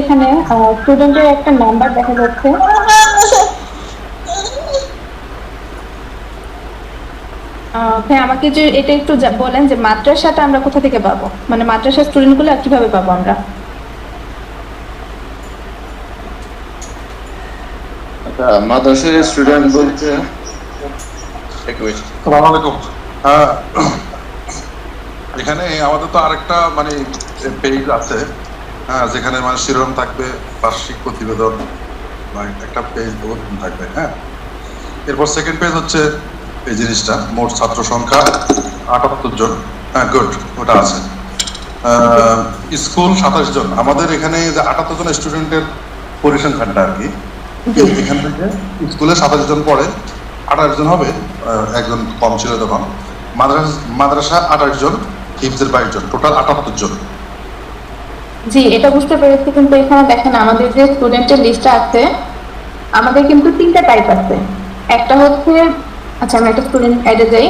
এখানে স্টুডেন্টের একটা নাম্বার দেখা যাচ্ছে। ভাই আমাকে যে এটা একটু বলেন যে মাদ্রাসাটা আমরা কোথা থেকে পাবো, মানে মাদ্রাসার স্টুডেন্টগুলো কিভাবে পাবো আমরা? মাদ্রাসার স্টুডেন্ট বলতে আসসালামু আলাইকুম। এখানে আমাদের তো আরেকটা মানে পেজ আছে, যেখানে মানে শিরোনাম থাকবে বার্ষিক প্রতিবেদন বা একটা পেজ থাকবে। এরপর সেকেন্ড পেজ হচ্ছে এই জিনিসটা, মোট ছাত্র সংখ্যা 78 জন। গুড, ওটা আছে। স্কুল 27 জন। আমাদের এখানে যে 78 জন স্টুডেন্টের পরিসংখ্যানটা আর কি, এখান থেকে স্কুলে 27 জন পড়ে, 28 জন হবে, একজন কম ছিল তখন। মাদ্রাসা 28 জন, হিফজের 22 জন, টোটাল 78 জন। জি, এটা বুঝতে পেরেছি, কিন্তু এখানে দেখেন আমাদের যে স্টুডেন্টের লিস্টটা আছে, আমাদের কিন্তু তিনটা টাইপ আছে। একটা হচ্ছে, আচ্ছা আমি একটা স্টুডেন্ট অ্যাডে যাই।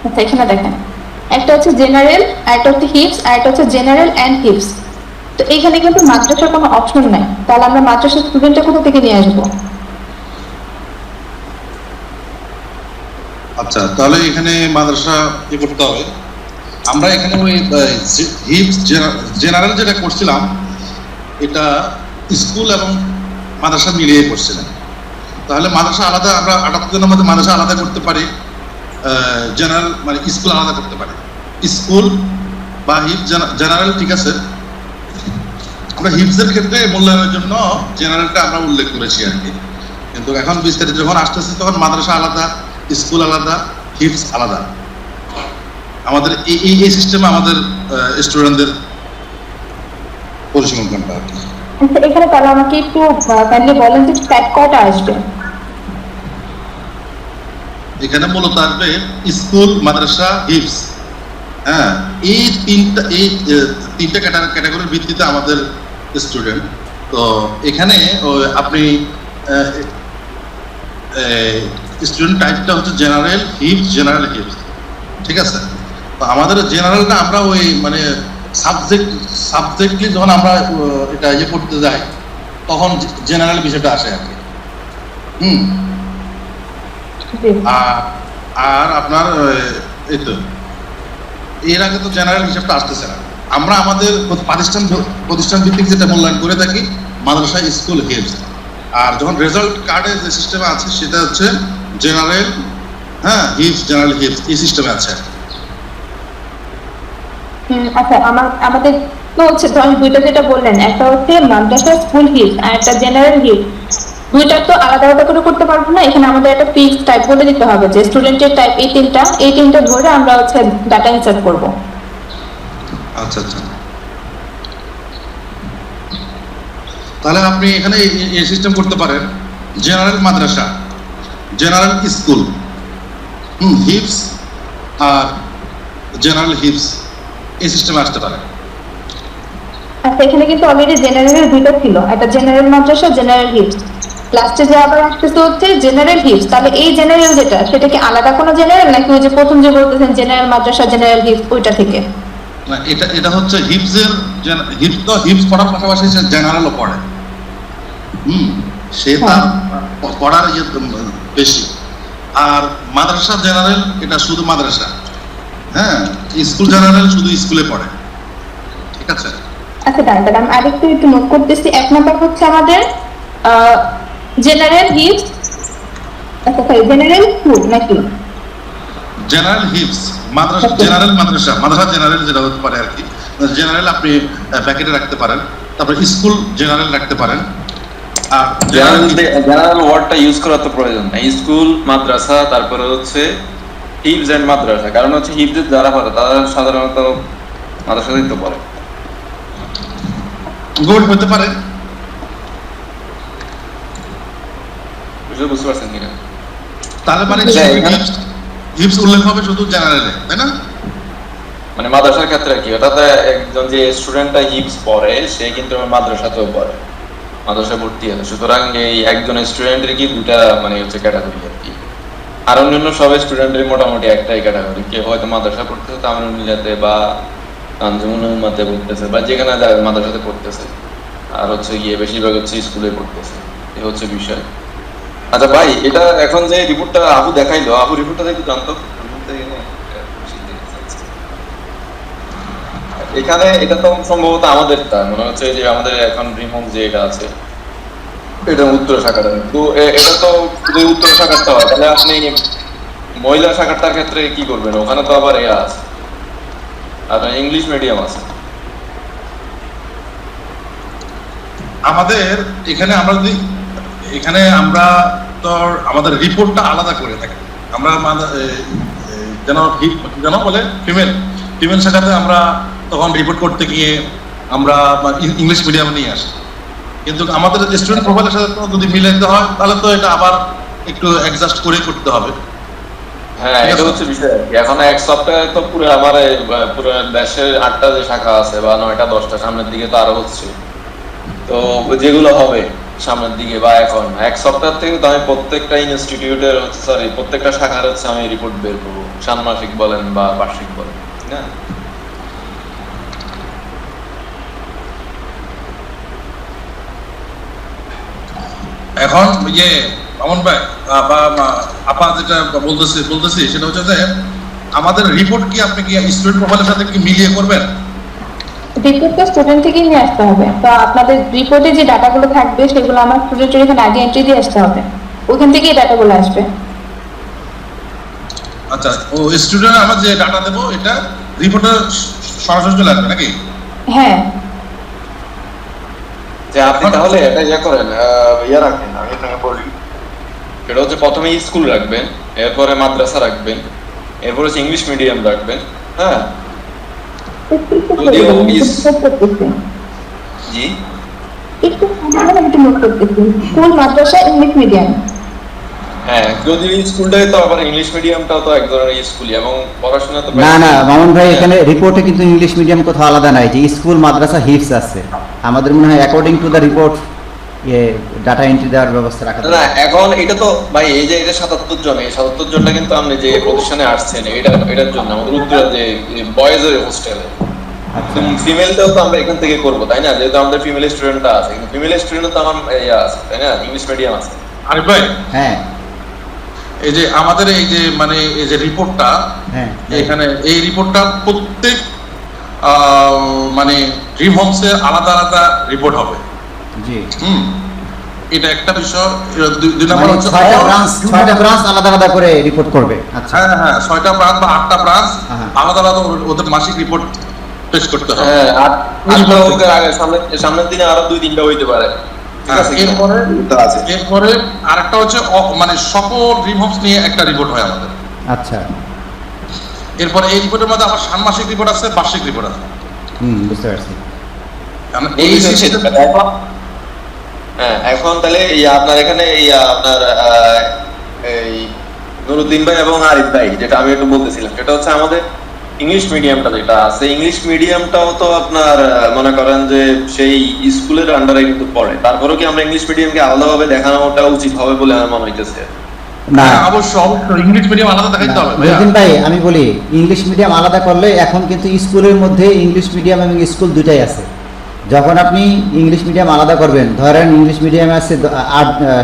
আচ্ছা এখানে দেখেন একটা হচ্ছে জেনারেল, একটা হচ্ছে হিপস, আর একটা হচ্ছে জেনারেল অ্যান্ড হিপস। তো এখানে কিন্তু মাদ্রাসার কোনো অপশন নাই, তাহলে আমরা মাদ্রাসার স্টুডেন্টটা কোথা থেকে নিয়ে আসবো? আচ্ছা, তাহলে এখানে মাদ্রাসা করতে হবে। আমরা এখানে ওই হিপস জেনারেল যেটা করছিলাম, এটা স্কুল এবং মাদ্রাসা মিলিয়ে করছিলাম। তাহলে মাদ্রাসা আলাদা, আমরা 78 জনের মধ্যে মাদ্রাসা আলাদা করতে পারি, জেনারেল মানে স্কুল আলাদা করতে পারি। স্কুল বা হিপস জেনারেল, ঠিক আছে। আমরা হিপসের ক্ষেত্রে মূল্যায়নের জন্য জেনারেলটা আমরা উল্লেখ করেছি আর কি, কিন্তু এখন বিস্তারিত যখন আসতেছে তখন মাদ্রাসা আলাদা, স্কুল আলাদা, হিপস আলাদা। আমাদের এই সিস্টেমে আমাদের স্টুডেন্টদের পরিসংখ্যানটা আর কি। এখানে তাহলে আমাকে একটু কাইন্ডলি বলেন যে টাইপ কয়টা আসবে? এখানে মূলত আসবে স্কুল, মাদ্রাসা, হিপস। এই তিনটা ক্যাটাগরির ভিত্তিতে আমাদের স্টুডেন্ট। তো এখানে আপনি স্টুডেন্ট টাইপটা হচ্ছে জেনারেল হিপস, জেনারেল হিপস, ঠিক আছে। তো আমাদের জেনারেলটা আমরা ওই মানে সাবজেক্টলি যখন আমরা এটা করতে যাই, তখন জেনারেল বিষয়টা আসে আর কি। আর আপনার এই তো এর আগে তো জেনারেল হিসাবটা আসতেছে না। আমরা আমাদের প্রতিষ্ঠান ভিত্তিক যেটা মূল্যায়ন করে থাকি, মাদ্রাসা, স্কুল, হিপস। আর যখন রেজাল্ট কার্ডে যে সিস্টেমে আছে সেটা হচ্ছে জেনারেল, হিপস, জেনারেল, হিপস, এই সিস্টেমে আছে। আচ্ছা আমাদের তো হচ্ছে ধরেন দুইটা যেটা বললেন, একটা হচ্ছে মাদ্রাসা স্কুল হিপস আর একটা জেনারেল হিপস, দুইটা তো আলাদা আলাদা করে করতে পারবো না। এখানে আমাদের একটা ফিক্স টাইপ বলে দিতে হবে যে স্টুডেন্টের টাইপ এই তিনটা ধরে আমরা হচ্ছে ডাটা ইনসার্ট করব। আচ্ছা আচ্ছা, তাহলে আপনি এখানে এই সিস্টেম করতে পারেন, জেনারেল মাদ্রাসা, জেনারেল স্কুল, হিপস আর জেনারেল হিপস, এই সিস্টেমে আসতে পারে। আচ্ছা এখানে কিন্তু অলরেডি জেনারেলের দুইটা ছিল, একটা জেনারেল মাদ্রাসা, জেনারেল হিপস, লাস্টে যে আবার আসতেছে হচ্ছে জেনারেল হিপস। তাহলে এই জেনারেল যেটা, সেটা কি আলাদা কোনো জেনারেল, নাকি ওই যে প্রথম যে বলতেছেন জেনারেল মাদ্রাসা, জেনারেল হিপস, ওইটা থেকে? না, এটা হচ্ছে হিপসের, হিপস তো হিপস পড়ার পাশাপাশি সে জেনারেলও পড়ে। সে তার পড়ার বেশি। আর মাদ্রাসা জেনারেল, এটা শুধু মাদ্রাসা। স্কুল জেনারেল শুধু স্কুলে পড়ে, ঠিক আছে। আচ্ছা দাঁড়ান, আমি আরেকটু একটু নোট করতেছি। এক নম্বর হচ্ছে আমাদের জেনারেল হিপস, আচ্ছা সরি জেনারেল স্কুল নাকি জেনারেল হিপস, মাদ্রাসা জেনারেল, মাদ্রাসা জেনারেল যেটা হতে পারে আর কি। জেনারেল আপনি ব্র্যাকেটে রাখতে পারেন, তারপর স্কুল জেনারেল রাখতে পারেন। আর জেনারেল ওয়ার্ডটা ইউজ করা তো প্রয়োজন নাই। স্কুল, মাদ্রাসা, তারপরে হচ্ছে হিপস এন্ড মাদ্রাসা। কারণ হচ্ছে হিপস যারা পড়ে তারা সাধারণত মাদ্রাসাতেই তো পড়ে। গুড হতে পারে, বুঝতে পারছেন কিনা? তাহলে মানে হিপস উল্লেখ হবে শুধু জেনারেলে, তাই না? মানে মাদ্রাসার ক্ষেত্রে কি, অর্থাৎ একজন যে স্টুডেন্টটা হিপস পড়ে সে কিন্তু মাদ্রাসাতেও পড়ে, মাদ্রাসায় ভর্তি আছে। সুতরাং এই একজন স্টুডেন্টের কি দুটা মানে হচ্ছে ক্যাটাগরি আর কি। আর অন্যান্য সব স্টুডেন্টের মোটামুটি একটাই ক্যাটাগরি, কেউ হয়তো মাদ্রাসা পড়তেছে তামিল মিলাতে বা আঞ্জুমান উম্মাতে পড়তেছে বা যেখানে মাদ্রাসাতে পড়তেছে, আর হচ্ছে গিয়ে বেশিরভাগ হচ্ছে স্কুলে পড়তেছে। এই হচ্ছে বিষয়। আচ্ছা ভাই, এটা এখন যে রিপোর্টটা আবু দেখাইলো, আবু রিপোর্টটা একটু জানতো এখানে। এটা তো সম্ভবত আমাদের তা মনে হচ্ছে যে আমাদের এখন রিমোট যে এটা আছে এটা উত্তর শাখাটা, তো এটা তো যদি উত্তর শাখাটা হয় তাহলে আপনি মহিলা শাখাটার ক্ষেত্রে কি করবেন? ওখানে তো আবার এয়া আছে, আপনার ইংলিশ মিডিয়াম আছে। আমাদের এখানে আমরা যদি এখানে আমরা তো আমাদের রিপোর্টটা আলাদা করে থাকি। আমরা যেন বলে ফিমেল শাখাতে আমরা তখন রিপোর্ট করতে গিয়ে আমরা ইংলিশ মিডিয়ামে নিয়ে আসি, কিন্তু আমাদের স্টুডেন্ট প্রোফাইলের সাথে তো যদি মিলাইতে হয় তাহলে তো এটা আবার একটু অ্যাডজাস্ট করে করতে হবে। হ্যাঁ, এটা হচ্ছে বিষয়। এখন এক সপ্তাহে তো পুরো আমার পুরো দেশের 8টা যে শাখা আছে বা 9টা 10টা, সামনের দিকে তো আরো হচ্ছে, তো যেগুলো হবে সামনের দিকে বা এখন এক সপ্তাহ থেকে তো আমি প্রত্যেকটা ইনস্টিটিউটের হচ্ছে প্রত্যেকটা শাখার হচ্ছে আমি রিপোর্ট বের করবো, ষান্মাসিক বলেন বা বার্ষিক বলেন, ঠিক না? এখন অমন ভাই বা আপা যেটা বলতেছি সেটা হচ্ছে যে আমাদের রিপোর্ট কি আপনি কি স্টুডেন্ট প্রোফাইলের সাথে কি মিলিয়ে করবেন? রিপোর্টটা স্টুডেন্ট থেকেই নিয়ে আসতে হবে। তো আপনাদের রিপোর্টে যে ডাটাগুলো থাকবে সেগুলো আমার স্টুডেন্টের এখানে আগে এন্ট্রি দিয়ে আসতে হবে, ওখান থেকেই ডাটাগুলো আসবে। আচ্ছা, ও স্টুডেন্ট আমরা যে ডাটা দেবো এটা রিপোর্টে সরাসরি চলে আসবে নাকি? হ্যাঁ, যে আপনি তাহলে এটা করেন, রাখেন, আমি আপনাকে বলি। সেটা হচ্ছে প্রথমে স্কুল রাখবেন, এরপরে মাদ্রাসা রাখবেন, এরপরে হচ্ছে ইংলিশ মিডিয়াম রাখবেন। হ্যাঁ, জি, একটু নোট করতেছি, স্কুল, মাদ্রাসা, ইংলিশ মিডিয়াম। হ্যাঁ, যদি স্কুলটাই তো আবার ইংলিশ মিডিয়ামটাও তো এক ধরনের স্কুলই, এবং পড়াশোনা তো না মামুন ভাই, এখানে রিপোর্টে কিন্তু ইংলিশ মিডিয়াম কোথাও আলাদা নাই, যে স্কুল মাদ্রাসা হিপস আছে। আমাদের মনে হয় according to the report data entry দেওয়ার ব্যবস্থা রাখা না। এখন এটা তো ভাই এই যে এটা 77 জন, এই 77 জনটা কিন্তু আপনি যে প্রতিষ্ঠানে আসছেন এটার জন্য আমাদের উত্তরা যে বয়েজের হোস্টেলে, ফিমেলটাও তো আমরা এখান থেকে করবো, তাই না? যেহেতু আমাদের ফিমেল স্টুডেন্টটা আছে, কিন্তু ফিমেল স্টুডেন্ট তো আমার আছে, তাই না? ইংলিশ মিডিয়াম আছে। আরিফ ভাই, হ্যাঁ, এই যে আমাদের এই যে মানে এই যে রিপোর্টটা, হ্যাঁ, এখানে এই রিপোর্টটা প্রত্যেক মানে ড্রিম হোমসের আলাদা আলাদা রিপোর্ট হবে। জি, এটা একটা বিষয়। দুই নম্বর মানে হচ্ছে 6টা ব্রাঞ্চ আলাদা আলাদা করে রিপোর্ট করবে। আচ্ছা, হ্যাঁ 6টা ব্রাঞ্চ বা 8টা ব্রাঞ্চ হ্যাঁ। আলাদা আলাদা ওদের মাসিক রিপোর্ট পেশ করতে হবে। হ্যাঁ, আর সামনের দিনে আরো 2-3টা হইতে পারে। ঠিক আছে, এরপরে আরেকটা হচ্ছে মানে সকল ড্রিম হোমস নিয়ে একটা রিপোর্ট হয় আমাদের। আচ্ছা, এরপরে এই রিপোর্টের মধ্যে আবার ষান্মাসিক রিপোর্ট আছে, বার্ষিক রিপোর্ট আছে। বুঝতে পারছি। এই সিস্টেম হ্যাঁ, এখন তাহলে আপনার এখানে আপনার এই নুরুদ্দিন ভাই এবং আরিফ ভাই, যেটা আমি একটু বলতেছিলাম, সেটা হচ্ছে আমাদের ইংলিশ মিডিয়ামটা যেটা আছে, ইংলিশ মিডিয়ামটাও তো আপনার মনে করেন যে সেই স্কুলের আন্ডারে কিন্তু পড়ে। তারপরেও কি আমরা ইংলিশ মিডিয়ামকে আলাদাভাবে দেখানোটা উচিত হবে বলে আমার মনে হইতেছে? না, অবশ্যই ইংলিশ মিডিয়াম আলাদা দেখাইতে হবে। নুরুদ্দিন ভাই, আমি বলি ইংলিশ মিডিয়াম আলাদা করলে এখন কিন্তু স্কুলের মধ্যে ইংলিশ মিডিয়াম এবং স্কুল দুটাই আছে। যখন আপনি ইংলিশ মিডিয়াম আলাদা করবেন, ধরেন ইংলিশ মিডিয়ামে আছে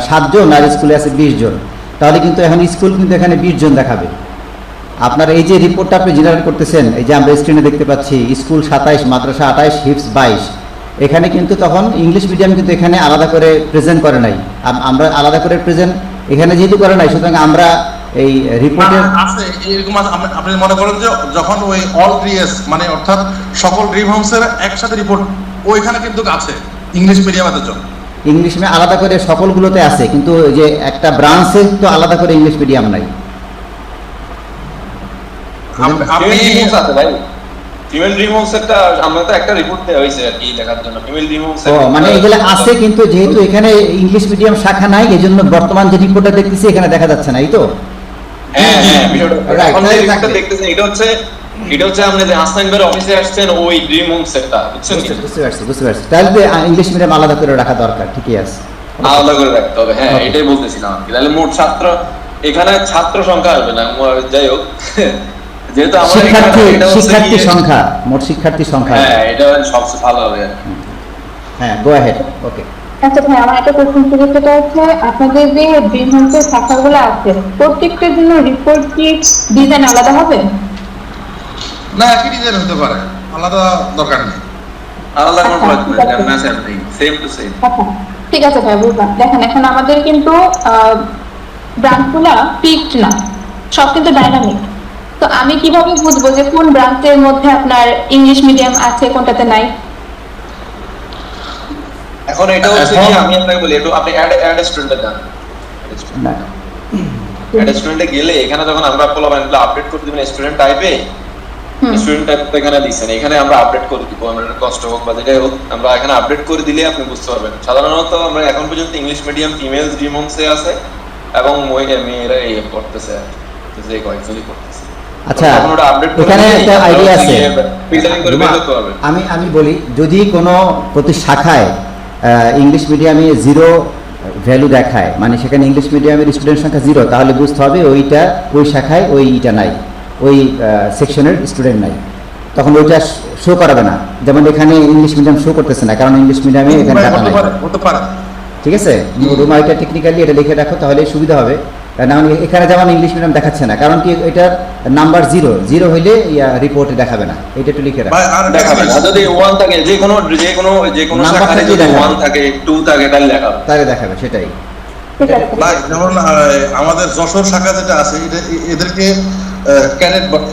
7 জন আর স্কুলে আছে 20 জন, তাহলে কিন্তু এখন স্কুল কিন্তু এখানে 20 জন দেখাবে। আপনার এই যে রিপোর্টটা আপনি জেনারেট করতেছেন, এই যে আমরা স্ক্রিনে দেখতে পাচ্ছি স্কুল 27, মাদ্রাসা 28, হিপস 22, এখানে কিন্তু তখন ইংলিশ মিডিয়াম কিন্তু এখানে আলাদা করে প্রেজেন্ট করে নাই। আমরা আলাদা করে প্রেজেন্ট এখানে যেহেতু করে নাই, সুতরাং আমরা এই রিপোর্টের আছে এরকম আপনি মনে করেন যে যখন ওই অল ডিএস মানে অর্থাৎ সকল ড্রিম হোমসের একসাথে রিপোর্ট ওইখানে কিন্তু আছে ইংলিশ মিডিয়ামের জন্য। ইংলিশ মিডিয়াম আলাদা করে সকলগুলোতে আছে, কিন্তু যে একটা ব্রাঞ্চে তো আলাদা করে ইংলিশ মিডিয়াম নাই। ফিমেল ড্রিম হোমসেরটা আমরা তো একটা রিপোর্ট দেওয়া হয়েছে আর কি দেখার জন্য। ফিমেল ড্রিম হোমস মানে এগুলো আছে, কিন্তু যেহেতু এখানে ইংলিশ মিডিয়াম শাখা নাই, এই জন্য বর্তমান যে রিপোর্টটা দেখতেছি এখানে দেখা যাচ্ছে না, এই তো। হ্যাঁ, এখন যে রিপোর্টটা দেখতেছেন এটা হচ্ছে আপনি যে হাসান ভাইয়ের অফিসে আসছেন ওই ড্রিম হোমসেরটা, বুঝছেন? বুঝতে পারছি। তাহলে ইংলিশ মিডিয়াম আলাদা করে রাখা দরকার, ঠিকই আছে, আলাদা করে রাখতে হবে। হ্যাঁ, এটাই বলতেছিলাম আর কি। তাহলে মোট ছাত্র এখানে ছাত্র সংখ্যা আসবে না, যাই হোক যেহেতু আমাদের শিক্ষার্থী এখানে এটা হচ্ছে শিক্ষার্থী গিয়ে- সংখ্যা, মোট শিক্ষার্থী সংখ্যা। হ্যাঁ এটা সবচেয়ে ভালো হবে আর কি। হ্যাঁ, গো অ্যাহেড। ওকে। আচ্ছা ভাই, আমার একটা কোশ্চেন ছিল, সেটা হচ্ছে আপনাদের যে ড্রিম হোমসের শাখাগুলো আছে, প্রত্যেকটার জন্য রিপোর্ট কি ডিজাইন আলাদা হবে? না, একই ডিজাইন হতে পারে, আলাদা দরকার নেই। আলাদা কোনো আচ্ছা, প্রয়োজন ঠিক নেই, আছে। যেমন আছে এমনি, সেম টু সেম। আচ্ছা ঠিক আছে ভাই, বুঝলাম। দেখেন এখন আমাদের কিন্তু ব্রাঞ্চগুলা ফিক্সড না, সব কিন্তু ডাইনামিক। তো আমি কিভাবে বুঝবো যে কোন ব্রাঞ্চের মধ্যে আপনার ইংলিশ মিডিয়াম আছে, কোনটাতে নাই? এখন এটা হচ্ছে এখন- কি, আমি আপনাকে বলি, একটু আপনি অ্যাড স্টুডেন্টে যান। না, অ্যাড স্টুডেন্টে গেলে এখানে যখন আমরা পোলাপানগুলো আপডেট করে দিবেন স্টুডেন্ট টাইপে, হুম। স্টুডেন্ট টাইপ এখানে দিচ্ছেন, এখানে আমরা আপডেট করে দিব, আমরা কষ্ট হোক বা যেটাই হোক, আমরা এখানে আপডেট করে দিলে আপনি বুঝতে পারবেন। সাধারণত আমরা এখন পর্যন্ত ইংলিশ মিডিয়াম ফিমেল ডিমন্সে আছে এবং মেয়েরা এই পড়তেছে আর কি, যে কয়েকজনই পড়তেছে। আচ্ছা, তখন ওটা আপডেট করে এখানে দিলে একটা আইডিয়া আছে। ফিল্টারিং করে বের করতে পারবেন। আমি বলি, যদি কোনো প্রতি শাখায় ইংলিশ মিডিয়ামে 0 ভ্যালু দেখায়, মানে সেখানে ইংলিশ মিডিয়ামের স্টুডেন্ট সংখ্যা 0, তাহলে বুঝতে হবে ওই শাখায় ওইটা নাই, ওই সেকশনের স্টুডেন্ট নাই, তখন ওইটা শো করাবে না। যেমন এখানে ইংলিশ মিডিয়াম শো করতেছে না, কারণ ইংলিশ মিডিয়ামে এখানে ডাটা নাই। হতে পারে। ঠিক আছে, রুমা এটা টেকনিক্যালি এটা লিখে রাখো, তাহলে সুবিধা হবে। কারণ এখানে যেমন ইংলিশ মিডিয়াম দেখাচ্ছে না, কারণ কি এটার নাম্বার 0 হইলে রিপোর্টে দেখাবে না, এটা একটু লিখে রাখো। আর দেখাবেন, আর যদি 1 থাকে, যে কোনো নাম্বার শাখায় থাকলে যদি দেখাবে। 1 থাকে 2 থাকে তাহলে দেখাবে। তাহলে দেখাবে, সেটাই। ঠিক আছে। ভাই, যেমন আমাদের যশোর শাখা যেটা আছে, এদেরকে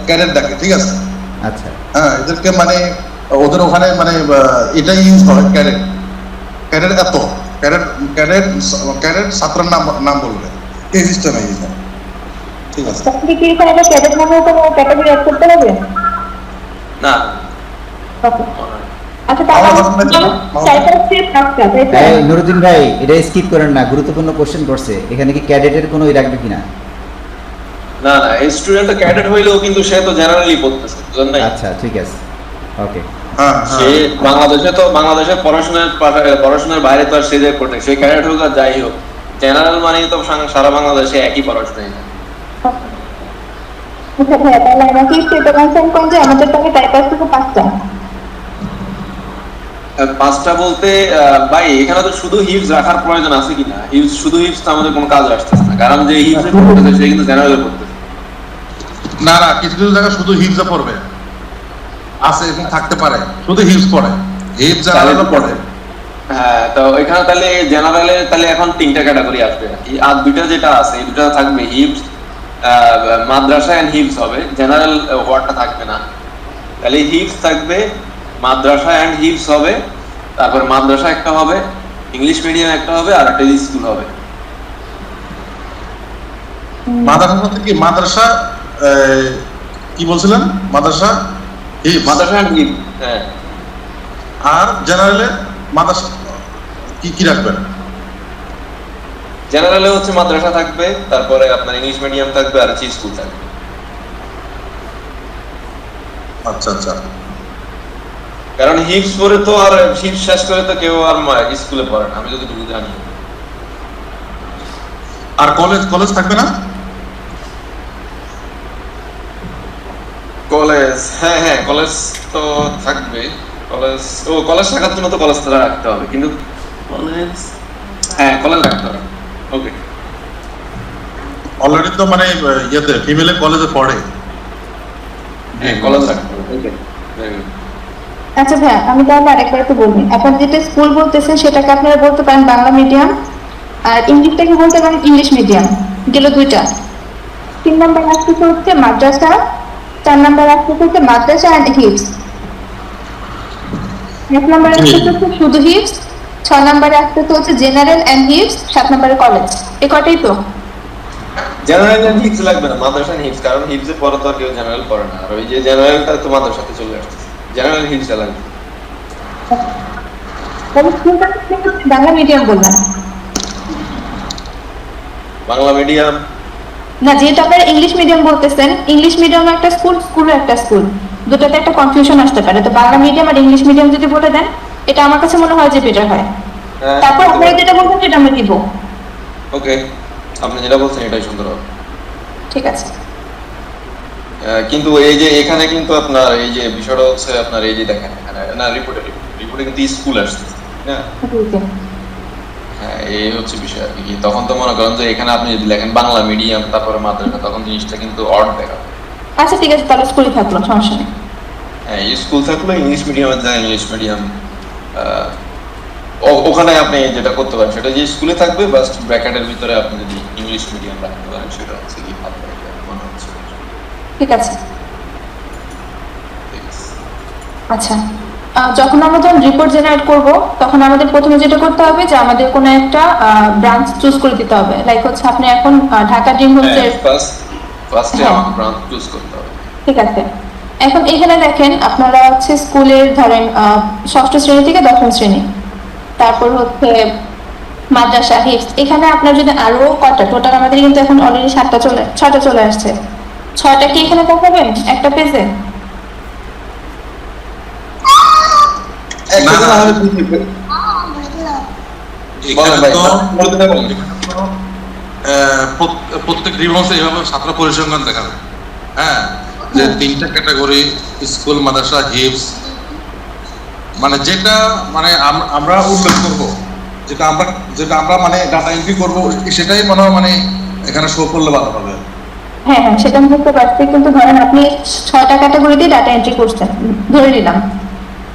ক্যাডেট ডাকে, ঠিক আছে? আচ্ছা, হ্যাঁ, এদেরকে মানে ওদের ওখানে মানে এটাই ইউজ হয়, ক্যাডেট। ক্যাডেট এত ক্যাডেট ক্যাডেট ক্যাডেট ছাত্রের নাম বলবে, এই সিস্টেমে ইউজ হয়, ঠিক আছে? তাহলে কি এখানে একটা ক্যাডেট নামে কোনো ক্যাটাগরি অ্যাড করতে হবে? না, ওকে। আচ্ছা, তাহলে সাইকাট্রিস্ট থাকছে, তাই তো? এই নুরুদ্দিন ভাই, এটা স্কিপ করেন না, গুরুত্বপূর্ণ কোশ্চেন করছে। এখানে কি ক্যাডেটের কোনো রাখবে কিনা? না, স্টুডেন্ট ক্যাডেট হইলেও কিন্তু সে তো জেনারেলি পড়তেছে, বুঝলেন না? আচ্ছা, ঠিক আছে, ওকে। হ্যাঁ, সে বাংলাদেশে পড়াশোনার বাইরে তো আর সে যে পড়তে, সে ক্যাডেট হোক আর যাই হোক, জেনারেল মানেই তো সারা বাংলাদেশে একই পড়াশোনাই। আচ্ছা ভাইয়া, তাহলে আমাকে সেটা কনফার্ম করেন যে আমাদের তাহলে টাইপার থেকে 5টা। 5টা বলতে ভাই, এখানে তো শুধু হিপস রাখার প্রয়োজন আছে কিনা? শুধু হিপস তো আমাদের কোনো কাজ আসতেছে না, কারণ যে হিপসে পড়তেছে সে কিন্তু জেনারেলে পড়তেছে। না, কিছু কিছু জায়গায় শুধু হিপসে পড়বে, আছে এবং থাকতে পারে, শুধু হিপস পড়ে, হিপস জেনারেলও পড়ে। হ্যাঁ, তো এখানে তাহলে জেনারেলে তাহলে এখন 3টা ক্যাটাগরি আসবে আর কি। আর 2টা যেটা আছে, এই 2টা থাকবে হিপস, মাদ্রাসা এন্ড হিপস হবে, জেনারেল ওয়ার্ডটা থাকবে না। তাহলে হিপস থাকবে, মাদ্রাসা এন্ড হিপস হবে, তারপর মাদ্রাসা একটা হবে, ইংলিশ মিডিয়াম একটা হবে, আর একটা স্কুল হবে। মাদ্রাসা বলতে কি? মাদ্রাসা কি বলছিলেন? মাদ্রাসা হিপস, মাদ্রাসা এন্ড হিপস, হ্যাঁ। আর জেনারেলে মাদ্রাসা কি রাখবেন? জেনারেলে হচ্ছে মাদ্রাসা থাকবে, তারপরে আপনার ইংলিশ মিডিয়াম থাকবে, আর স্কুল থাকবে। আচ্ছা। কারণ হিপস পরে তো আর হিপস শেষ করে তো কেউ আর স্কুলে পড়ে না, আমি যতটুকু জানি। আর কলেজ থাকবে না? কলেজ, হ্যাঁ, কলেজ তো থাকবে। কলেজ থাকার জন্য তো কলেজ তারা রাখতে হবে, কিন্তু কলেজ, হ্যাঁ, কলেজ রাখতে হবে। ওকে, অলরেডি তো মানে ইয়েতে ফিমেলে কলেজে পড়ে। হ্যাঁ, কলেজ রাখতে হবে। ওকে, very good. আচ্ছা ভাইয়া, আমি তাহলে আরেকবার একটু বলি। আপনার যেটা স্কুল বলতেছেন সেটাকে আপনারা বলতে পারেন বাংলা মিডিয়াম, আর ইংলিশটাকে বলতে পারেন ইংলিশ মিডিয়াম। গেল 2টা। 3 নাম্বার আসতেছে হচ্ছে মাদ্রাসা, 4 নাম্বার আসতেছে হচ্ছে মাদ্রাসা অ্যান্ড হিপস, 1 নাম্বার আসতেছে হচ্ছে শুধু হিপস, 6 নাম্বারে আসতেছে হচ্ছে জেনারেল অ্যান্ড হিপস, 7 নাম্বারে কলেজ। এই কটাই তো? জেনারেল এন্ড হিপস লাগবে না, মাদ্রাসা এন্ড হিপস, কারণ হিপসে পরে তো আর কেউ জেনারেল পড়ে না, আর ওই যে জেনারেলটা তো মাদ্রাসাতে চলে আসছে। জেনারেল হিপসটা লাগবে। তবে স্কুলটা বাংলা মিডিয়াম বললাম বাংলা মিডিয়াম না, যেহেতু আপনারা ইংলিশ মিডিয়াম বলতেছেন, ইংলিশ মিডিয়াম একটা স্কুল, স্কুলও একটা স্কুল, দুটাতে একটা কনফিউশন আসতে পারে। তো বাংলা মিডিয়াম আর ইংলিশ মিডিয়াম যদি বলে দেন, এটা আমার কাছে মনে হয় যে বেটার হয়। তারপর আপনারা যেটা বলবেন সেটা আমরা দিব। ওকে, আপনি যেটা বলছেন এটাই সুন্দর হবে। ঠিক আছে। কিন্তু এই যে এখানে কিন্তু আপনার এই যে বিষয়টা হচ্ছে আপনার এই যে দেখেন এখানে না রিপোর্টে কিন্তু স্কুল আসছে না। হ্যাঁ এই হচ্ছে বিষয় আর কি। তখন তো মনে করেন যে এখানে আপনি যদি লেখেন বাংলা মিডিয়াম তারপরে মাদ্রাসা তখন জিনিসটা কিন্তু অড দেখাবে। আচ্ছা ঠিক আছে, তাহলে স্কুলই থাকলো, সমস্যা নেই। হ্যাঁ স্কুল থাকলে ইংলিশ মিডিয়ামে যায় ইংলিশ মিডিয়াম ওখানে আপনি যেটা করতে পারেন সেটা যে স্কুলে থাকবে বাস ব্র্যাকেটের ভিতরে আপনি যদি ইংলিশ মিডিয়াম রাখতে পারেন সেটা হচ্ছে কি ভালো মনে হচ্ছে। ঠিক আছে। ঠিক আছে। আচ্ছা, যখন আমরা যখন রিপোর্ট জেনারেট করব তখন আমাদের প্রথমে যেটা করতে হবে যে আমাদের কোনো একটা ব্রাঞ্চ চুজ করে দিতে হবে। লাইক হচ্ছে আপনি এখন ঢাকা ড্রিম হোমসের ফার্স্টে আমাকে ব্রাঞ্চ চুজ করতে হবে। ঠিক আছে। এখন এখানে দেখেন আপনারা হচ্ছে স্কুলের ধরেন ষষ্ঠ শ্রেণী থেকে দশম শ্রেণী, তারপর হচ্ছে মাদ্রাসা, হিফজ। এখানে আপনার যদি আরো কয়টা টোটাল আমাদের কিন্তু এখন অলরেডি 6টা চলে আসছে। 6টা কি এখানে দেখাবেন একটা পেজে? প্রত্যেক রিভনসে এইভাবে ছাত্র পরিসংখ্যান দেখাবে। হ্যাঁ, যে 3টা ক্যাটাগরি স্কুল, মাদ্রাসা, হিফজ, মানে যেটা মানে আমরা উল্লেখ করব, যেটা আমরা মানে ডাটা এন্ট্রি করব সেটাই মনে হয় মানে এখানে শো করলে ভালো হবে। হ্যাঁ হ্যাঁ, সেটা আমি বুঝতে পারছি, কিন্তু ধরেন আপনি 6টা ক্যাটাগরিতে ডাটা এন্ট্রি করছেন ধরে নিলাম,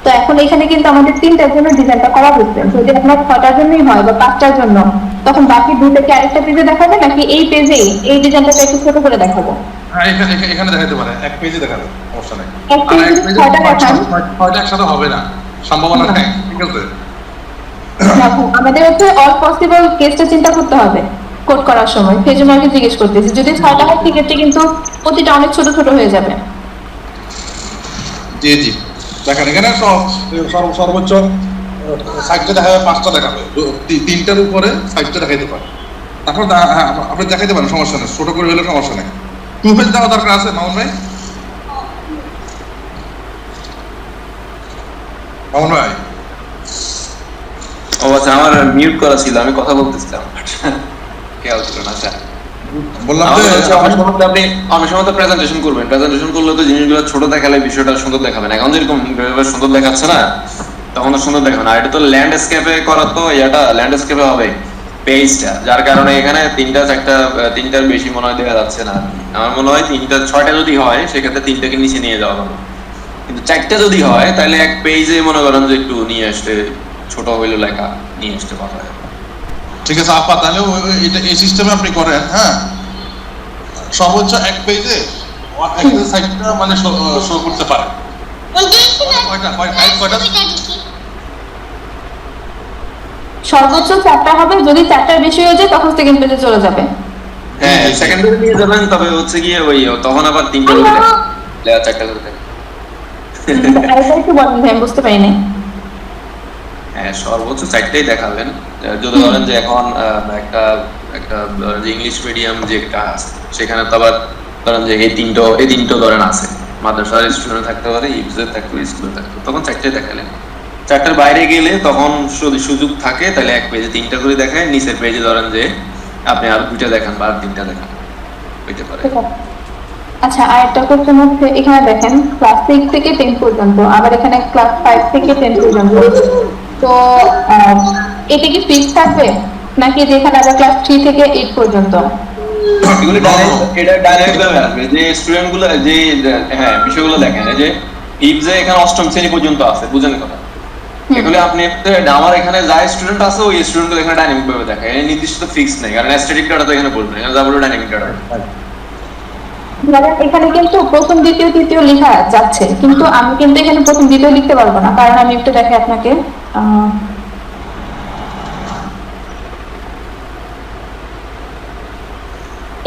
তো এখন এখানে কিন্তু আমাদের 3টার জন্য ডিজাইনটা করা হচ্ছে। যদি আপনার 6টার জন্যই হয় বা 5টার জন্য, তখন বাকি 2টা কি আরেকটা পেজে দেখাবে নাকি এই পেজেই এই ডিজাইনটা একটু ছোট করে দেখাবো? হ্যাঁ, এখানে দেখাতে পারে, এক পেজে দেখাবে, সমস্যা নেই। এক পেজে 6টা দেখান, 6টা একসাথে হবে না, সম্ভাবনা নেই। ঠিক আছে, আমাদের হচ্ছে অল পসিবল কেসটা চিন্তা করতে হবে কোড করার সময়। সেই জন্য আমি জিজ্ঞেস করতেছি, যদি 6টা হয় সেক্ষেত্রে কিন্তু প্রতিটা অনেক ছোট ছোট হয়ে যাবে। জি জি, দেখেন এখানে সর্বোচ্চ 60টা দেখাবে, 5টা দেখাবে, 3টার উপরে 60টা দেখাইতে পারে। তারপর আপনি দেখাইতে পারেন, সমস্যা নেই, ছোট করে হলে সমস্যা নেই। 2 পেজ দেওয়া দরকার আছে মামুন ভাই? মামুন ভাই, ও আচ্ছা, আমার মিউট করা ছিল, আমি কথা বলতেছিলাম, খেয়াল ছিল না। আচ্ছা বললাম যে আপনি অনেক সময় তো প্রেজেন্টেশন করবেন, প্রেজেন্টেশন করলে তো জিনিসগুলো ছোট দেখালে বিষয়টা সুন্দর দেখাবেন। এখন যেরকম সুন্দর দেখাচ্ছে না, তখন তো সুন্দর দেখাবে না। এটা তো ল্যান্ডস্কেপে করা, তো এটা ল্যান্ডস্কেপে হবে পেজটা, যার কারণে এখানে 3টার বেশি মনে হয় দেখা যাচ্ছে না। আমার মনে হয় 6টা যদি হয় সেক্ষেত্রে 3টাকে নিচে নিয়ে যাওয়া হবে, কিন্তু 4টা যদি হয় তাহলে এক পেজে মনে করেন যে একটু নিয়ে আসতে, ছোট হইলো লেখা নিয়ে আসতে পারা যায়। ঠিক আছে আপা, তাহলে এটা এই সিস্টেমে আপনি করেন। হ্যাঁ, সর্বোচ্চ এক পেজে 60টা মানে শো করতে পারে। সর্বোচ্চ 4টা হবে, যদি 4টার বেশি হয়ে যায় তখন সেকেন্ড পেজে চলে যাবে। হ্যাঁ, সেকেন্ড পেজে নিয়ে যাবেন, তবে হচ্ছে গিয়ে ওই তখন আবার 3টা করে লেখা, 4টা করে লেখা। আরেকটা একটু বলেন ভাই, আমি বুঝতে পারিনি। হ্যাঁ, সর্বোচ্চ 4টাই দেখাবেন। যদি ধরেন যে এখন একটা যে ইংলিশ মিডিয়াম যেটা আছে সেখানে তো আবার ধরেন যে এই তিনটো ধরেন আছে, মাদ্রাসার স্টুডেন্ট থাকতে পারে, ইফজের থাকতে পারে, স্কুলে থাকতে পারে, তখন 4টাই দেখালেন। 4টার বাইরে গেলে তখন যদি সুযোগ থাকে তাহলে এক পেজে 3টা করে দেখায়, নিচের পেজে ধরেন যে আপনি আর 2টা দেখান বা আর 3টা দেখান, হইতে পারে। আচ্ছা, আর একটা কোশ্চেন হচ্ছে, এখানে দেখেন ক্লাস 6 থেকে 10 পর্যন্ত, আবার এখানে ক্লাস 5 থেকে 10 পর্যন্ত। তো এটা কি ফিক্স থাকবে নাকি যেখানে আবার ক্লাস 3 থেকে 8 পর্যন্ত? এগুলো এটা ডাইনামিক ভাবে আসবে, যে স্টুডেন্টগুলো যে হ্যাঁ বিষয়গুলো দেখেন, এই যে হিপজে এখানে 8ম শ্রেণী পর্যন্ত আছে, বুঝেন কথা। এগুলো আপনি আমার এখানে যা স্টুডেন্ট আছে ওই স্টুডেন্টগুলো এখানে ডাইনামিক ভাবে দেখায়, এই নির্দিষ্ট ফিক্স নাই, কারণ স্ট্যাটিক ডাটা তো এখানে বলবে না, এখানে যা বলবে ডাইনামিক ডাটা। এখানে কিন্তু প্রথম দ্বিতীয় তৃতীয় লেখা যাচ্ছে, কিন্তু আমি কিন্তু এখানে প্রথম দ্বিতীয় লিখতে পারবো না, কারণ আমি একটু দেখাই আপনাকে।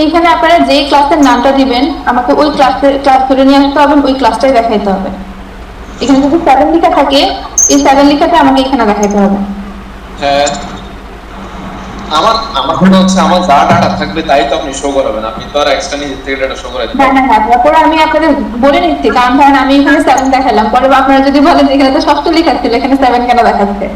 এখানে আপনারা যে ক্লাসের নামটা দিবেন আমাকে ওই ক্লাস ধরে নিয়ে আসতে হবে, ওই ক্লাসটাই দেখাইতে হবে। এখানে যদি 7 লেখা থাকে, এই 7 লেখাটা আমাকে এখানে দেখাইতে হবে। হ্যাঁ, আমার মনে হচ্ছে আমার যা ডাটা থাকবে তাই তো আপনি শো করাবেন, আপনি তো আর এক্সট্রা নিজের থেকে ডাটা শো করাতে না না না, তারপরে আমি আপনাদের বলে নিচ্ছি, কারণ ধরেন আমি এখানে 7 দেখালাম, পরে আপনারা যদি বলেন এখানে তো ষষ্ঠ লেখা ছিল, এখানে 7 কেন দেখাচ্ছে?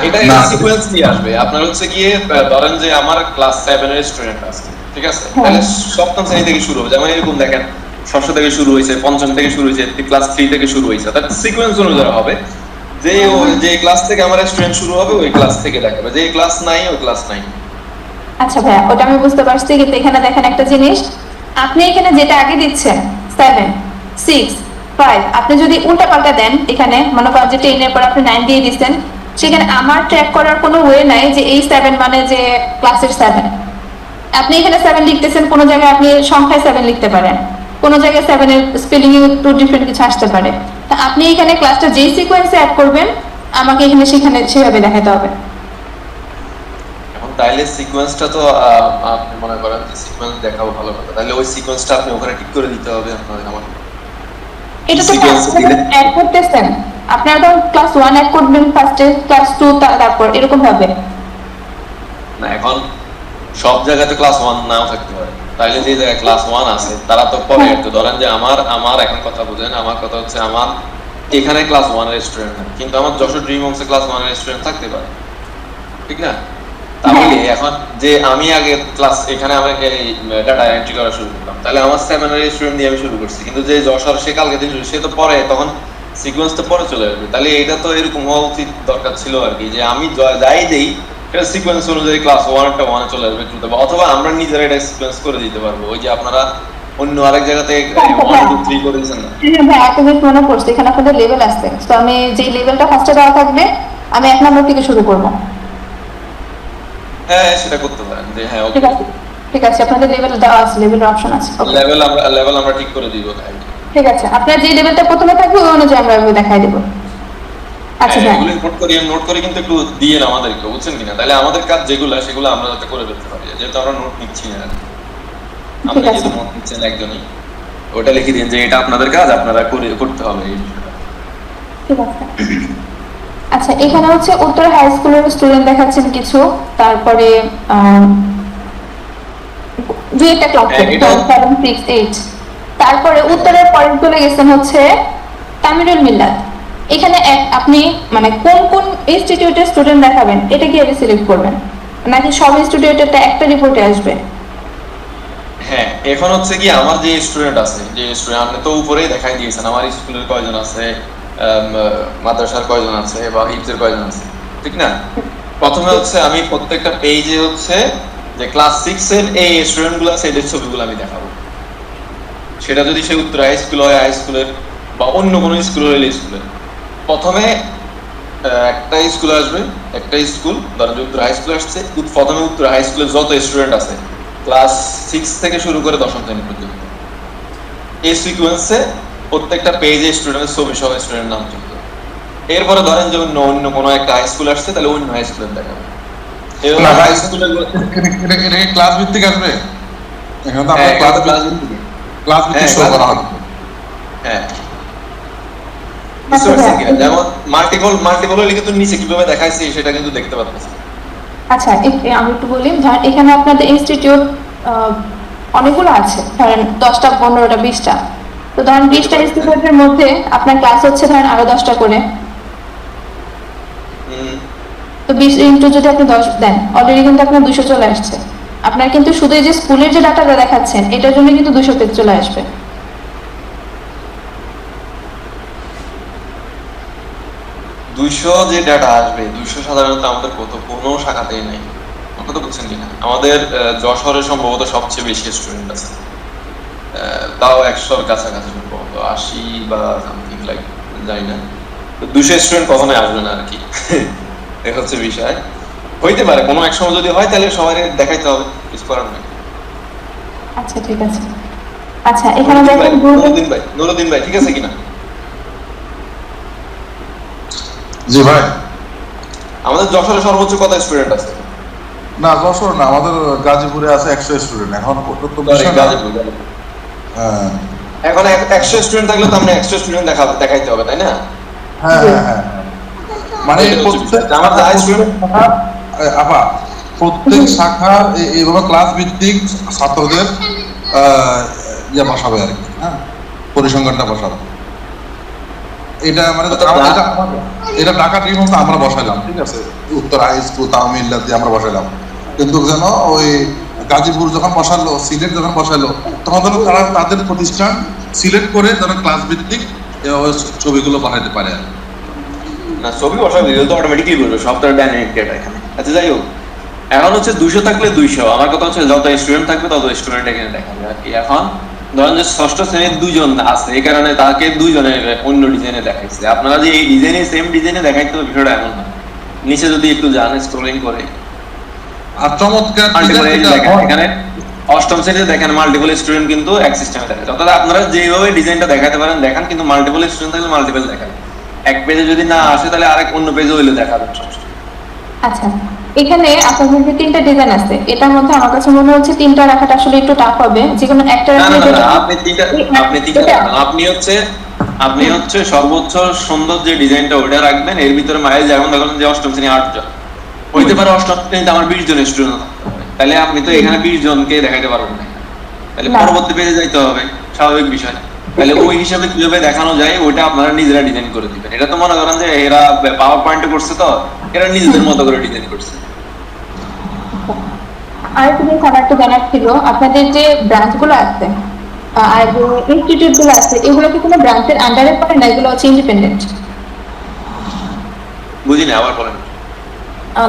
এটা সিকোয়েন্স দিয়ে আসবে। আপনার হচ্ছে গিয়ে ধরেন যে আমার ক্লাস 7 এর স্টুডেন্ট আছে, ঠিক আছে? তাহলে সপ্তম শ্রেণী থেকে শুরু হবে, যেমন এরকম দেখেন ষষ্ঠ থেকে শুরু হয়েছে, পঞ্চম থেকে শুরু হয়েছে, ক্লাস 3 থেকে শুরু হয়েছে, অর্থাৎ সিকোয়েন্স অনুযায়ী হবে। যে ক্লাস থেকে আমার স্টুডেন্ট শুরু হবে ওই ক্লাস থেকে দেখাবে, যে ক্লাস নাই ওই ক্লাস নাই। আচ্ছা ভাইয়া, ওটা আমি বুঝতে পারছি, কিন্তু এখানে দেখেন একটা জিনিস, আপনি এখানে যেটা আগে দিচ্ছেন 7, 6, 5, আপনি যদি উল্টা পাল্টা দেন, এখানে মনে করেন যে 10 এর পর আপনি 9 দিয়ে দিচ্ছেন, সেখানে আমার ট্র্যাক করার কোনো ওয়ে নাই যে এই 7 মানে যে ক্লাসের 7। আপনি এখানে 7 লিখতেছেন, কোনো জায়গায় আপনি সংখ্যায় 7 লিখতে পারেন, কোনো জায়গায় 7 এর স্পেলিং এ একটু ডিফারেন্ট কিছু আসতে পারে। তা আপনি এখানে ক্লাসটা যেই সিকোয়েন্সে অ্যাড করবেন, আমাকে এখানে সেখানে সেভাবে দেখাতে হবে। এখন তাইলে সিকোয়েন্সটা তো আপনি মনে করেন যে সিকোয়েন্স দেখাবো ভালো কথা, তাহলে ওই সিকোয়েন্সটা আপনি ওখানে ঠিক করে দিতে হবে আপনাদের আমার। এটা তো Sequence দিলে? অ্যাড করতেছেন, আপনারা তো ক্লাস 1 অ্যাড করবেন ফার্স্টে, ক্লাস 2 তারপর এরকম ভাবে না, এখন সব জায়গাতে ক্লাস 1 নাও থাকতে পারে, তাইলে যে জায়গায় ক্লাস 1 আছে তারা তো পরে একটু ধরেন যে আমার এখন কথা বুঝেন, আমার কথা হচ্ছে আমার এখানে ক্লাস 1 এর স্টুডেন্ট না, কিন্তু আমার যশোর ড্রিম হোমসে ক্লাস 1 এর স্টুডেন্ট থাকতে পারে, ঠিক না? তাহলে এখন যে আমি আগে ক্লাস এখানে আমি এই ডাটা এন্ট্রি করা শুরু করলাম, তাহলে আমার 7 এর স্টুডেন্ট দিয়ে আমি শুরু করছি, কিন্তু যে যশোর সে কালকে দিন সে তো পরে, তখন সিকোয়েন্স তো পরে চলে আসবে। তাহলে এটা তো এরকম হওয়া উচিত দরকার ছিল আর কি, যে আমি যাই দেই এটা সিকোয়েন্স অনুযায়ী ক্লাস 1টা 1 এ চলে আসবে, অথবা আমরা নিজেরা এটা সিকোয়েন্স করে দিতে পারবো, ওই যে আপনারা অন্য আরেক জায়গাতে 1 2 3 করে দিয়েছেন না। ভাই একটা জিনিস মনে পড়ছে, এখানে আপনাদের লেভেল আছে, তো আমি যে লেভেলটা ফার্স্টে দেওয়া থাকবে, আমি 1 নম্বর থেকে শুরু করব। হ্যাঁ সেটা করতে পারেন, যে হ্যাঁ ওকে ঠিক আছে, ঠিক আছে, আপনাদের লেভেল দেওয়া আছে, লেভেলের অপশন আছে। Okay. লেভেল আমরা ঠিক করে দিব তাই। ঠিক আছে, আপনার যে লেভেলটা প্রথমে থাকবে ওই অনুযায়ী আমরা ওই দেখাই দেব। আচ্ছা ভাই, এগুলো নোট করে কিন্তু একটু দিয়ে আমাদেরকে, বুঝছেন কিনা? তাহলে আমাদের কাজ যেগুলো সেগুলো আমরা যাতে করে ফেলতে পারি, যেহেতু আমরা নোট নিচ্ছি না, আমরা ঠিক আছে। যেহেতু নোট নিচ্ছেন একজনই, ওটা লিখে দিন যে এটা আপনাদের কাজ, আপনারা করতে হবে এই বিষয়টা। ঠিক আছে। আচ্ছা, এখানে হচ্ছে উত্তর হাই স্কুলের স্টুডেন্ট দেখাচ্ছেন কিছু, তারপরে দুই একটা ক্লাসে হ্যাঁ, এটা- 7, 6, 8, তারপরে উত্তরের পয়েন্ট চলে গেছেন হচ্ছে তামিরুল মিল্লাত। এখানে আপনি মানে কোন কোন ইনস্টিটিউটের স্টুডেন্ট দেখাবেন এটা কি আপনি সিলেক্ট করবেন, নাকি সব ইনস্টিটিউটের একটা রিপোর্টে আসবে? হ্যাঁ, এখন হচ্ছে কি আমার যে স্টুডেন্ট আছে, যে স্টুডেন্ট আপনি তো উপরেই দেখাই দিয়েছেন আমার স্কুলের কয়জন আছে, মাদ্রাসার কয়জন আছে বা হিপসের কয়জন আছে, ঠিক না? প্রথমে হচ্ছে আমি প্রত্যেকটা পেজে হচ্ছে যে ক্লাস 6 এর এই স্টুডেন্ট গুলো আছে এদের ছবিগুলো আমি দেখাবো। সেটা যদি সে উত্তর হাই স্কুল হয় হাই স্কুলের, বা অন্য কোনো স্কুল হলে স্কুলের, প্রথমে একটা স্কুল আসবে, একটা স্কুল ধরেন উত্তর হাই স্কুল আসছে, প্রথমে উত্তর হাই স্কুলের যত স্টুডেন্ট আছে ক্লাস 6 থেকে শুরু করে 10ম শ্রেণী পর্যন্ত, এই সিকোয়েন্সে প্রত্যেকটা পেজে স্টুডেন্টের ছবি সহ স্টুডেন্ট নাম চলবে। এরপরে ধরেন যে অন্য কোনো একটা হাই স্কুল আসছে, তাহলে অন্য হাই স্কুলের দেখাবে। হাই স্কুলের এটা কি ক্লাস ভিত্তিক আসবে? এখানে তো আমরা হ্যাঁ, ক্লাস ক্লাস ভিত্তিক শো করা হবে। হ্যাঁ, বুঝতে পারছেন কিনা? যেমন মাল্টিপল হলে কিন্তু নিচে কিভাবে দেখাইছি সেটা কিন্তু দেখতে পাচ্ছি। আচ্ছা, আমি একটু বলি, ধরেন এখানে আপনাদের ইনস্টিটিউট অনেকগুলো আছে, ধরেন 10টা 15টা 20টা, তো ধরেন 20টা ইনস্টিটিউটের মধ্যে আপনার ক্লাস হচ্ছে ধরেন আরো 10টা করে, তো 20 ইন্টু যদি আপনি 10 দেন, অলরেডি কিন্তু আপনার 200 চলে আসছে। আপনার কিন্তু শুধু এই যে স্কুলের যে ডাটাটা দেখাচ্ছেন এটার জন্য কিন্তু 200 পেজ চলে আসবে। 200 যে ডাটা আসবে, 200 সাধারণত আমাদের কোনো শাখাতেই নেই, কথা বুঝছেন কিনা? আমাদের যশোরে সম্ভবত সবচেয়ে বেশি স্টুডেন্ট আছে, তাও 100-র কাছাকাছি, সম্ভবত 80 বা সামথিং লাইক, জানি না। তো 200 স্টুডেন্ট কখনোই আসবে না আর কি, এটা হচ্ছে বিষয়। হইতে পারে কোনো এক সময় যদি হয় তাহলে সবাই দেখাইতে হবে, কিছু করার নেই। আচ্ছা ঠিক আছে। আচ্ছা, এখানে দেখেন নুরুদ্দিন ভাই ঠিক আছে কিনা? জি ভাই। আমাদের যশোরে সর্বোচ্চ কত স্টুডেন্ট আছে? না, যশোর না, আমাদের গাজীপুরে আছে 100 স্টুডেন্ট। এখন তো হ্যাঁ এখন 100 স্টুডেন্ট থাকলে তো আমরা 100 স্টুডেন্ট দেখাইতে হবে, তাই না? হ্যাঁ হ্যাঁ হ্যাঁ, মানে প্রত্যেক শাখার এইভাবে ক্লাস ভিত্তিক ছাত্রদের ইয়ে বসাবে আর কি, হ্যাঁ, পরিসংখ্যানটা বসাবে। এটা মানে এটা ঢাকা ড্রিম হোমসে আমরা বসাইলাম, ঠিক আছে, উত্তর হাই স্কুল তামিল্লাতে আমরা বসাইলাম, কিন্তু যেন ওই গাজীপুর যখন বসালো, সিলেট যখন বসালো, তখন ধরো তারা তাদের প্রতিষ্ঠান সিলেক্ট করে তারা ক্লাস ভিত্তিক এভাবে ছবিগুলো বানাতে পারে আর কি। না ছবি বসাবে তো অটোমেটিকলি বলবে, সব তো ডাইনামিক ডেটা এখানে। আচ্ছা যাই হোক, এখন হচ্ছে 200 থাকলে 200, আমার কথা হচ্ছে যত স্টুডেন্ট থাকবে তত স্টুডেন্ট এখানে দেখাবে আর কি। এখন ধরেন যে ষষ্ঠ শ্রেণীর 2 জন আছে, এই কারণে তাকে 2 জনের অন্য ডিজাইনে দেখাইছে। আপনারা যে এই ডিজাইনে সেম ডিজাইনে দেখাইতে হবে বিষয়টা এমন না। নিচে যদি একটু যান স্ক্রলিং করে, আর চমৎকার মাল্টিপল এটা দেখেন এখানে অষ্টম শ্রেণীতে দেখেন মাল্টিপল স্টুডেন্ট কিন্তু এক সিস্টেমে দেখাচ্ছে। অর্থাৎ আপনারা যেভাবে ডিজাইনটা দেখাতে পারেন দেখান, কিন্তু মাল্টিপল স্টুডেন্ট থাকলে মাল্টিপল দেখান। এক পেজে যদি না আসে তাহলে আরেক অন্য পেজে হইলে দেখাবেন সমস্যা নেই। আচ্ছা, এখানে আপনাদের যে 3টা ডিজাইন আছে, এটার মধ্যে আমার কাছে মনে হচ্ছে 3টা রাখাটা আসলে একটু টাফ হবে, যে কোনো একটা না রাখলে না না যেটা- আপনি তিনটা রাখবেন। আপনি হচ্ছে সর্বোচ্চ সুন্দর যে ডিজাইনটা ওটা রাখবেন। এর ভিতরে মাইল যেমন দেখলেন যে অষ্টম শ্রেণী 8 জন, হইতে পারে অষ্টম শ্রেণীতে আমার 20 জন স্টুডেন্ট থাকতে হবে, তাহলে আপনি তো এখানে 20 জনকে দেখাইতে পারবেন না, তাহলে না। পরবর্তী পেজে যাইতে হবে, স্বাভাবিক বিষয়। তাহলে ওই হিসাবে কিভাবে দেখানো যায় ওইটা আপনারা নিজেরা ডিজাইন করে দিবেন। এটা তো মনে করেন যে এরা পাওয়ার পয়েন্টে করছে, তো এরা নিজেদের মতো করে ডিজাইন করছে। আরেকটা জিনিস আমার একটু জানার ছিল, আপনাদের যে ব্রাঞ্চ গুলো আছে আর যে ইনস্টিটিউট গুলো আছে, এগুলো কি কোনো ব্রাঞ্চের আন্ডারে পড়ে না, এগুলো হচ্ছে ইন্ডিপেন্ডেন্ট? বুঝিনি, আবার বলেন।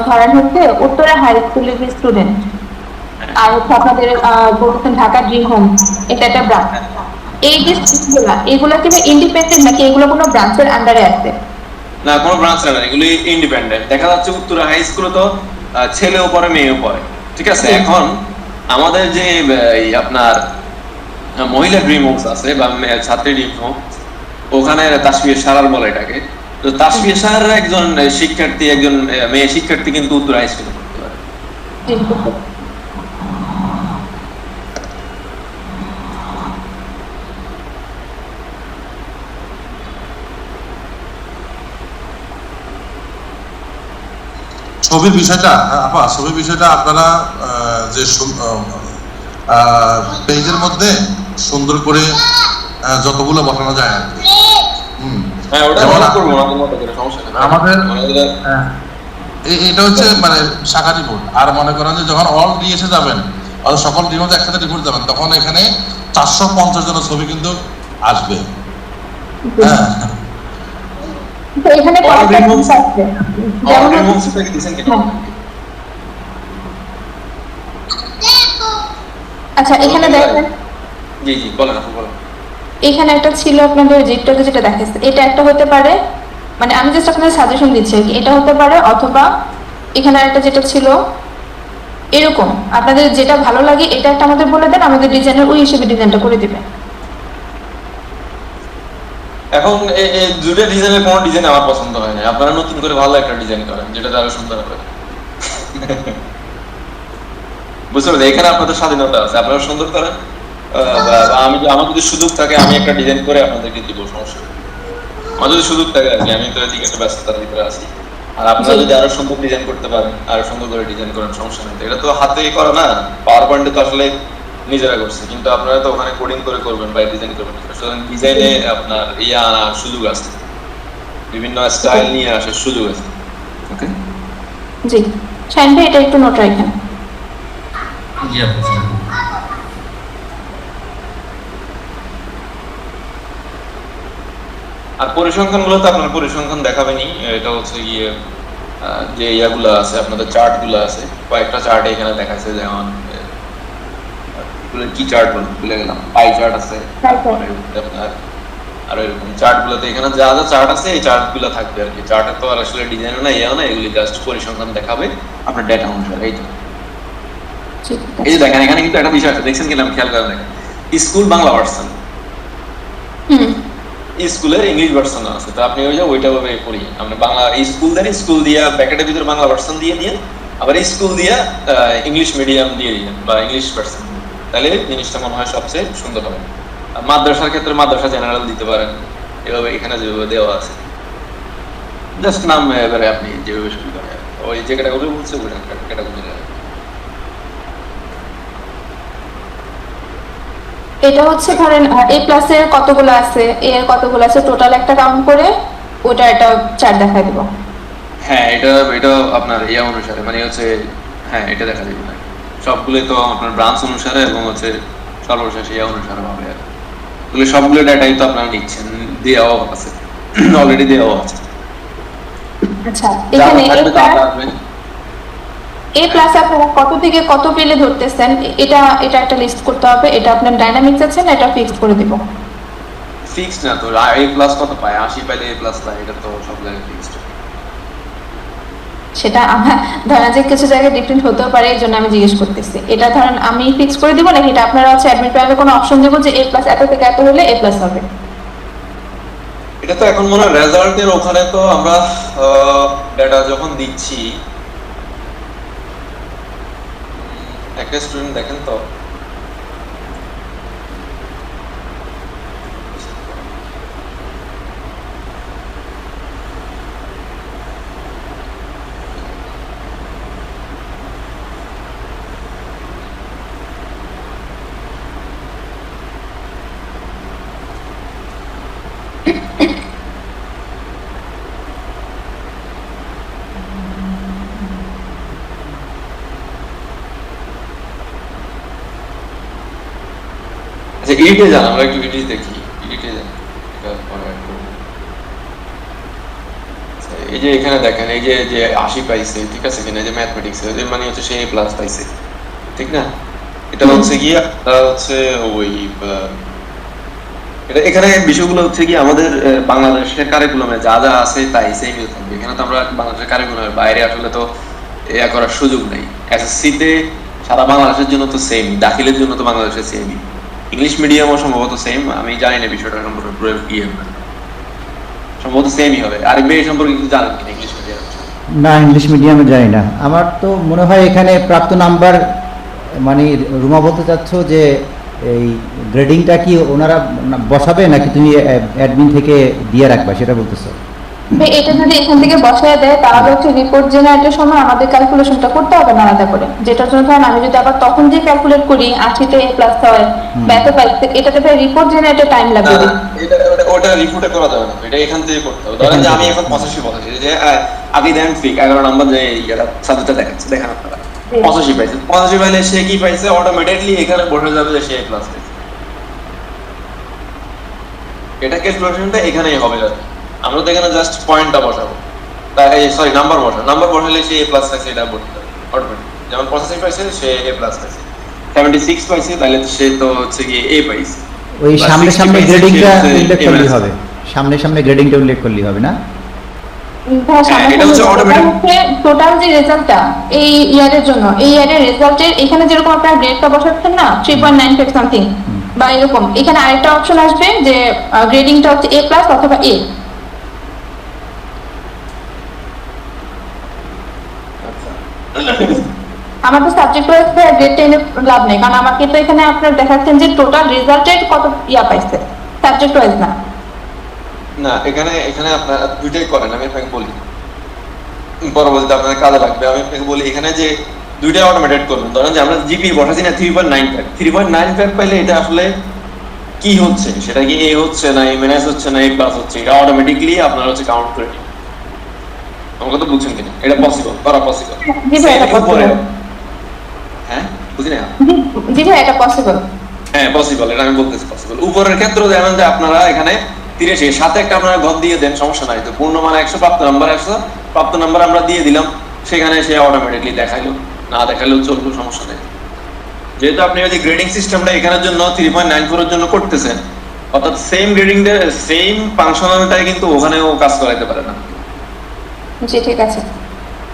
ধরেন হচ্ছে উত্তরা হাই স্কুলের যে স্টুডেন্ট, আর হচ্ছে আপনাদের বলছেন ঢাকা ড্রিম হোম, এটা একটা ব্রাঞ্চ। এই যে স্কুলগুলো, এগুলো কি ইন্ডিপেন্ডেন্ট নাকি এগুলো কোনো ব্রাঞ্চের আন্ডারে আছে? না, কোনো ব্রাঞ্চ না, এগুলি ইন্ডিপেন্ডেন্ট। দেখা যাচ্ছে উত্তরা হাই স্কুলে তো ছেলেও পড়ে মেয়েও পড়ে, ঠিক আছে। এখন আমাদের যে এই আপনার মহিলা ড্রিম হোমস আছে বা ছাত্রী ড্রিম হোম, ওখানে তাসফিয়া সারার বলে এটাকে। তো তাসফিয়া সারার একজন শিক্ষার্থী, একজন মেয়ে শিক্ষার্থী কিন্তু উত্তরা হাই স্কুলে পড়তে পারে। ছবির বিষয়টা, আপা ছবির বিষয়টা আপনারা যে পেজের মধ্যে সুন্দর করে যতগুলো বসানো যায় আর কি। হ্যাঁ, ওটা যেমন আমরা করবো আমাদের মতো করে, সমস্যা নেই। আমাদের এটা হচ্ছে মানে শাখা রিপোর্ট। আর মনে করেন যে যখন অল ডিএসে যাবেন, সকল রিপোর্ট একসাথে রিপোর্ট যাবেন, তখন এখানে 450 জনের ছবি কিন্তু আসবে। হ্যাঁ, তো এখানে All কয়েকটা dream জিনিস homes- আছে, all যেমন dream হচ্ছে- homes টা কি দিছেন কিনা? হ্যাঁ। আচ্ছা, এখানে দেখেন জি জি, বলেন আপু বলেন। এখানে একটা ছিল আপনাদের জিটটাকে যেটা দেখাচ্ছে, এটা একটা হতে পারে, মানে আমি জাস্ট আপনাদের সাজেশন দিচ্ছি আর কি, এটা হতে পারে, অথবা এখানে একটা যেটা ছিল এরকম, আপনাদের যেটা ভালো লাগে এটা একটা আমাদের বলে দেন, আমাদের ডিজাইনের ওই হিসেবে ডিজাইনটা করে দিবেন। এখন এই দুটো ডিজাইনের কোনো ডিজাইন আমার পছন্দ হয় না। আপনারা নতুন করে ভালো একটা ডিজাইন করেন যেটা আরো সুন্দর হবে। বুঝতে পারছেন, এখানে আপনাদের স্বাধীনতা আছে, আপনারা সুন্দর করেন। আমার যদি সুযোগ থাকে আমি একটা ডিজাইন করে আপনাদেরকে দিব, সমস্যা নেই। আমার যদি সুযোগ থাকে আর কি, আমি তো এদিকে একটা ব্যস্ততার ভিতরে আছি। আর আপনারা যদি আরো সুন্দর ডিজাইন করতে পারেন, আরো সুন্দর করে ডিজাইন করেন, সমস্যা নেই। এটা তো হাতে করা না, পাওয়ার পয়েন্টে তো আসলে নিজেরা করছে, কিন্তু আপনারা তো ওখানে কোডিং করে করবেন বা ডিজাইন করবেন। সুতরাং ডিজাইনে আপনার আনার সুযোগ আছে, বিভিন্ন স্টাইল নিয়ে আসার সুযোগ আছে। ওকে, জি শাইন ভাই, এটা একটু নোট রাখেন। জি আপু। আর পরিসংখ্যান গুলো তো আপনার পরিসংখ্যান দেখাবেনি। এটা হচ্ছে গিয়ে যে ইয়াগুলো আছে, আপনাদের চার্ট গুলো আছে, কয়েকটা চার্ট এখানে দেখাচ্ছে। যেমন কি চার্ট ভুলে গেলাম, পাই চার্ট আছে আপনার, আর এরকম চার্ট গুলোতে এখানে যা যা চার্ট আছে এই চার্ট গুলো থাকবে আর কি। চার্টে তো আর আসলে ডিজাইন না, ইয়েও না, এগুলি জাস্ট পরিসংখ্যান দেখাবে আপনার ডেটা অনুসারে। এই তো ঠিক এই যে দেখেন, এখানে কিন্তু একটা বিষয় আছে, দেখছেন কিনা খেয়াল করে দেখেন, স্কুল বাংলা ভার্সন, হুম, স্কুলের ইংলিশ ভার্সন আছে। তো আপনি ওই যে ওইটা ভাবে করি আমরা, বাংলা স্কুল দিয়া ব্র্যাকেটের ভিতরে বাংলা ভার্সন দিয়ে আবার স্কুল দিয়া ইংলিশ মিডিয়াম দিয়ে দিলেন বা ইংলিশ ভার্সন, তাহলে জিনিসটা মনে হয় সবচেয়ে সুন্দর হবে। মাদ্রাসার ক্ষেত্রে মাদ্রাসা জেনারেল দিতে পারেন, এভাবে এখানে যেভাবে দেওয়া আছে। জাস্ট নাম এবারে আপনি যেভাবে শুরু করেন, ওই যে ক্যাটাগরি বলছে ওই ক্যাটাগরি। এটা হচ্ছে ধরেন এ প্লাসের কতগুলো আছে, এ এর কতগুলো আছে, টোটাল একটা কাউন্ট করে ওটা একটা চার্ট দেখাই দেবো। হ্যাঁ, এটা আপনার ইয়া অনুসারে মানে হচ্ছে, হ্যাঁ এটা দেখা যাবে না, সবগুলোই তো আপনার ব্রাঞ্চ অনুসারে এবং হচ্ছে সর্বশেষ ইয়া অনুসারে হবে আর তাহলে সবগুলো ডাটাই তো আপনারা নিচ্ছেন, দেওয়াও আছে, অলরেডি দেওয়া আছে। আচ্ছা, এখানে এ প্লাস আপনারা কত থেকে কত পেলে ধরতেছেন, এটা এটা একটা লিস্ট করতে হবে। এটা আপনার ডাইনামিক্স আছে না, এটা ফিক্স করে দিব। ফিক্স না তো, এ প্লাস কত পায়, 80 পাইলে এ প্লাস পায়, এটা তো সব জায়গায় ফিক্সড। সেটা আমার ধরেন যে কিছু জায়গায় ডিফারেন্ট হতেও পারে, এই জন্য আমি জিজ্ঞেস করতেছি। এটা ধরেন আমি ফিক্স করে দিব নাকি এটা আপনারা হচ্ছে অ্যাডমিট প্যানেলে কোনো অপশন দেবো যে এ প্লাস এত থেকে এত হলে এ প্লাস হবে? এটা তো এখন মনে হয় রেজাল্টের ওখানে তো আমরা ডেটা যখন দিচ্ছি, একটা স্টুডেন্ট দেখেন তো আচ্ছা, ইডিটে যান, আমরা একটু ইডিট দেখি, ইডিটে যান, এটা পরে একটু। আচ্ছা, এই যে এখানে দেখেন, এই যে যে 80 পাইছে, ঠিক আছে কিনা, এই যে ম্যাথমেটিক্স এর মানে হচ্ছে সে প্লাস পাইছে, ঠিক না? এটা হচ্ছে কি আপনার হচ্ছে ওই এটা এখানে বিষয়গুলো হচ্ছে কি আমাদের বাংলাদেশের কারিকুলামে যা যা আছে তাই সেমই থাকবে। এখানে তো আমরা বাংলাদেশের কারিকুলামের বাইরে আসলে তো ইয়া করার সুযোগ নেই। এসএসসি তে সারা বাংলাদেশের জন্য তো সেম, দাখিলের জন্য তো বাংলাদেশের সেমই, ইংলিশ মিডিয়ামও সম্ভবত সেম, আমি জানি না বিষয়টা সম্পর্কে পুরো ইয়ে সম্ভবত সেমই হবে। আর এই সম্পর্কে কিছু জানেন কিনা ইংলিশ মিডিয়াম? না, ইংলিশ মিডিয়ামে জানি না। আমার তো মনে হয় এখানে প্রাপ্ত নাম্বার, মানে রুমা বলতে চাচ্ছ যে এই গ্রেডিংটা কি ওনারা বসাবে নাকি তুমি অ্যাডমিন থেকে দিয়ে রাখবা, সেটা বলতেছো? এটা যদি এখান থেকে বসায় দেয় তাহলে হচ্ছে রিপোর্ট জেনারেটের সময় আমাদের ক্যালকুলেশনটা করতে হবে না আলাদা করে। যেটার জন্য ধরেন আমি যদি আবার তখন যে ক্যালকুলেট করি 80 তে এ প্লাস হয় বা এত পাইছে, এটাতে রিপোর্ট জেনারেটে টাইম লাগবে। এটা ওটা রিপোর্টে করা যাবে না, এটা এখান থেকে করতে হবে। ধরেন যে আমি এখন 85 বলছি যে আগে দেন ফিক 11 নাম্বার যে এটা সাবজেক্টটা দেখাচ্ছে, দেখেন আপনারা 85 পাইছে, 85 পাইলে সে কি পাইছে, অটোমেটিকলি এখানে বসে যাবে যে সে এ প্লাস পাইছে। এটা ক্যালকুলেশনটা এখানেই হবে। আমরা তো এখানে জাস্ট পয়েন্টটা বসাবো, তাই সরি নাম্বার বসাবো, নাম্বার বসালে সে এ প্লাস পাইছে এটা বলতে হবে অটোমেটিক। যেমন 85 পাইছে সে এ প্লাস পাইছে, 76 পাইছে তাহলে সে তো হচ্ছে কি এ পাইছে। ওই সামনে সামনে গ্রেডিংটা উল্লেখ করলেই হবে, সামনে সামনে গ্রেডিংটা উল্লেখ করলেই হবে না? টোটাল যে রেজাল্টটা এই ইয়ারের জন্য, এই ইয়ারের রেজাল্টের এখানে যেরকম আপনারা গ্রেডটা বসাচ্ছেন না 3.95 সামথিং বা এরকম, এখানে আরেকটা অপশন আসবে যে গ্রেডিংটা হচ্ছে এ প্লাস অথবা এ। আমার তো সাবজেক্ট ওয়াইজ গ্রেড টেনে লাভ নেই, কারণ আমাকে তো এখানে আপনারা দেখাচ্ছেন যে টোটাল রেজাল্টের কত ইয়া পাইছে, সাবজেক্ট ওয়াইজ না। না, এখানে এখানে আপনারা দুইটাই করেন, আমি আপনাকে বলি পরবর্তীতে আপনাদের কাজে লাগবে। আমি আপনাকে বলি এখানে যে দুইটাই অটোমেটেড করবেন। ধরেন যে আমরা জিপি বসাচ্ছি না 3.95, 3.95 পাইলে এটা আসলে কি হচ্ছে, সেটা কি এ হচ্ছে না এ মাইনাস হচ্ছে না এ প্লাস হচ্ছে, এটা অটোমেটিকলি আপনারা হচ্ছে কাউন্ট করে নিন। আমাকে তো বুঝছেন কিনা? এটা পসিবল, করা পসিবল। হ্যাঁ, বুঝি না? জি ভাই, এটা পসিবল। হ্যাঁ পসিবল, এটা আমি বলতেছি পসিবল। উপরের ক্ষেত্রে যেমন যে আপনারা এখানে 83 সাথে একটা আপনারা ঘর দিয়ে দেন, সমস্যা নাই তো। পূর্ণ মান 100, প্রাপ্ত নাম্বার 100, প্রাপ্ত নাম্বার আমরা দিয়ে দিলাম, সেখানে সে অটোমেটিকলি দেখাইলো, না দেখাইলেও চলবে, সমস্যা নেই। যেহেতু আপনি ওই যে গ্রেডিং সিস্টেমটা এখানের জন্য 3.94 এর জন্য করতেছেন, অর্থাৎ সেম গ্রেডিং সেম ফাংশনালটাই কিন্তু ওখানেও কাজ করাইতে পারে না। জি ঠিক আছে।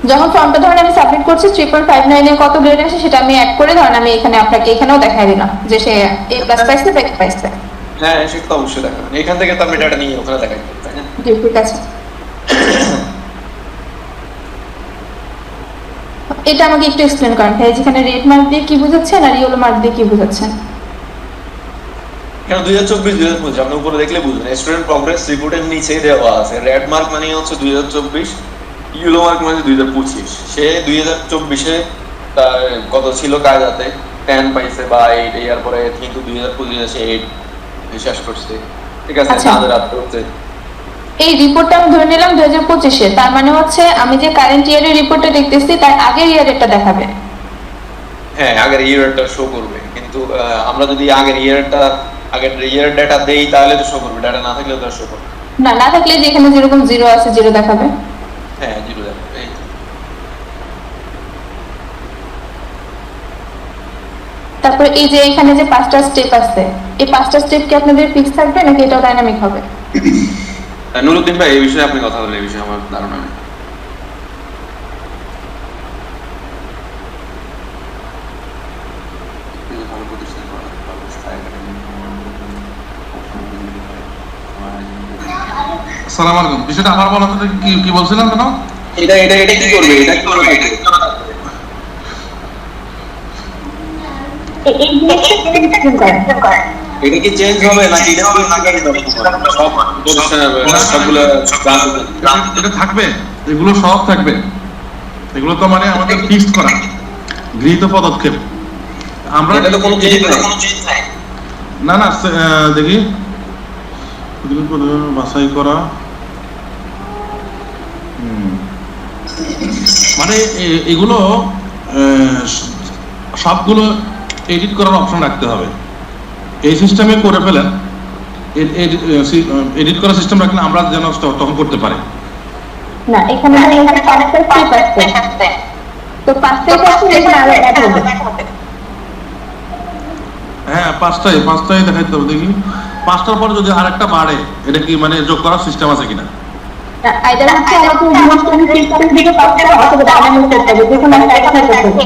যখন ফর্মটা ধরেন আমি সাবমিট করছি 3.59 এ কত গ্রেড আসে সেটা আমি অ্যাড করে ধরেন আমি এখানে আপনাকে এখানেও দেখাই দিলাম যে সে এ প্লাস পাইছে বা এ পাইছে। হ্যাঁ সেটা তো অবশ্যই দেখাবেন, এখান থেকে তো আমি ডাটা নিয়ে ওখানে দেখাই, তাই না? জি ঠিক আছে। এটা আমাকে একটু এক্সপ্লেন করেন ভাই, যেখানে রেড মার্ক দিয়ে কি বুঝাচ্ছেন আর ইয়েলো মার্ক দিয়ে কি বুঝাচ্ছেন? কেন 2024-2025 আপনি উপরে দেখলে বুঝবেন, স্টুডেন্ট প্রগ্রেস রিপোর্টের নিচে দেওয়া আছে রেড মার্ক মানে হচ্ছে 2024, ইয়েলো মার্ক মানে 2025। সে 2024-এ তার কত ছিল কায়দাতে 10 পাইছে বা 8, এর পরে কিন্তু 2025-এ সে 8 শেষ করছে, ঠিক আছে? তাদের রাত করতে এই রিপোর্টটা আমি ধরে নিলাম 2025 এর, তার মানে হচ্ছে আমি যে কারেন্ট ইয়ারের রিপোর্টটা দেখতেছি তার আগের ইয়ারেরটা দেখাবে। হ্যাঁ আগের ইয়ারটা শো করবে, কিন্তু আমরা যদি আগের ইয়ার ডাটা দেই তাহলে তো শো করবে, ডাটা না থাকলে তো শো করবে না, না থাকলে যেখানে যেরকম 0 আছে 0 দেখাবে। হ্যাঁ জিরো দেখাবে। এই তো। তারপরে এই যে এখানে যে 5টা স্টেপ আছে, এই 5টা স্টেপ কি আপনাদের ফিক্স থাকবে নাকি এটাও ডাইনামিক হবে? নুরুদ্দিন ভাই এই বিষয়ে আপনি কথা বলেন, এই বিষয়ে আমার ধারণা নেই। আসসালামু আলাইকুম। বিষয়টা আমার বলা তো কি কি বলছিলাম কেন? এটা কি করবে, এটা কি করবে? এই জিনিসটা এটা কি চেঞ্জ হবে নাকি এটা সব সবগুলো এটা থাকবে, এগুলো সব থাকবে। এগুলো তো মানে আমাদের ফিক্সড করা গৃহীত পদক্ষেপ। আমরা এটা তো কোনো চেঞ্জ নাই। না না দেখি বাছাই করা, মানে এগুলো সবগুলো এডিট করার অপশন রাখতে হবে। এই সিস্টেমে করে ফেলেন, এডিট করার সিস্টেম রাখলে আমরা যেন তখন করতে পারি। না, এখানে 5টা স্টেপ আছে, তো 5টা স্টেপ এখানে আলাদা অ্যাড হবে। হ্যাঁ পাঁচটাই দেখাইতে হবে। দেখি 5টার পর যদি আরেকটা বাড়ে, এটা কি মানে যোগ করার সিস্টেম আছে কিনা? না, আইদার হচ্ছে আমাকে জিনিসটা সিস্টেম দিকে 5টা অথবা ডাইনামিক করতে হবে, যেকোনো একটা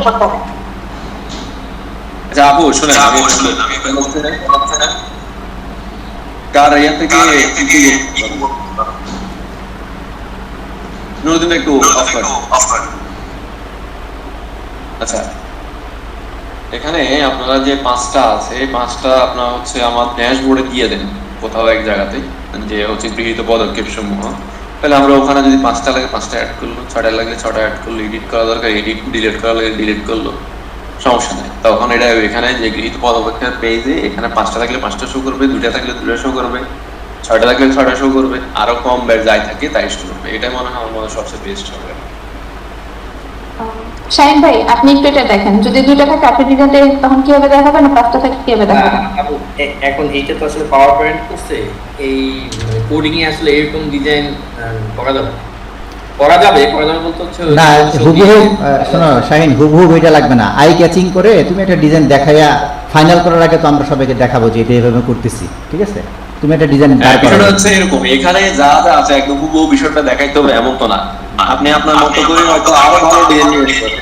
করতে হবে। আচ্ছা আপু শুনেন, আমি কার ইয়া থেকে নুরুদ্দিন একটু অফ করেন। আচ্ছা এখানে আপনারা যে 5টা আছে, 5টা আপনারা হচ্ছে আমার ড্যাশবোর্ডে দিয়ে দেন কোথাও এক জায়গাতে, যে হচ্ছে গৃহীত পদক্ষেপ সমূহ। তাহলে আমরা ওখানে যদি 5টা লাগে 5টা অ্যাড করলো, 6টা লাগলে 6টা অ্যাড করলো, এডিট করা দরকার এডিট, ডিলিট করা লাগে ডিলিট করলো, সমস্যা নাই। তখন এটা এখানে যে গৃহীত পদক্ষেপ পেজে এখানে 5টা থাকলে 5টা শো করবে, 2টা থাকলে 2টা শো করবে, 6টা থাকলে 6টা শো করবে, আরো কম বের যাই থাকে তাই শো করবে। এটাই মনে হয় আমার মনে হয় সবচেয়ে বেস্ট হবে। শাহিন ভাই, আপনি একটু এটা দেখেন, যদি 2টা থাকে আপনি ডিজাইনটা তখন কিভাবে দেখাবেন, না 5টা থাকে কিভাবে দেখাবেন? এখন এইটা তো আসলে পাওয়ার পয়েন্ট করছে, এই কোডিং এ আসলে এরকম ডিজাইন করা যাবে বলতে হচ্ছে না হুবহু শোনো শাহিন, হুবহু এটা লাগবে না, আই ক্যাচিং করে তুমি একটা ডিজাইন দেখাইয়া ফাইনাল করার আগে তো আমরা সবাইকে দেখাবো যে এটা এভাবে করতেছি, ঠিক আছে? তুমি একটা ডিজাইন বিষয়টা হচ্ছে এরকম, এখানে যা যা আছে একদম হুবহু বিষয়টা দেখাইতে হবে এমন তো না, আপনি আপনার মতো করে হয়তো আরো ভালো ডিজাইন নিয়ে আসবেন।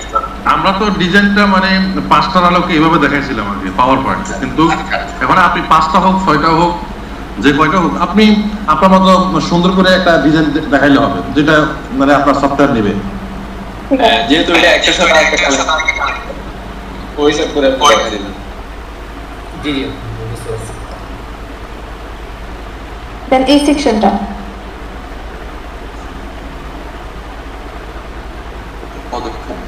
আমরা তো ডিজাইনটা মানে 5টার আলোকে এইভাবে দেখাইছিলাম আর কি পাওয়ার পয়েন্ট, কিন্তু এখন আপনি 5টা হোক 6টা হোক যে কয়টা হোক, আপনি আপনার মতো সুন্দর করে একটা ডিজাইন দেখাইলে হবে, যেটা মানে আপনার সফটওয়্যার নেবে। যেহেতু এটা একটা সাথে আরেকটা ওই সেট করে দেখা দিবেন। জি জি বুঝতে পারছি। দেন এই সেকশনটা পদক্ষেপ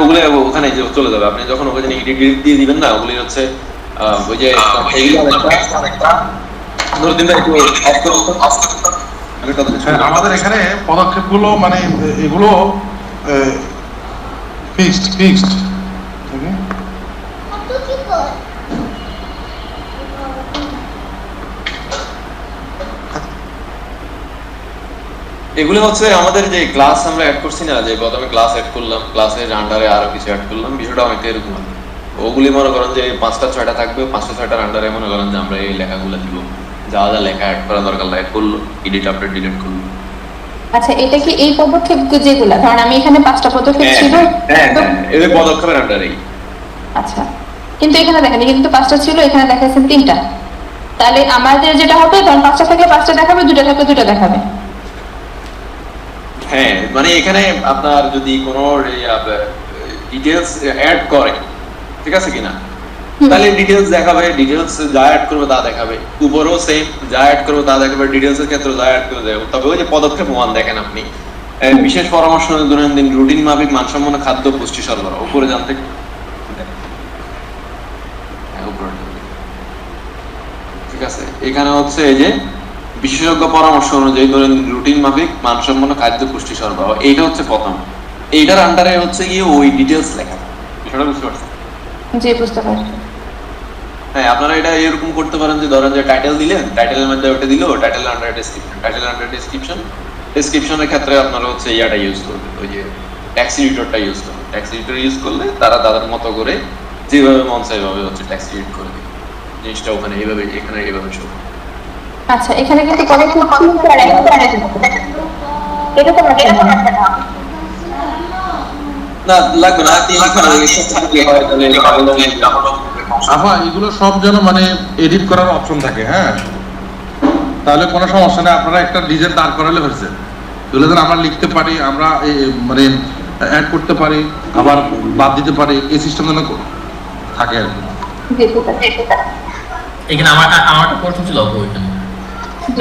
ওগুলো ওখানে যে চলে যাবে, আপনি যখন ওখানে এডিট দিয়ে দিবেন না, ওগুলি হচ্ছে ওই যে নুরুদ্দিন ভাই একটু অফ করুন। আমাদের এখানে পদক্ষেপগুলো মানে এগুলো ফিক্সড এগুলো হচ্ছে আমাদের যে ক্লাস আমরা অ্যাড করছি না, যে প্রথমে ক্লাস অ্যাড করলাম, ক্লাসের আন্ডারে আরো কিছু অ্যাড করলাম, বিষয়টা অনেকটা এরকম। ওগুলি মনে করেন যে 5টা 6টা থাকবে, 5টা 6টার আন্ডারে মনে করেন যে আমরা এই লেখাগুলো দিব, যা যা লেখা অ্যাড করা দরকার অ্যাড করলো, এডিট আপডেট ডিলিট করলো। আচ্ছা, এটা কি এই পদক্ষেপ যেগুলা, ধরেন আমি এখানে 5টা পদক্ষেপ ছিল, এই পদক্ষেপের আন্ডারেই। আচ্ছা, কিন্তু এখানে দেখেন কিন্তু 5টা ছিল, এখানে দেখাচ্ছেন 3টা, তাহলে আমাদের যেটা হবে ধরেন 5টা থাকলে 5টা দেখাবে, 2টা থাকলে 2টা দেখাবে। হ্যাঁ মানে এখানে আপনার যদি কোনো ডিটেইলস অ্যাড করে, ঠিক আছে কিনা, তাহলে ডিটেইলস দেখাবে, ডিটেইলস যা অ্যাড করবে তা দেখাবে, উপরেও সেম যা অ্যাড করবে তা দেখাবে, ডিটেইলসের ক্ষেত্রে যা অ্যাড করে দেবে। তবে ওই যে পদক্ষেপ 1 দেখেন আপনি, বিশেষ পরামর্শ দৈনন্দিন রুটিন মাফিক মানসম্পন্ন খাদ্য পুষ্টি সরবরাহ, উপরে জানতে ঠিক আছে, এখানে হচ্ছে এই যে বিশেষজ্ঞ পরামর্শ অনুযায়ী দৈনন্দিন রুটিন মাফিক মানসম্পন্ন খাদ্য পুষ্টি সরবরাহ, এইটা হচ্ছে প্রথম। এইটার আন্ডারে হচ্ছে গিয়ে ওই ডিটেলস লেখা, বিষয়টা বুঝতে পারছেন? জি, বুঝতে পারছি। হ্যাঁ, আপনারা এটা এরকম করতে পারেন যে ধরেন যে টাইটেল দিলেন, টাইটেলের মধ্যে ওটা দিল, title under description, title under description, ডেসক্রিপশনের ক্ষেত্রে আপনারা হচ্ছে ইয়াটা ইউজ করবেন, ওই যে ট্যাক্স এডিটরটা ইউজ করবেন। ট্যাক্স এডিটর ইউজ করলে তারা তাদের মতো করে যেভাবে মন চায় এইভাবে হচ্ছে ট্যাক্স এডিট করে দিবে জিনিসটা, ওখানে এইভাবে এখানে এইভাবে শো। আচ্ছা, এখানে কিন্তু পদক্ষেপ এটা তো না লাগবে না, তিন হয় তাহলে আবার এগুলো সব যেন মানে এডিট করার অপশন থাকে, হ্যাঁ, তাহলে কোনো সমস্যা নেই। আপনারা একটা ডিজাইন দাঁড় করালে হয়েছে, এগুলো যেন আমরা লিখতে পারি, আমরা মানে অ্যাড করতে পারি, আবার বাদ দিতে পারি, এই সিস্টেম যেন থাকে আর কি। এখানে আমার একটা প্রশ্ন ছিল ওইখানে,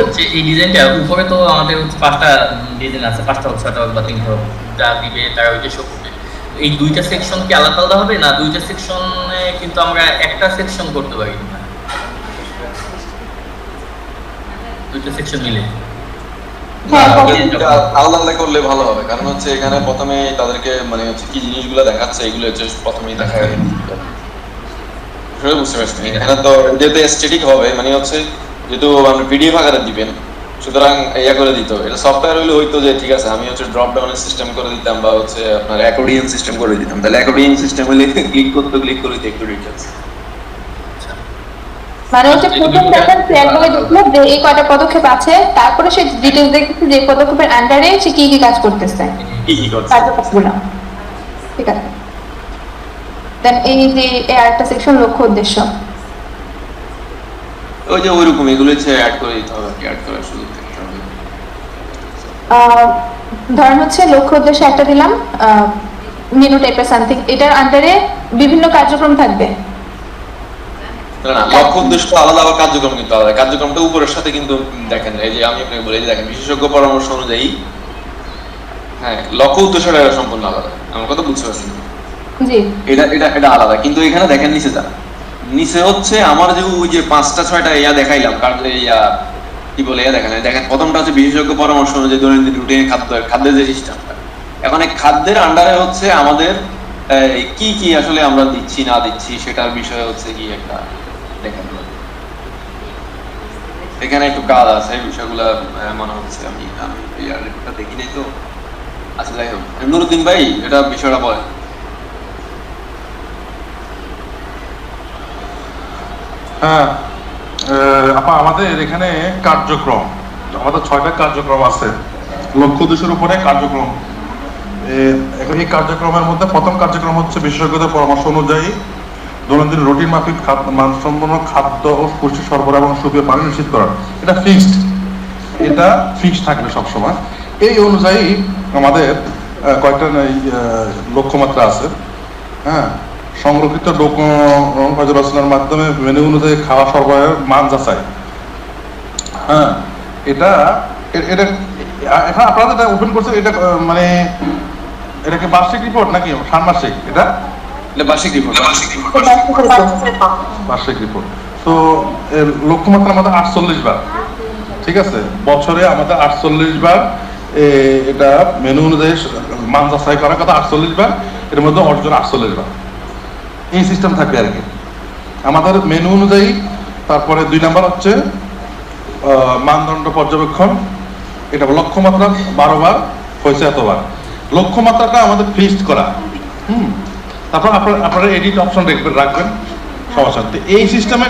হচ্ছে এই ডিজাইনটা উপরে তো আমাদের হচ্ছে 5টা ডিজাইন আছে, 5টা হোক 6টা হোক বা 3টা হোক, যা দিবে তারা ওইটা শো করবে। এই 2টা সেকশন কি আলাদা আলাদা হবে, না 2টা সেকশনে কিন্তু আমরা একটা সেকশন করতে পারি না, 2টা সেকশন মিলে? আলাদা আলাদা করলে ভালো হবে, কারণ হচ্ছে এখানে প্রথমে তাদেরকে মানে হচ্ছে কি জিনিসগুলো দেখাচ্ছে এগুলো হচ্ছে প্রথমেই দেখায়। বুঝতে পারছেন? এখানে তো যেহেতু এস্থেটিক হবে, মানে হচ্ছে যেহেতু আপনি পিডিএফ আকারে দিবেন, সুতরাং ইয়া করে দিত। এটা সফটওয়্যার হইলে হইতো যে ঠিক আছে আমি হচ্ছে ড্রপ ডাউনের সিস্টেম করে দিতাম, বা হচ্ছে আপনার অ্যাকর্ডিয়ন সিস্টেম করে দিতাম। তাহলে অ্যাকর্ডিয়ন সিস্টেম হলে ক্লিক করে দিতে একটু ডিটেইলস। মানে হচ্ছে প্রথম দেখার একভাবে দেখলো যে এই কয়টা পদক্ষেপ আছে, তারপরে সে ডিটেইলস দেখতেছে যে পদক্ষেপের আন্ডারে সে কি কি কাজ করতেছে, কি করছে। কাজগুলো। ঠিক আছে, দেন এই যে আরেকটা সেকশন লক্ষ্য উদ্দেশ্য, ওই যে ওইরকম এগুলো হচ্ছে অ্যাড করে দিতে হবে, অ্যাড করার সুযোগ থাকতে হবে। ধরেন হচ্ছে লক্ষ্য উদ্দেশ্য একটা দিলাম, মেনু টাইপের সামথিং, এটার আন্ডারে বিভিন্ন কার্যক্রম থাকবে। না, লক্ষ্য উদ্দেশ্য আলাদা, আবার কার্যক্রম কিন্তু আলাদা। কার্যক্রমটা উপরের সাথে কিন্তু দেখেন, এই যে আমি আপনাকে বলি, দেখেন বিশেষজ্ঞ পরামর্শ অনুযায়ী, হ্যাঁ, লক্ষ্য উদ্দেশ্যটা সম্পূর্ণ আলাদা। আমার কথা বুঝতে পারছেন? জি, এটা আলাদা, কিন্তু এখানে দেখেন নিচে হচ্ছে আমার যে ওই যে 5টা 6টা ইয়া দেখাইলাম, কারণ ইয়া কি বলে ইয়া দেখেন প্রথমটা হচ্ছে বিশেষজ্ঞ পরামর্শ অনুযায়ী দৈনন্দিন রুটিনে খাদ্যের যে সিস্টেমটা। এখন এই খাদ্যের আন্ডারে হচ্ছে আমাদের কি কি আসলে আমরা দিচ্ছি না দিচ্ছি সেটার বিষয়ে হচ্ছে কি একটা দেখেন, এখানে একটু কাজ আছে, এই বিষয়গুলো মনে হচ্ছে আমি রিপোর্টটা দেখি নাই তো। আচ্ছা, যাই হোক, নুরুদ্দিন ভাই এটা বিষয়টা বলেন। হ্যাঁ, আমাদের এখানে কার্যক্রম, আমাদের 6টা কার্যক্রম আছে লক্ষ্য উদ্দেশ্যের উপরে কার্যক্রম। এই কার্যক্রমের মধ্যে প্রথম কার্যক্রম হচ্ছে বিশেষজ্ঞদের পরামর্শ অনুযায়ী দৈনন্দিন রুটিন মাফিক মানসম্পন্ন খাদ্য ও পুষ্টি সরবরাহ এবং সুপেয় পানি নিশ্চিত করা। এটা ফিক্সড থাকবে সবসময়। এই অনুযায়ী আমাদের কয়েকটা লক্ষ্যমাত্রা আছে। হ্যাঁ, সংরক্ষিত পর্যালোচনার মাধ্যমে মেনু অনুযায়ী খাওয়া সরবরাহের মান যাচাই। হ্যাঁ, এটা এখন আপনারা যেটা ওপেন করছেন, এটা মানে এটা কি বার্ষিক রিপোর্ট নাকি ষান্মাসিক? এটা বার্ষিক রিপোর্ট। বার্ষিক রিপোর্ট। তো লক্ষ্যমাত্রা আমাদের 48 বার, ঠিক আছে, বছরে আমাদের 48 বার এটা মেনু অনুযায়ী মান যাচাই করার কথা, 48 বার, এর মধ্যে অর্জন 48 বার। এই সিস্টেম থাকবে আর কি আমাদের মেনু অনুযায়ী। তারপরে 2 নাম্বার হচ্ছে মানদণ্ড পর্যবেক্ষণ। এটা লক্ষ্যমাত্রা 12 বার হয়েছে এতবার। লক্ষ্যমাত্রাটা আমাদের ফিক্সড করা। তারপর আপনারা এডিট অপশন রাখবেন, সমস্যা নেই। এই সিস্টেমে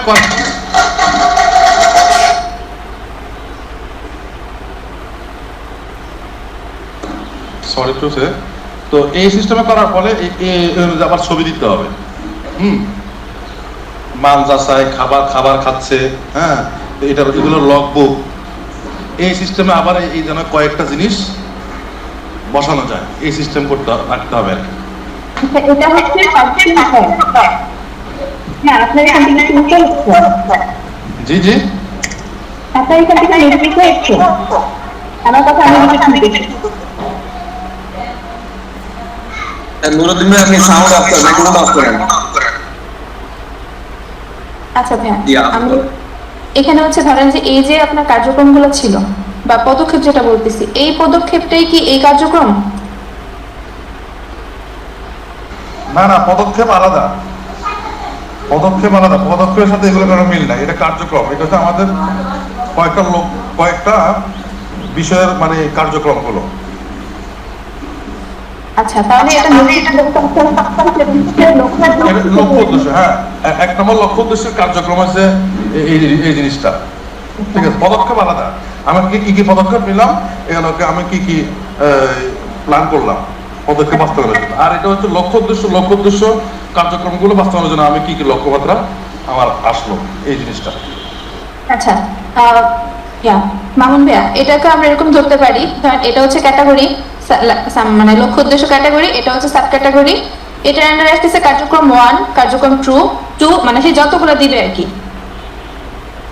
তো এই সিস্টেমে করার ফলে আবার ছবি দিতে হবে। মান যাচাই, খাবার খাচ্ছে, হ্যাঁ, এগুলো লগ বুক। এই সিস্টেমে আবার এই যেন কয়েকটা জিনিস বসানো যায়, এই সিস্টেম রাখতে হবে আর কি। এটা হচ্ছে আপনার এখান থেকে জি জি, আপনার এখান থেকে নির্দিষ্ট হচ্ছে আমার কথা আমি শুনতেছি। নুরুদ্দিন ভাই আপনি সাউন্ড অফ করেন, মাইক্রোফোন অফ করেন। আচ্ছা ভাই, আমি এখানে হচ্ছে ধরেন যে এই যে আপনার কার্যক্রমগুলো ছিল বা পদক্ষেপ যেটা বলতেছি, এই পদক্ষেপটাই কি এই কার্যক্রম? না না, পদক্ষেপ আলাদা, পদক্ষেপ আলাদা, পদক্ষেপের সাথে এগুলো কোনো মিল নাই। এটা কার্যক্রম, এটা হচ্ছে আমাদের কয়েকটা বিষয়ের মানে কার্যক্রম হলো। আচ্ছা, তাহলে এটা লক্ষ্য উদ্দেশ্য, হ্যাঁ, এক নম্বর লক্ষ্য উদ্দেশ্যের কার্যক্রম আছে এই জিনিসটা, ঠিক আছে। পদক্ষেপ আলাদা, আমি কি কি পদক্ষেপ নিলাম, এখানে আমি কি কি প্ল্যান করলাম পদক্ষেপ বাস্তবায়নের জন্য। আর এটা হচ্ছে লক্ষ্য উদ্দেশ্য কার্যক্রমগুলো বাস্তবায়নের জন্য আমি কি কি লক্ষ্যমাত্রা আমার আসলো, এই জিনিসটা। আচ্ছা, মামুন ভাইয়া, এটাকে আমরা এরকম ধরতে পারি, ধরেন এটা হচ্ছে ক্যাটাগরি, মানে লক্ষ্য উদ্দেশ্য ক্যাটাগরি, এটা হচ্ছে সাব ক্যাটাগরি, এটার আন্ডারে আসতেছে কার্যক্রম 1, কার্যক্রম 2 মানে সেই যতগুলো দিবে আর কি।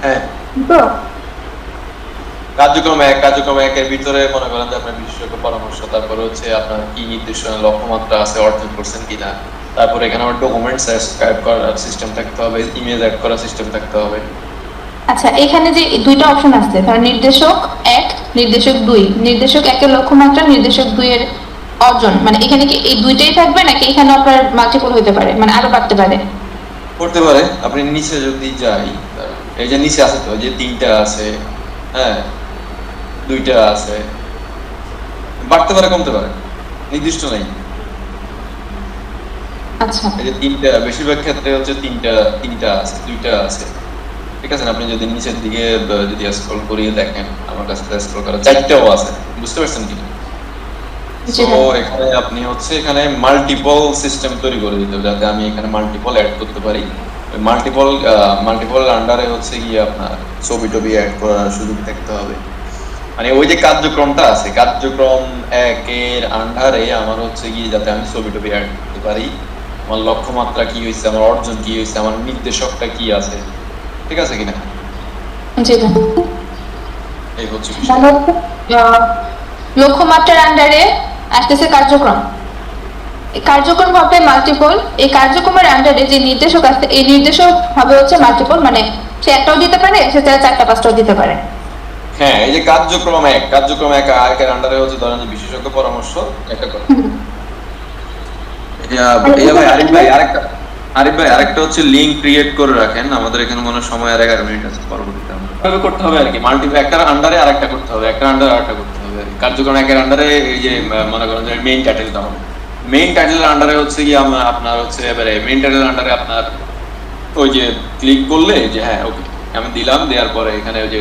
হ্যাঁ, তো কার্যক্রম 1 এর ভিতরে মনে করেন যে আপনার বিশেষজ্ঞ পরামর্শ, তারপরে হচ্ছে আপনার কি নির্দেশনা লক্ষ্যমাত্রা আছে, অর্জন করছেন কিনা, তারপরে এখানে আমার ডকুমেন্টস সাবস্ক্রাইব করার সিস্টেম থাকতে হবে, ইমেজ অ্যাড করার সিস্টেম থাকতে হবে। আচ্ছা, এখানে যে দুইটা অপশন আছে, ধর নির্দেশক 1, নির্দেশক 2, নির্দেশক 1 এর লক্ষ্যমাত্রা, নির্দেশক 2 এর অর্জন, মানে এখানে কি এই দুইটাই থাকবে নাকি এখানে আপনার মাল্টিপল হতে পারে, মানে আরো বাড়তে পারে? করতে পারে। আপনি নিচে যদি যাই, এই যে নিচে আছে তো যে 3টা আছে, হ্যাঁ 2টা আছে, বাড়তে পারে কমতে পারে, নির্দিষ্ট নাই। আচ্ছা, এই যে 3টা, বেশিরভাগ ক্ষেত্রে হচ্ছে 3টা আছে, 2টা আছে, ঠিক আছে। আপনি যদি নিচের দিকে যদি স্ক্রল করিয়ে দেখেন, আমার কাছে স্ক্রল করা 4টাও আছে, বুঝতে পারছেন কি? তো এখানে আপনি হচ্ছে এখানে মাল্টিপল সিস্টেম তৈরি করে দিতে হবে, যাতে আমি এখানে মাল্টিপল অ্যাড করতে পারি। ওই মাল্টিপল আন্ডারে হচ্ছে গিয়ে আপনার ছবি টবি অ্যাড করার সুযোগ থাকতে হবে। মানে ওই যে কার্যক্রমটা আছে, কার্যক্রম 1 এর আন্ডারে আমার হচ্ছে গিয়ে যাতে আমি ছবি টবি অ্যাড করতে পারি, আমার লক্ষ্যমাত্রা কি হয়েছে, আমার অর্জন কি হয়েছে, আমার নির্দেশকটা কি আছে, ঠিক আছে কিনা, জি ভাই। এই হচ্ছে বিষয়। লক্ষ্যমাত্রার আন্ডারে আসতেছে কার্যক্রম, এই কার্যক্রম হবে মাল্টিপল, এই কার্যক্রমের আন্ডারে যে নির্দেশক আছে, এই নির্দেশক হবে হচ্ছে মাল্টিপল, মানে সে একটাও দিতে পারে, সে চাইলে 4টা 5টাও দিতে পারে। হ্যাঁ, এই যে কার্যক্রম 1 এর আন্ডারে হচ্ছে ধরেন যে বিশেষজ্ঞ পরামর্শ একটা করে। ভাই আরিফ ভাই আরেকটা হচ্ছে লিংক ক্রিয়েট করে রাখেন, আমাদের এখানে মনে সময় আর 11 মিনিট আছে, পরবর্তীতে আমরা করতে হবে আর কি, একটার আন্ডারে আরেকটা করতে হবে, একটার আন্ডারে আরেকটা করতে হবে। কার্যক্রম 1 এর আন্ডারে এই যে মনে করেন যে মেইন টাইটেলটা হবে, মেইন টাইটেলের আন্ডারে হচ্ছে কি আপনার হচ্ছে এবারে মেইন টাইটেলের আন্ডারে আপনার ওই যে ক্লিক করলে যে হ্যাঁ ওকে আমি দিলাম, দেওয়ার পরে এখানে ওই যে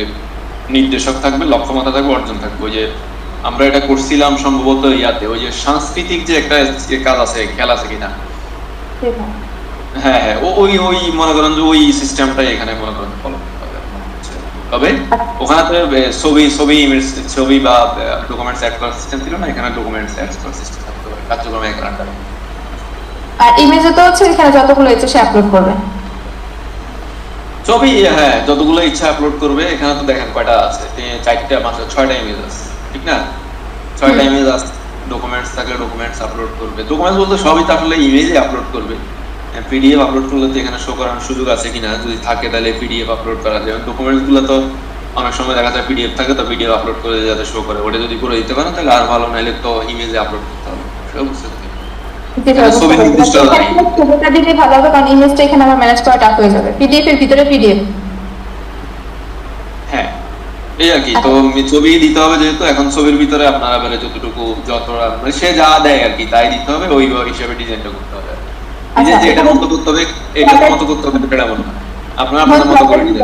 নির্দেশক থাকবে, লক্ষ্যমাত্রা থাকবে, অর্জন থাকবে। ওই যে আমরা এটা করছিলাম সম্ভবত ইয়াতে, ওই যে সাংস্কৃতিক যে একটা কাজ আছে, খেলা আছে কিনা, হ্যাঁ ওই মনে করেন যে ওই সিস্টেমটাই এখানে মনে করেন ফলো করতে হবে। তবে ওখানে তো ছবি বা ডকুমেন্টস অ্যাড করার সিস্টেম ছিল না, এখানে ডকুমেন্টস অ্যাড করার সিস্টেম থাকতে হবে কার্যক্রমে এক আন্ডারে। আর ইমেজে তো হচ্ছে এখানে যতগুলো ইচ্ছে সে আপলোড করবে ছবি, হ্যাঁ যতগুলো ইচ্ছা আপলোড করবে। এখানে তো দেখেন কয়টা আছে, 4টা 5টা 6টা ইমেজ আছে, ঠিক না? 6টা ইমেজ আছে, ডকুমেন্টস থাকলে ডকুমেন্টস আপলোড করবে। ডকুমেন্টস বলতে সবই তো আসলে ইমেজে আপলোড করবে। পিডিএফ আপলোড করলে তো এখানে শো করার সুযোগ আছে কিনা, যদি থাকে তাহলে পিডিএফ আপলোড করা যায়। ডকুমেন্টস গুলো তো অনেক সময় দেখা যায় পিডিএফ থাকে, তো পিডিএফ আপলোড করে যাতে শো করে, ওটা যদি করে দিতে পারেন তাহলে আর ভালো, নাইলে তো ইমেজে আপলোড করতে হবে। ছবি নির্দিষ্ট ছবিটা দিলে ভালো হবে, কারণ ইমেজটা এখানে আমার ম্যানেজ করা টাফ হয়ে যাবে। পিডিএফ এর ভিতরে পিডিএফ, হ্যাঁ এই আর কি। তো ছবি দিতে হবে যেহেতু, এখন ছবির ভিতরে আপনারা বেলে যতটুকু মানে সে যা দেয় আর কি তাই দিতে হবে, ওই হিসাবে ডিজাইনটা করতে হবে। এটার মতো করতে হবে, এটার মতো করতে হবে, এটা এমন না, আপনারা আপনাদের মতো করে দিবেন।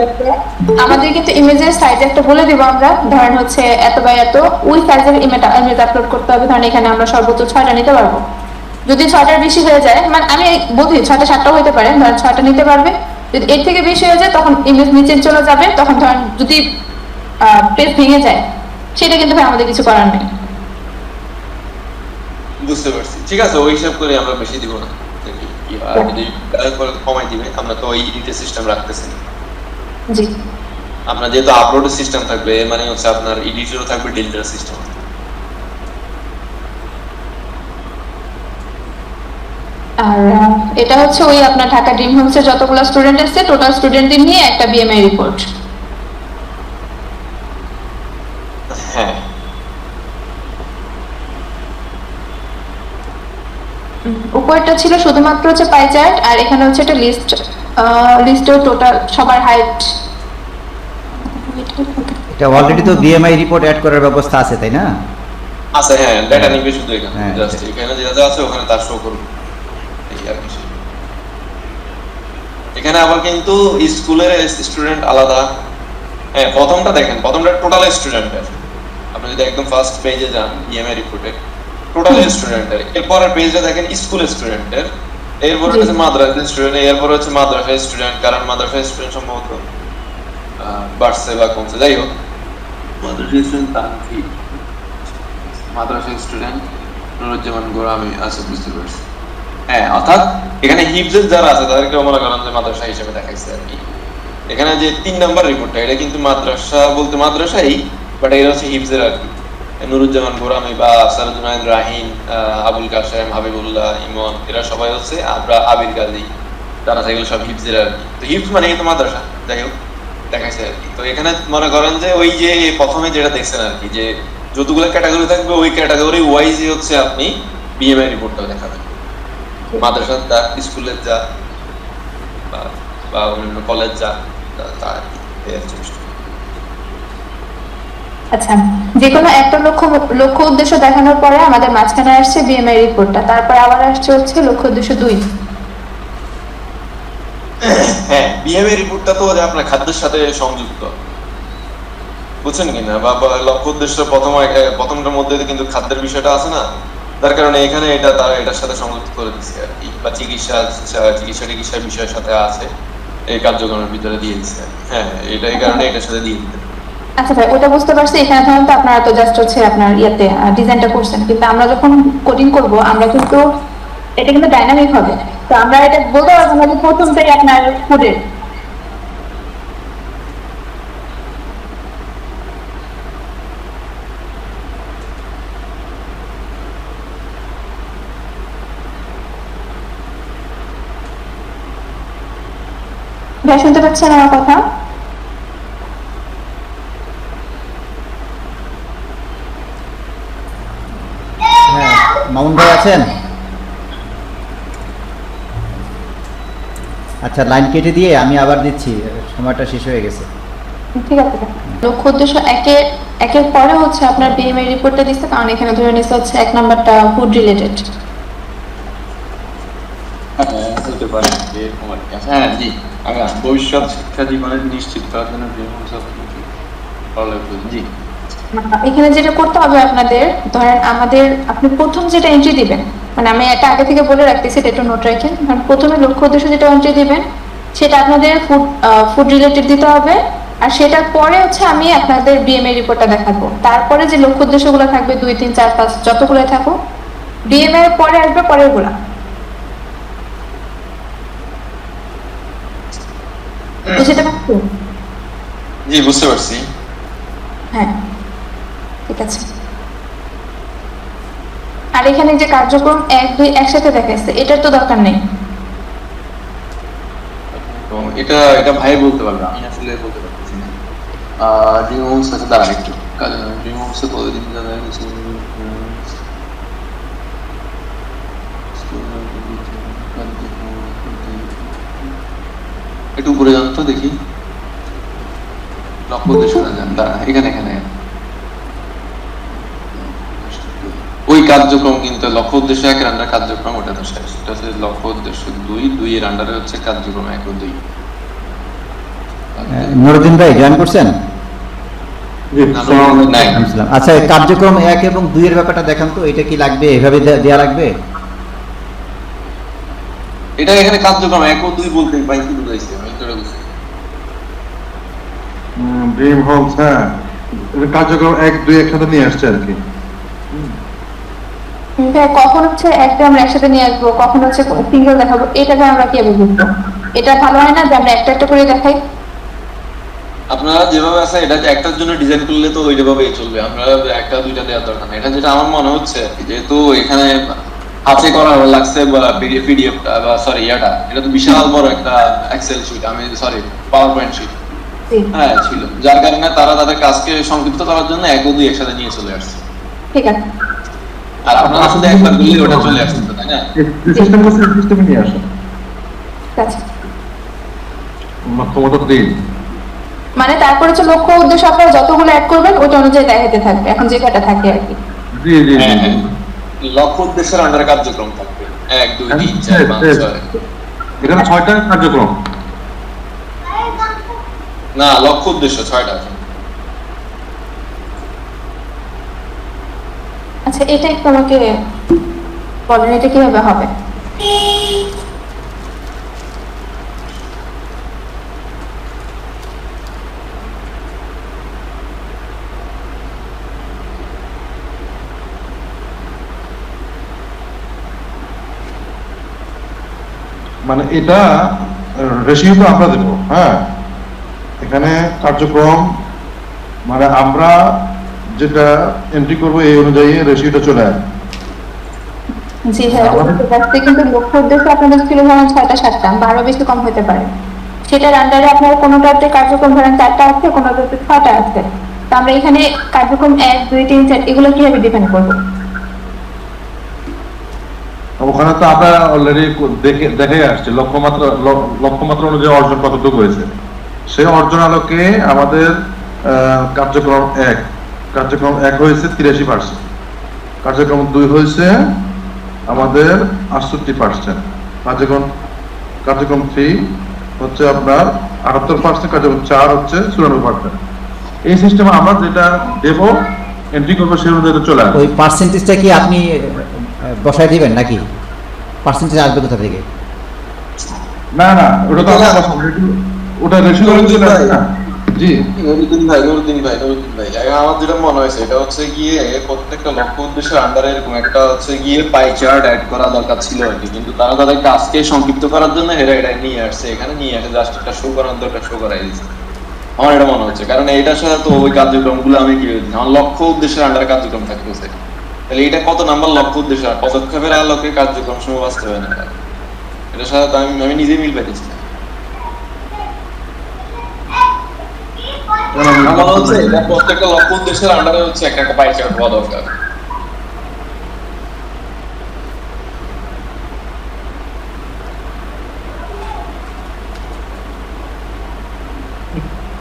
আমাদের কিন্তু ইমেজের সাইজ একটা বলে দিব আমরা, ধরেন হচ্ছে এত বাই এত, ওই সাইজের ইমেজ আপলোড করতে হবে। ধরেন এখানে আমরা সর্বোচ্চ 6টা নিতে পারবো, যদি 6টার বেশি হয়ে যায়, মানে আমি বলছি 6টা 7টাও হতে পারে, ধরেন 6টা নিতে পারবে। যদি এর থেকে বেশি হয়ে যায় তখন ইমেজ নিচে চলে যাবে, তখন ধরেন যদি পেজ ভেঙে যায় সেটা কিন্তু ভাই আমাদের কিছু করার নেই। বুঝতে পারছি, ঠিক আছে, ওই হিসাব করে আমরা বেশি দিব না, যদি কমাই দিবে। আমরা তো ওই এডিটের সিস্টেম রাখতেছি না। জি, আপনার যেহেতু আপলোডের সিস্টেম থাকবে, মানে হচ্ছে আপনার এডিটরও থাকবে, ডিলিটের সিস্টেম। আর এটা হচ্ছে ওই আপনার ঢাকা ড্রিম হোমসের যতগুলো স্টুডেন্ট আছে টোটাল স্টুডেন্টদের নিয়ে একটা বিএমআই রিপোর্ট। উপরটা ছিল শুধুমাত্র হচ্ছে পাই চার্ট, আর এখানে হচ্ছে একটা লিস্টের টোটাল সবার হাইট। এটা অলরেডি তো বিএমআই রিপোর্ট অ্যাড করার ব্যবস্থা আছে, তাই না? আছে, হ্যাঁ, ডেটা নিবে শুধু এখানে, হ্যাঁ, জাস্ট এখানে যেটা যা আছে ওখানে তার শো করবে, এই আর কিছু। এখানে আবার কিন্তু স্কুলের স্টুডেন্ট আলাদা। হ্যাঁ, প্রথমটা দেখেন, প্রথমটা টোটাল স্টুডেন্টের। আপনি যদি একদম ফার্স্ট পেজে যান ইএমআই রিপোর্টে, টোটাল স্টুডেন্টের। এরপরের পেজে দেখেন স্কুল স্টুডেন্টের, এরপরে হচ্ছে মাদ্রাসা স্টুডেন্ট, এরপর হচ্ছে মাদ্রাসা স্টুডেন্ট, কারণ মাদ্রাসা স্টুডেন্ট সম্ভবত বাড়ছে বা কমছে, যাই হোক। মাদ্রাসা স্টুডেন্ট তানভীর, মাদ্রাসা স্টুডেন্ট নুরুজ্জামান গোরা, আমি আচ্ছা বুঝতে পারছি। হ্যাঁ, অর্থাৎ এখানে হিফজের যারা আছে তাদেরকে মনে করেন যে মাদ্রাসা হিসেবে দেখাইছে আর কি। এখানে যে 3 নাম্বার রিপোর্টটা, এটা কিন্তু মাদ্রাসা বলতে মাদ্রাসাই, বাট এটা হচ্ছে হিফজের আর কি। নুরুজ্জামান গোরামি বা সারুদ্দিন রাহিন, আবুল কাশেম, হাবিবুল্লাহ, ইমন, এরা সবাই হচ্ছে আমরা আবির গাজী, যারা সেগুলো সব হিফজের আর কি। তো হিফজ মানে তো মাদ্রাসা, যাই হোক দেখাইছে আর কি। তো এখানে মনে করেন যে ওই যে প্রথমে যেটা দেখছেন আর কি, যে যতগুলো ক্যাটাগরি থাকবে ওই ক্যাটাগরি ওয়াইজই হচ্ছে আপনি বিএমআই রিপোর্টটা দেখাবেন। মাদ্রাসার যা, স্কুলের যা, বা অন্যান্য কলেজ যা, তা আর কি। আচ্ছা, যে কোনো একটা লক্ষ্য উদ্দেশ্য দেখানোর পরে আমাদের মাঝখানে আসছে বিএমআই রিপোর্টটা, তারপর আবার আসছে হচ্ছে লক্ষ্য উদ্দেশ্য 2। হ্যাঁ, বিএমআই রিপোর্টটা তো যে আপনার খাদ্যের সাথে সংযুক্ত, বুঝছেন কিনা? বা লক্ষ্য উদ্দেশ্য প্রথমটার মধ্যে কিন্তু খাদ্যের বিষয়টা আছে না, তার কারণে এখানে এটা তারা এটার সাথে সংযুক্ত করে দিচ্ছে আর কি, বা চিকিৎসার বিষয়ের সাথে আছে এই কার্যক্রমের ভিতরে দিয়ে দিচ্ছে। হ্যাঁ, এটা এই কারণে এটার সাথে দিয়ে দিতে। আচ্ছা ভাই, ওটা বুঝতে পারছি। এখানে ধরুন তো আপনারা তো জাস্ট হচ্ছে আপনার ইয়াতে ডিজাইনটা করছেন, কিন্তু আমরা যখন কোডিং করব আমরা কিন্তু এটা কিন্তু ডাইনামিক হবে। তো আমরা এটা বলতে পারবো না যে প্রথমটাই আপনার কোডের। ভাই শুনতে পাচ্ছেন আমার কথা? হ্যাঁ, মামুন ভাই আছেন? আচ্ছা, লাইন কেটে দিয়ে আমি আবার দিচ্ছি, সময়টা শেষ হয়ে গেছে। ঠিক আছে। লক্ষ্য উদ্দেশ্য একের পরে হচ্ছে আপনার বিএমআই রিপোর্টটা দিচ্ছে, কারণ এখানে ধরে নিচ্ছে হচ্ছে 1 নাম্বারটা ফুড রিলেটেড। হতে পারে এরকম আর কি। হ্যাঁ জি, ভবিষ্যৎ শিক্ষা জীবনের নিশ্চিত করার জন্য জি। এখানে যেটা করতে হবে আপনাদের, ধরেন আপনি প্রথম যেটা এন্ট্রি দিবেন, মানে আমি এটা আগে থেকে বলে রাখতেছি, এটা একটু নোট রাখেন। প্রথমে লক্ষ্য উদ্দেশ্য যেটা এন্ট্রি দিবেন সেটা আপনাদের ফুড রিলেটেড দিতে হবে, আর সেটার পরে হচ্ছে আমি আপনাদের বিএমআই রিপোর্টটা দেখাবো। তারপরে যে লক্ষ্য উদ্দেশ্যগুলো থাকবে 2, 3, 4, 5 যতগুলো থাকুক, বিএমআই পরে আসবে পরেরগুলা। বুঝতে পারছেন? জি, বুঝতে পারছি। হ্যাঁ, ঠিক আছে। আর এখানে যে কার্যক্রম 1, 2 একসাথে দেখাইছে, এটার তো দরকার নেই। এটা ভাই বলতে পারবে, আমি আসলে বলতে পারতেছি না। ড্রিমস আছে, দাঁড়ান একটু। ড্রিমস কতদিন একটু উপরে যান তো দেখি, লক্ষ্য উদ্দেশ্য যান, দাঁড়ান এখানে ওই কার্যক্রম কিন্তু লক্ষ্য উদ্দেশ্য 1 এর আন্ডার কার্যক্রম ওটা তো শেষ। এটা হচ্ছে লক্ষ্য উদ্দেশ্য 2 এর আন্ডারে হচ্ছে কার্যক্রম 1 ও 2। নুরুদ্দিন ভাই জয়েন করছেন? নাই। আচ্ছা, কার্যক্রম 1 এবং 2 এর ব্যাপারটা দেখান তো, এটা কি লাগবে, এভাবে দেয়া লাগবে? এটা এখানে কার্যক্রম 1 ও 2 বলতে ভাই কি বুঝাইছে, আমি তো বুঝছি। ড্রিম হোমস, হ্যাঁ, কার্যক্রম 1, 2 একসাথে নিয়ে আসছে আর কি। কখন হচ্ছে একটা আমরা একসাথে নিয়ে আসবো, কখন হচ্ছে সিঙ্গেল দেখাবো, এটাকে আমরা কি বুঝবো? এটা ভালো হয় না যে আমরা একটা একটা করে দেখাই? আপনারা যেভাবে আছে এটা একটার জন্য ডিজাইন করলে তো ওইভাবেই চলবে, আপনারা 1টা 2টা দেওয়ার দরকার নেই। এটা যেটা আমার মনে হচ্ছে, যেহেতু এখানে হাতে করা লাগছে বা পিডিএফ বা সরি এটা তো বিশাল বড় একটা এক্সেল শিট, আমি সরি পাওয়ার পয়েন্ট শিট, হ্যাঁ ছিল, যার কারণে তারা তাদের কাজকে সংক্ষিপ্ত করার জন্য 1 ও 2 একসাথে নিয়ে চলে আসছে। ঠিক আছে। আর আপনারা শুধু একবার বললে ওটা চলে আসছে, তাই না? যে সিস্টেম করছে এই সিস্টেমে নিয়ে আসেন। ঠিক আছে। ক্ষমতা তো দিই। মানে তারপরে হচ্ছে লক্ষ্য উদ্দেশ্য আপনারা যতগুলো অ্যাড করবেন ওটা অনুযায়ী দেখাতে থাকবে, এখন যে কটা থাকে আর কি। জি জি হ্যাঁ, জি। হ্যাঁ। লক্ষ্য উদ্দেশ্যের আন্ডারে কার্যক্রম থাকবে 1 2 3 4 5 6। এখানে 6টা কার্যক্রম। না, লক্ষ্য উদ্দেশ্য 6টা আছে। আচ্ছা, এটা একটু আমাকে বলেন, এটা কিভাবে হবে? মানে এটা রেশিও তো আমরা দেবো, হ্যাঁ। এখানে কার্যক্রম মানে আমরা যেটা এন্ট্রি করবো এই অনুযায়ী রেশিওটা চলে আসবে। জি হ্যাঁ, বুঝতে পারছি, কিন্তু লক্ষ্য উদ্দেশ্য আপনাদের ছিল ধরেন 6টা 7টা বা আরো বেশি কম হতে পারে। সেটার আন্ডারে আপনার কোনোটাতে কার্যক্রম ধরেন 4টা আছে, কোনোটাতে 6টা আছে। তো আমরা এখানে কার্যক্রম 1 2 3 4 এগুলো কিভাবে ডিফাইন করবো? ওখানে তো আমরা অলরেডি দেখে আসছি লক্ষ্যমাত্রা অনুযায়ী অর্জন কতটুকু হয়েছে। সেই অর্জন আলোকে আমাদের কার্যক্রম 1 হয়েছে 83%, কার্যক্রম 2 হয়েছে আমাদের 68%, কার্যক্রম 3 হচ্ছে আপনার 78%, কার্যক্রম 4 হচ্ছে 94%। এই সিস্টেমে আমরা যেটা দেব এন্ট্রি করবো সেই অনুযায়ী চলে আসবে। ওই পার্সেন্টেজটা কি আপনি বসায় দিবেন নাকি? পার্সেন্টেজ আসবে কোথা থেকে? না না, ওটা তো আমরা ওটা রেশিও চলে আসবে না। জি নুরুদ্দিন ভাই, আমার যেটা মনে হয়েছে এটা হচ্ছে গিয়ে প্রত্যেকটা লক্ষ্য উদ্দেশ্যের আন্ডারে এরকম একটা হচ্ছে গিয়ে পাই চার্ট অ্যাড করা দরকার ছিল আর কি, কিন্তু তারা তাদের কাজকে সংক্ষিপ্ত করার জন্য এটা নিয়ে আসছে, এখানে নিয়ে আসে জাস্ট একটা শো করার দরকার, শো করাই দিচ্ছে আমার এটা মনে হচ্ছে। কারণ এইটার সাথে তো ওই কার্যক্রমগুলো আমি কি বলছি, আমার লক্ষ্য উদ্দেশ্যের আন্ডারে কার্যক্রম থাকতেছে, তাহলে এটা কত নাম্বার লক্ষ্য উদ্দেশ্য আর পদক্ষেপের আলোকে কার্যক্রম সমূহ বাস্তবায়ন হয়, এটার সাথে তো আমি নিজে মিল পাইতেছি না। আমার হচ্ছে এটা প্রত্যেকটা লক্ষ্য উদ্দেশ্যের আন্ডারে হচ্ছে একটা একটা পাই চার্ট হওয়া দরকার।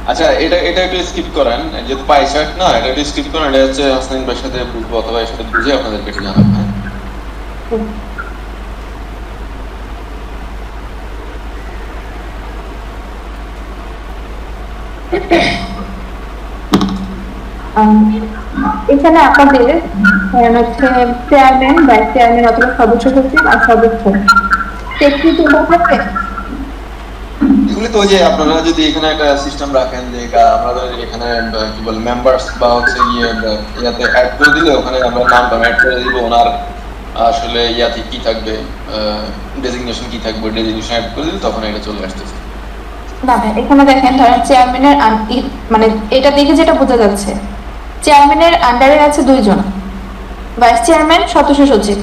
আচ্ছা, এটা একটু স্কিপ করেন, যেহেতু পাই চার্ট না, এটা একটু স্কিপ করেন, এটা হচ্ছে হাসনাইন ভাইয়ের সাথে বুঝবো অথবা এর সাথে বুঝে আপনাদেরকে একটু জানাবো। হ্যাঁ, এখানে আপনাদের হচ্ছে চেয়ারম্যান, ভাইস চেয়ারম্যান অথবা সদস্য সচিব আর সদস্য স্বীকৃতি থাকবে। এগুলি তো ওই যে আপনারা যদি এখানে একটা সিস্টেম রাখেন যে আমাদের এখানে কি বলে মেম্বার্স বা হচ্ছে ইয়াতে অ্যাড করে দিলে ওখানে আমরা নামটা অ্যাড করে দিব, ওনার আসলে ইয়াতে কি থাকবে, ডেজিগনেশন কি থাকবে, ডেজিগনেশন অ্যাড করে দিলে তখন এটা চলে আসতেছে। না ভাই, এখানে দেখেন ধরেন চেয়ারম্যানের মানে এটা দেখে যেটা বোঝা যাচ্ছে চেয়ারম্যানের আন্ডারে আছে 2 জন, ভাইস চেয়ারম্যান সদস্য সচিব।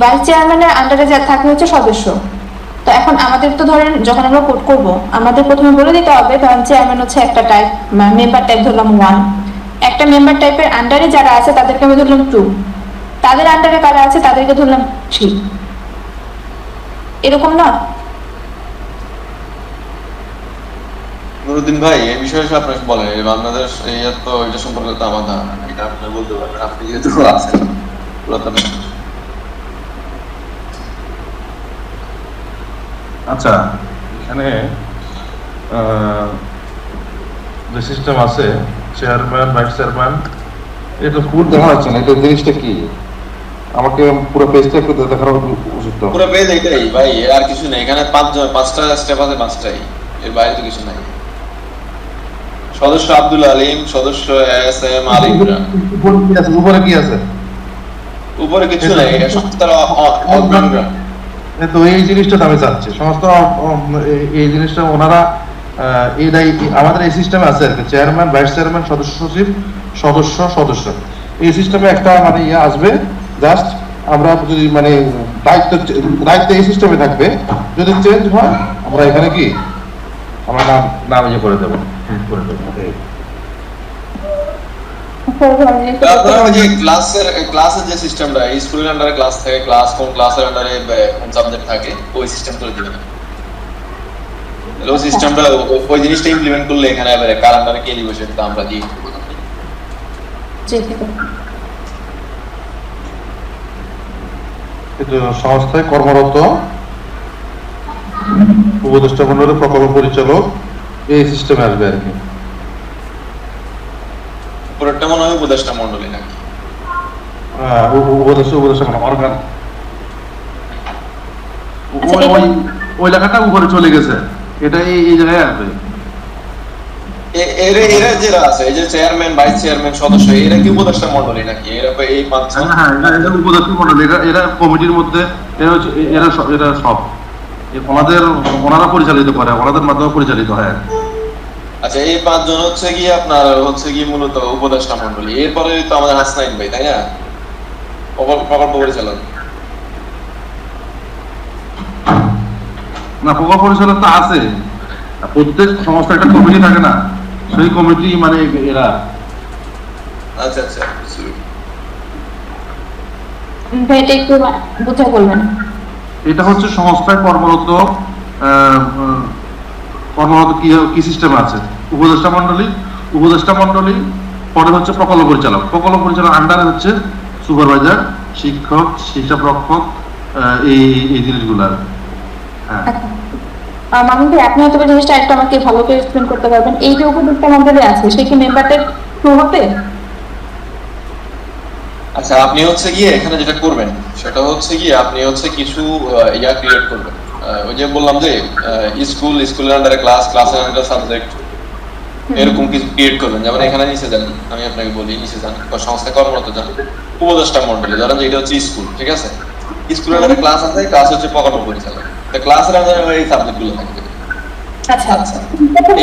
ভাইস চেয়ারম্যানের আন্ডারে যা থাকে হচ্ছে সদস্য। তো এখন আমাদের তো ধরেন যখন আমরা কোড করব আমাদের প্রথমে বলে দিতে হবে ধরেন চেয়ারম্যান হচ্ছে একটা টাইপ, মেম্বার টাইপ ধরলাম 1, একটা মেম্বার টাইপের আন্ডারে যারা আছে তাদেরকে আমি ধরলাম 2, তাদের আন্ডারে কারা আছে তাদেরকে ধরলাম 3, এরকম না? নুরুদ্দিন ভাই, এই বিষয়ে আপনার বলেন, আপনাদের তো এটা সম্পর্কে তো আমার ধারণা নেই, এটা আপনি বলতে পারবেন, আপনি যেহেতু আছেন পুরাতন। আচ্ছা, এখানে যে সিস্টেম আছে চেয়ারম্যান ভাইস চেয়ারম্যান, এটা পুরো দেখা যাচ্ছে না, এটা জিনিসটা কি? আমাকে পুরো পেজটা একটু দেখানো উচিত। পুরো পেজ এইটাই ভাই, আর কিছু নেই এখানে, 5টা স্টেপ আছে, 5টাই, এর বাইরে তো কিছু নাই। সদস্য আব্দুল আলিম, সদস্য এস.এম. আলী ইমরান। উপরে কি আছে? উপরে কিছু নাই, এটা সংস্থার অগ্রণীরা। তো এই জিনিসটা আমি চাচ্ছি সমস্ত এই জিনিসটা ওনারা আমাদের এই সিস্টেমে আছে আর কি, চেয়ারম্যান ভাইস চেয়ারম্যান সদস্য সচিব সদস্য এই সিস্টেমে একটা মানে ইয়ে আসবে। জাস্ট আমরা যদি মানে দায়িত্ব এই সিস্টেমে থাকবে, যদি চেঞ্জ হয় আমরা এখানে কি আমরা নাম ইয়ে করে দেবো, করে দেবো। আপনারা ওই যে ক্লাসের যে সিস্টেমটা, স্কুলের আন্ডারে ক্লাস থাকে, ক্লাস কোন ক্লাসের আন্ডারে কোন সাবজেক্ট থাকে, ওই সিস্টেম করে দিবেন। ওই সিস্টেমটা, ওই জিনিসটা ইমপ্লিমেন্ট করলে এখানে এবারে কার আন্ডারে কে দিবে সেটা আমরা দিয়ে দেব। জি ঠিক আছে। কিন্তু সংস্থায় কর্মরত উপদেষ্টা মন্ডলের প্রকল্প পরিচালক এই সিস্টেমে আসবে আর কি। পুরোটা মনে হয় উপদেষ্টা মণ্ডলী নাকি? উপদেষ্টা মানে অর্গান, আচ্ছা, এটা- ওই লেখাটা উপরে চলে গেছে, এটা এই জায়গায় আসবে। এরা যারা আছে, এই যে চেয়ারম্যান, ভাইস চেয়ারম্যান, সদস্য, এরা কি উপদেষ্টা মণ্ডলী নাকি? এরা এই পাঁচজন? হ্যাঁ, এটা উপদেষ্টা মন্ডল, এরা কমিটির মধ্যে, এরা সব ওনারা পরিচালিত করে, ওনাদের মাধ্যমে পরিচালিত হয়। আচ্ছা, এই পাঁচজন হচ্ছে কি আপনার হচ্ছে কি মূলত উপদেষ্টা মণ্ডলী। এরপরে তো আমাদের হাসনাইন ভাই, তাই না, প্রকল্প পরিচালক। না, প্রকল্প পরিচালক তো আছে, প্রত্যেক সংস্থা একটা কমিটি থাকে না, সেই কমিটি মানে এরা। আচ্ছা আচ্ছা, ভাই এটা একটু বুঝে বলবেন। এটা হচ্ছে সংস্থায় কর্মরত কি সিস্টেম আছে, উপদেষ্টা মন্ডলী, পরে হচ্ছে প্রকল্প পরিচালক আন্ডারে হচ্ছে সুপারভাইজার, শিক্ষক, হিসাব রক্ষক, এই জিনিসগুলো। হ্যাঁ, মামুন ভাই, আপনি হয়তো জিনিসটা একটা আমাকে ভালো করে এক্সপ্লেন করতে পারবেন। এই যে উপদেষ্টা মন্ডলী আছে, সে কি মেম্বারদের থ্রু হবে? আচ্ছা, আপনি হচ্ছে গিয়ে এখানে যেটা করবেন সেটা হচ্ছে গিয়ে আপনি হচ্ছে কিছু ইয়া ক্রিয়েট করবেন। ওই যে বললাম যে স্কুলের আন্ডারে ক্লাসের আন্ডারে সাবজেক্ট, এরকম কিছু ক্রিয়েট করবেন। যেমন এখানে নিচে যান, আমি আপনাকে বলি, নিচে যান, সংস্থায় কর্মরত যান, উপদেষ্টা মণ্ডলী, ধরেন যে এটা হচ্ছে স্কুল, ঠিক আছে? স্কুলের আন্ডারে ক্লাস আছে, ক্লাস হচ্ছে প্রকল্প পরিচালক, তো ক্লাসের আন্ডারে এই সাবজেক্ট গুলো থাকবে। আচ্ছা আচ্ছা,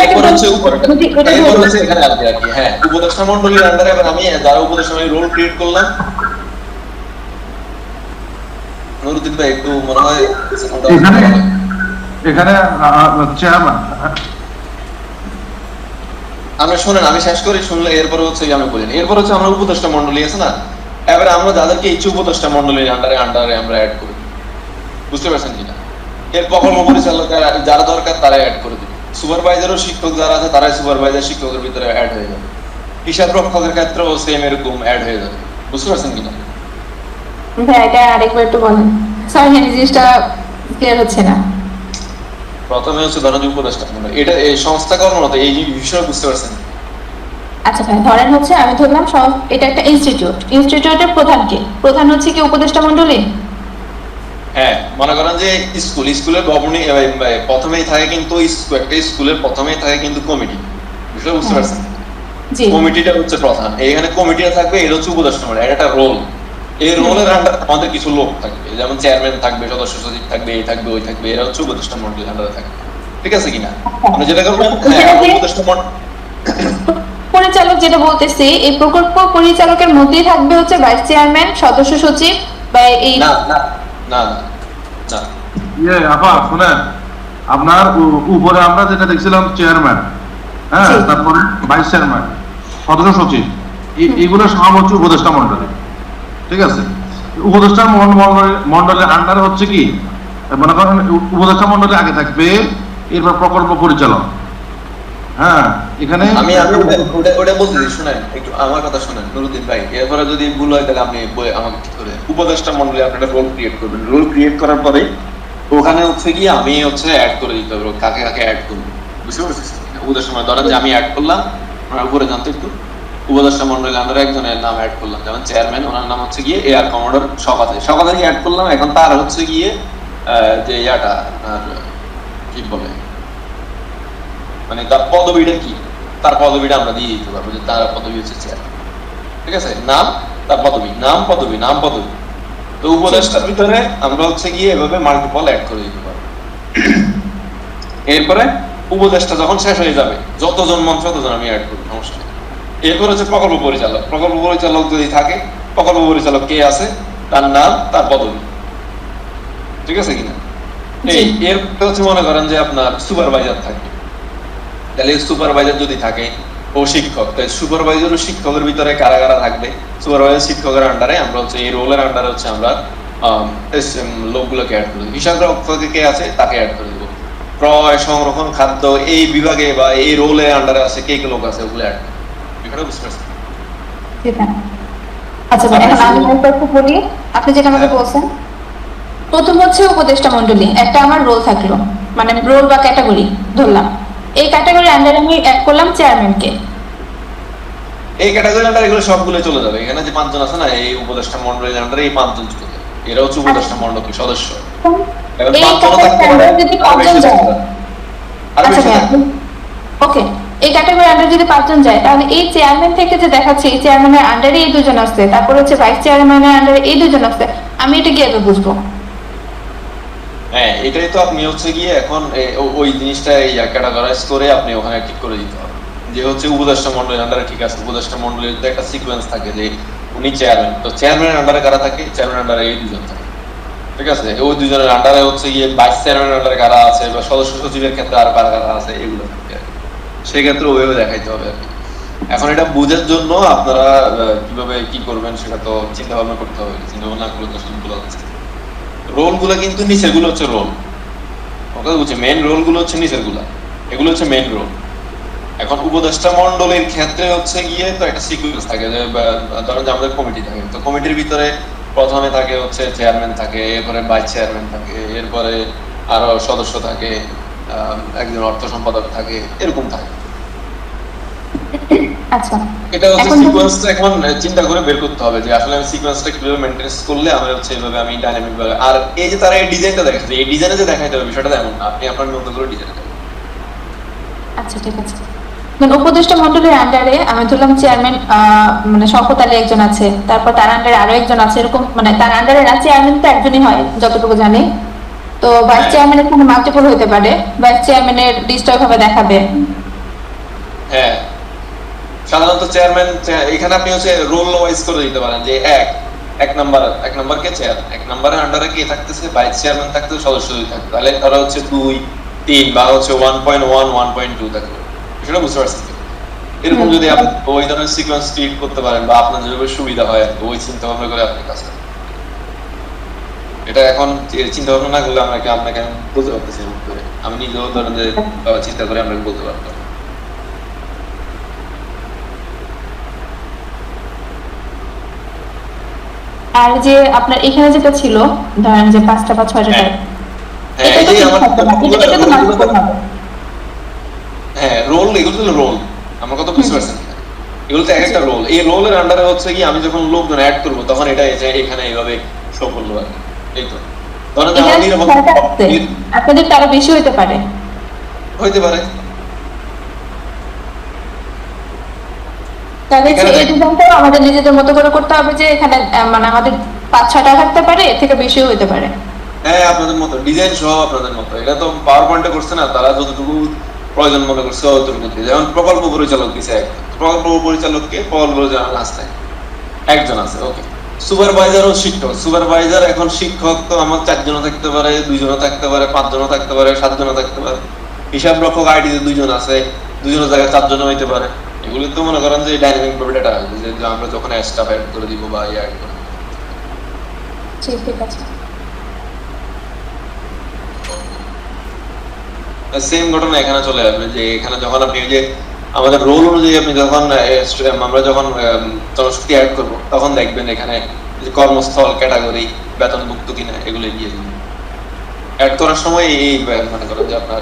এরপর হচ্ছে এরপর হচ্ছে এখানে আসবে আর কি। হ্যাঁ, উপদেষ্টা মণ্ডলীর আন্ডারে এবার আমি যারা উপদেষ্টা রোল ক্রিয়েট করলাম, নুরুদ্দিন ভাই একটু মনে হয় এখানে চেয়ারম্যান, আমরা শোনেন, আমি শেষ করি, শুনলে এরপর হচ্ছে আমি বলি। এরপর হচ্ছে আমরা উপদেষ্টা মণ্ডলী আছে না, এবারে আমরা যাদেরকে ইচ্ছু উপদেষ্টা মণ্ডলীর আন্ডারে আমরা অ্যাড করি, বুঝতে পারছেন কিনা? এর প্রকল্প পরিচালক যারা দরকার তারা অ্যাড করে দিবে। সুপারভাইজার ও শিক্ষক যারা আছে তারাই সুপারভাইজার শিক্ষকের ভিতরে অ্যাড হয়ে যাবে। হিসাব রক্ষকের ক্ষেত্রেও সেম এরকম অ্যাড হয়ে যাবে, বুঝতে পারছেন কিনা? ভাই এটা আরেকবার একটু বলেন, সরি এই জিনিসটা ক্লিয়ার হচ্ছে না। প্রথমে হচ্ছে ধরেন উপদেষ্টা মণ্ডলী, এটা এই সংস্থা কর্মরত, এই বিষয় বুঝতে পারছেন? আচ্ছা ভাই, ধরেন হচ্ছে আমি ধরলাম এটা একটা ইনস্টিটিউটের প্রধান হচ্ছে কি উপদেষ্টা মণ্ডলী? হ্যাঁ, মনে করেন যে স্কুলের গভর্নিং প্রথমেই থাকে কিন্তু একটা স্কুলের প্রথমেই থাকে কিন্তু কমিটি, বিষয় বুঝতে পারছেন? জি, কমিটিটা হচ্ছে প্রধান, এইখানে কমিটিটা থাকবে, এর হচ্ছে উপদেষ্টা মণ্ডলী, এটা একটা রোল। এই রোলের আন্ডার আমাদের কিছু লোক থাকবে, যেমন চেয়ারম্যান থাকবে, সদস্য সচিব থাকবে, এই থাকবে, ওই থাকবে, এরা হচ্ছে উপদেষ্টা মণ্ডলীর আন্ডারে থাকবে, ঠিক আছে কিনা? আমরা যেটা করবেন, হ্যাঁ, উপদেষ্টা পরিচালক যেটা বলতেছি, এই প্রকল্প পরিচালকের মধ্যেই থাকবে হচ্ছে ভাইস চেয়ারম্যান, সদস্য সচিব বা এই না না না না আপা শুনেন, আপনার উপরে আমরা যেটা দেখছিলাম চেয়ারম্যান, হ্যাঁ, তারপরে ভাইস চেয়ারম্যান, সদস্য সচিব, এগুলো সব হচ্ছে উপদেষ্টা মন্ডলী, ঠিক আছে? উপদেষ্টা মন্ডলের আন্ডারে হচ্ছে কি, মনে করেন উপদেষ্টা মন্ডলী আগে থাকবে, এরপর প্রকল্প পরিচালক। হ্যাঁ, এখানে আমি ওটা বলতেছি, শুনেন একটু আমার কথা শুনেন নুরুদ্দিন ভাই। এরপরে যদি ভুল হয় তাহলে আপনি আমাকে ঠিক করে উপদেষ্টা মণ্ডলী আপনারা রোল ক্রিয়েট করবেন। রোল ক্রিয়েট করার পরে ওখানে হচ্ছে কি আমি হচ্ছে অ্যাড করে দিতে হবে কাকে কাকে অ্যাড করব, বুঝতে পারছিস? উপদেষ্টা মণ্ডলী ধরেন যে আমি অ্যাড করলাম, আপনারা উপরে জানতে একটু উপদেষ্টা মণ্ডলী আমরা একজনের নাম অ্যাড করলাম, যেমন চেয়ারম্যান, ওনার নাম হচ্ছে গিয়ে এয়ার কমোডর শওকত অ্যাড করলাম। এখন তার হচ্ছে গিয়ে যে ইয়াটা কি বলে, মানে তার পদবিটা কি, তার পদবিটা আমরা দিয়ে দিতে পারবো যে তার পদবি হচ্ছে চেয়ারম্যান, ঠিক আছে? নাম, তার পদবি, নাম পদবি। তো উপদেষ্টার ভিতরে আমরা হচ্ছে গিয়ে এভাবে মাল্টিপল অ্যাড করে দিতে পারবো। এরপরে উপদেষ্টা যখন শেষ হয়ে যাবে, যতজন মন ততজন আমি অ্যাড করবো, সমস্যা নেই। এরপর হচ্ছে প্রকল্প পরিচালক যদি থাকে, প্রকল্প পরিচালক কে আছে, তার নাম, তার পদবি, ঠিক আছে কিনা? এরপরে হচ্ছে মনে করেন যে আপনার সুপারভাইজার থাকবে, তাহলে সুপারভাইজার যদি থাকে ও শিক্ষক, তাই সুপারভাইজার ও শিক্ষকের ভিতরে কারা কারা থাকবে? সুপারভাইজার শিক্ষকের আন্ডারে আমরা হচ্ছে এই রোলের আন্ডারে হচ্ছে আমরা লোকগুলোকে অ্যাড করে দেবো। হিসাব রক্ষকে কে আছে তাকে অ্যাড করে দেবো। ক্রয়, সংরক্ষণ, খাদ্য এই বিভাগে বা এই রোলের আন্ডারে আছে কে কে লোক আছে ওগুলো অ্যাড করে দেবো। এখানে বুঝতে পারছেন? ঠিক আছে। আচ্ছা ভাই, এখন আমি একটু বলি, আপনি যেটা আমাকে বলছেন। প্রথম হচ্ছে উপদেষ্টা মণ্ডলী, একটা আমার রোল থাকলো, মানে রোল বা ক্যাটাগরি ধরলাম। এই ক্যাটাগরির আন্ডারে আমি অ্যাড করলাম চেয়ারম্যানকে। এই ক্যাটাগরি আন্ডারে এগুলো সবগুলো চলে যাবে। এখানে যে 5 জন আছে না, এই উপদেষ্টা মণ্ডলীর আন্ডারে এই 5 জন চলে যাবে। এরা হচ্ছে উপদেষ্টা মণ্ডলীর সদস্য। এখন এই 5 জন থাকতে পারে, ক্যাটাগরির আন্ডারে যদি 5 জন যায়, আর আচ্ছা বেশি ভাই, থাকবে। ওকে, এই ক্যাটাগরির আন্ডারে যদি 5 জন যায়, তাহলে এই চেয়ারম্যান থেকে যে দেখাচ্ছে এই চেয়ারম্যানের আন্ডারে এই 2 জন আছে, তারপর হচ্ছে ভাইস চেয়ারম্যানের আন্ডারে এই 2 জন আছে, আমি এটা কিভাবে বুঝবো? হ্যাঁ, এটাই তো আপনি হচ্ছে গিয়ে এখন ওই জিনিসটা এই ক্যাটাগরাইজ করে আপনি ওখানে ঠিক করে দিতে হবে যে হচ্ছে উপদেষ্টা মণ্ডলীর আন্ডারে। ঠিক আছে, উপদেষ্টা মণ্ডলীর তো একটা সিকোয়েন্স থাকে যে উনি চেয়ারম্যান, তো চেয়ারম্যানের আন্ডারে কারা থাকে? চেয়ারম্যানের আন্ডারে এই 2 জন থাকে। ঠিক আছে, ওই 2 জনের আন্ডারে হচ্ছে গিয়ে ভাইস চেয়ারম্যানের আন্ডারে কারা আছে বা সদস্য সচিবের ক্ষেত্রে আর কারা কারা আছে এগুলো থাকে আর কি। সেক্ষেত্রে ওইভাবে দেখাইতে হবে আর কি। এখন এটা বোঝার জন্য আপনারা কিভাবে কি করবেন সেটা তো চিন্তা ভাবনা করতে হবে। চিন্তা ভাবনা করলে তো আসলে বোঝা যাচ্ছে। রোল গুলা কিন্তু নিচের গুলো হচ্ছে রোল, ওকে বুঝছে, মেইন রোল গুলো হচ্ছে নিচের গুলা, এগুলো হচ্ছে মেইন রোল। এখন উপদেষ্টা মণ্ডলীর ক্ষেত্রে হচ্ছে গিয়ে তো একটা সিকুয়েন্স থাকে যে ধরেন যে আমাদের কমিটি থাকে, তো কমিটির ভিতরে প্রথমে থাকে হচ্ছে চেয়ারম্যান থাকে, এরপরে ভাইস চেয়ারম্যান থাকে, এরপরে আরো সদস্য থাকে, একজন অর্থ সম্পাদক থাকে, এরকম থাকে। আচ্ছা, এটা হচ্ছে এখন সিকোয়েন্সটা এখন চিন্তা করে বের করতে হবে যে আসলে আমি সিকোয়েন্সটা কিভাবে মেইনটেনেন্স করলে আমি হচ্ছে এইভাবে আমি ডাইনামিক ভাবে। আর এই যে তারা এই ডিজাইনটা দেখাচ্ছে, এই ডিজাইনে যে দেখাইতে হবে বিষয়টা এমন না, আপনি আপনার মতো করে ডিজাইন করবেন। আচ্ছা ঠিক আছে। মানে উপদেষ্টা মণ্ডলীর আন্ডারে আমি ধরলাম চেয়ারম্যান, মানে শওকত আলী একজন আছে, তারপর তার আন্ডারে আরো একজন আছে, এরকম মানে তার আন্ডারে না, চেয়ারম্যান তো একজনই হয় যতটুকু জানি। তো ভাইস চেয়ারম্যানের কোনো মাল্টিপল হতে পারে, ভাইস চেয়ারম্যানের লিস্ট ভাবে দেখাবে। হ্যাঁ, সাধারণত চেয়ারম্যান এখানে আপনি হচ্ছে রোল ওয়াইজ করে দিতে পারেন যে এক নাম্বার কে চেয়ার, এক নাম্বারের আন্ডারে কে থাকতেছে, ভাইস চেয়ারম্যান থাকতেছে, সদস্য থাকবে, তাহলে তারা হচ্ছে 2, 3 বা হচ্ছে 1.1, 1.2 থাকবে। সেটা বুঝতে পারছেন? এরকম যদি আপনি ওই ধরনের সিকোয়েন্স ক্রিয়েট করতে পারেন বা আপনার যেভাবে সুবিধা হয় আর কি, ওই চিন্তা ভাবনা করে আপনি কাজ করেন। এটা এখন চিন্তা ভাবনা না করলে আপনাকে আমি বলতে পারতেছি না করে, আমি নিজেও ধরেন যে চিন্তা করে আপনাকে বলতে পারতাম। আর যে আপনার এখানে যেটা ছিল, ধরেন যে 5টা বা 6টা টাইপ, হ্যাঁ, এটা এই তো যে ঠিক আমার থাকবে না, এটা তো মাল্টিপল হবে। হ্যাঁ, রোল, এগুলো তো রোল, আমার কথা বুঝতে পারছেন? এগুলো তো একটা রোল। এই রোলের আন্ডারে হচ্ছে কি আমি যখন লোকজন অ্যাড করবো তখন এটা এখানে এইভাবে শো করলো আর কি। এই তো ধরেন যে এখানে আমার 6টা আছে, আপনাদের তো আরো বেশি হতে পারে। হইতে পারে। তাহলে এখানে এই ডিজাইনটাও আমাদের নিজেদের মতো করে করতে হবে যে এখানে মানে আমাদের 5-6টা থাকতে পারে, এর থেকে বেশিও হতে পারে। হ্যাঁ, আপনাদের মতো ডিজাইন সহ আপনাদের মতো। এটা তো পাওয়ার পয়েন্টে করছে না, তারা যতটুকু প্রয়োজন মনে করছে অতটুকু দিয়ে। যেমন প্রকল্প পরিচালক দিছে একটা, প্রকল্প পরিচালককে প্রকল্প পরিচালক আসতে একজন আছে, ওকে। সুপারভাইজার ও শিক্ষক, সুপারভাইজার এখন শিক্ষক তো আমার 4 জনও থাকতে পারে, 2 জনও থাকতে পারে, 5 জনও থাকতে পারে, 7 জনও থাকতে পারে। হিসাব রক্ষক আইডিতে 2 জন আছে, 2 জনের জায়গায় 4 জনও হইতে পারে। এগুলো তো মনে করেন যে ডাইনামিক ভাবে ডেটা আসবে, যে আমরা যখন স্টাফ অ্যাড করে দিব বা অ্যাড করে দিব। ঠিক আছে। সেম ঘটনা এখানে চলে আসবে যে এখানে যখন আপনি যে আমাদের রোল অনুযায়ী আপনি যখন আমরা যখন জনশক্তি অ্যাড করব তখন দেখবেন এখানে যে কর্মস্থল, ক্যাটাগরি, বেতনভুক্ত কিনা এগুলো দিয়ে দিবেন। অ্যাড করার সময় এই মনে করেন যে আপনার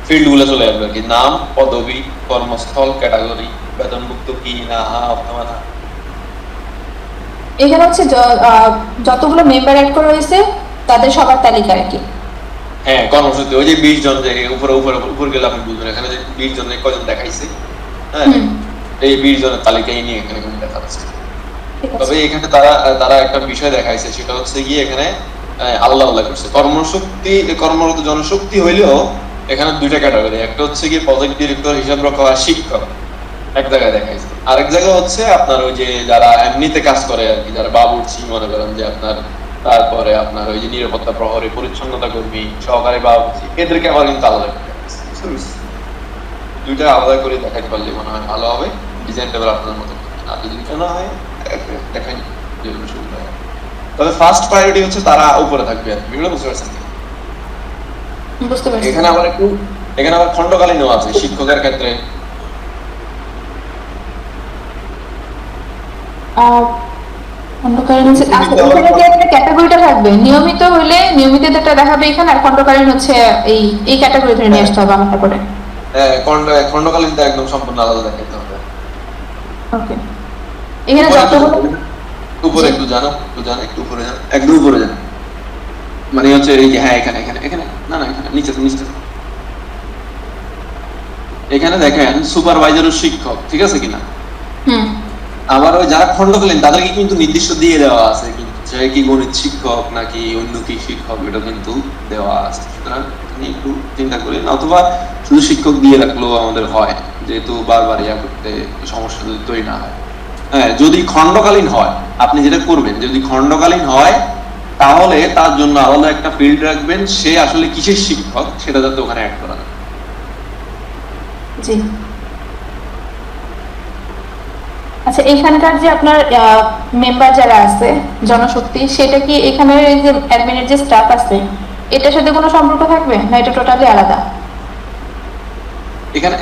ফিল্ড গুলো চলে আসবে কি, নাম, পদবি, কর্মস্থল, ক্যাটাগরি, বেতনভুক্ত কি না, হ্যাঁ অথবা না। এখানে হচ্ছে যতগুলো মেম্বার অ্যাড করা হয়েছে তাদের সবার তালিকা আর কি। হ্যাঁ, কর্মসূচি ওই যে 20 জন যে উপরে গেলে আপনি বুঝবেন এখানে যে 20 জনের কয়জন দেখাইছে। হ্যাঁ, এই 20 জনের তালিকাই নিয়ে এখানে দেখা যাচ্ছে। তবে এখানে তারা একটা বিষয় দেখাইছে, সেটা হচ্ছে গিয়ে এখানে আল্লাহ করছে কর্মশক্তি, কর্মরত জনশক্তি হইলেও এখানে 2টা ক্যাটাগরি, একটা হচ্ছে গিয়ে প্রজেক্ট ডিরেক্টর, হিসাব রক্ষক আর শিক্ষক এক জায়গায় দেখাইছে। আরেক জায়গায় হচ্ছে আপনার ওই যে যারা এমনিতে কাজ করে আর কি, যারা বাবুর্চি মনে করেন যে আপনার, তারপরে আপনার ওই যে নিরাপত্তা প্রহরী, পরিচ্ছন্নতা কর্মী, সহকারী বাবুর্চি, এদেরকে আবার কিন্তু আলাদা করে দেখাইছে। দুইটা আলাদা করে দেখাতে পারলে মনে হয় ভালো হবে, ডিজাইনটা এবার আপনাদের মতো। আর যদি এটা না হয় দেখাই যেগুলো সুবিধা হয়। তবে ফার্স্ট প্রায়োরিটি হচ্ছে তারা উপরে থাকবে আর কি, এগুলো বুঝতে পারছেন কি? বুঝতে পারছি। এখানে আবার খণ্ডকালীনও আছে শিক্ষকের ক্ষেত্রে। খণ্ডকালীন হচ্ছে আচ্ছা, এখানে যে একটা ক্যাটাগরিটা থাকবে, নিয়মিত হলে নিয়মিত যেটা দেখাবে এখানে, আর খণ্ডকালীন হচ্ছে এই ক্যাটাগরি ধরে নিয়ে আসতে হবে আমাকে করে। খণ্ডকালীনটা একদম সম্পূর্ণ আলাদা দেখাতে হবে। ওকে, এখানে যতগুলো উপরে একটু জানো, একটু উপরে যান, একদম উপরে যান, মানে হচ্ছে এই যে হ্যাঁ এখানে না এখানে নিচে এখানে দেখেন সুপারভাইজার ও শিক্ষক, ঠিক আছে কিনা? হুম, আবার ওই যারা খণ্ডকালীন তাদেরকে কিন্তু নির্দিষ্ট দিয়ে দেওয়া আছে, কিন্তু সে কি গণিত শিক্ষক নাকি অন্য কি শিক্ষক এটা কিন্তু দেওয়া আছে। সুতরাং এখানে একটু চিন্তা করেন, অথবা শুধু শিক্ষক দিয়ে রাখলেও আমাদের হয়, যেহেতু বারবার ইয়া করতে সমস্যা যদি তৈরি না হয়। হ্যাঁ, যদি খণ্ডকালীন হয়, আপনি যেটা করবেন, যদি খণ্ডকালীন হয় তাহলে তার জন্য আলাদা একটা ফিল্ড রাখবেন, সে আসলে কিসের শিক্ষক সেটা যাতে ওখানে অ্যাড করা যায়। জি। আচ্ছা, এখানকার যে আপনার মেম্বার যারা আছে জনশক্তি, সেটা কি এখানের যে অ্যাডমিনের যে স্টাফ আছে এটার সাথে কোনো সম্পর্ক থাকবে না এটা টোটালি আলাদা? এখানে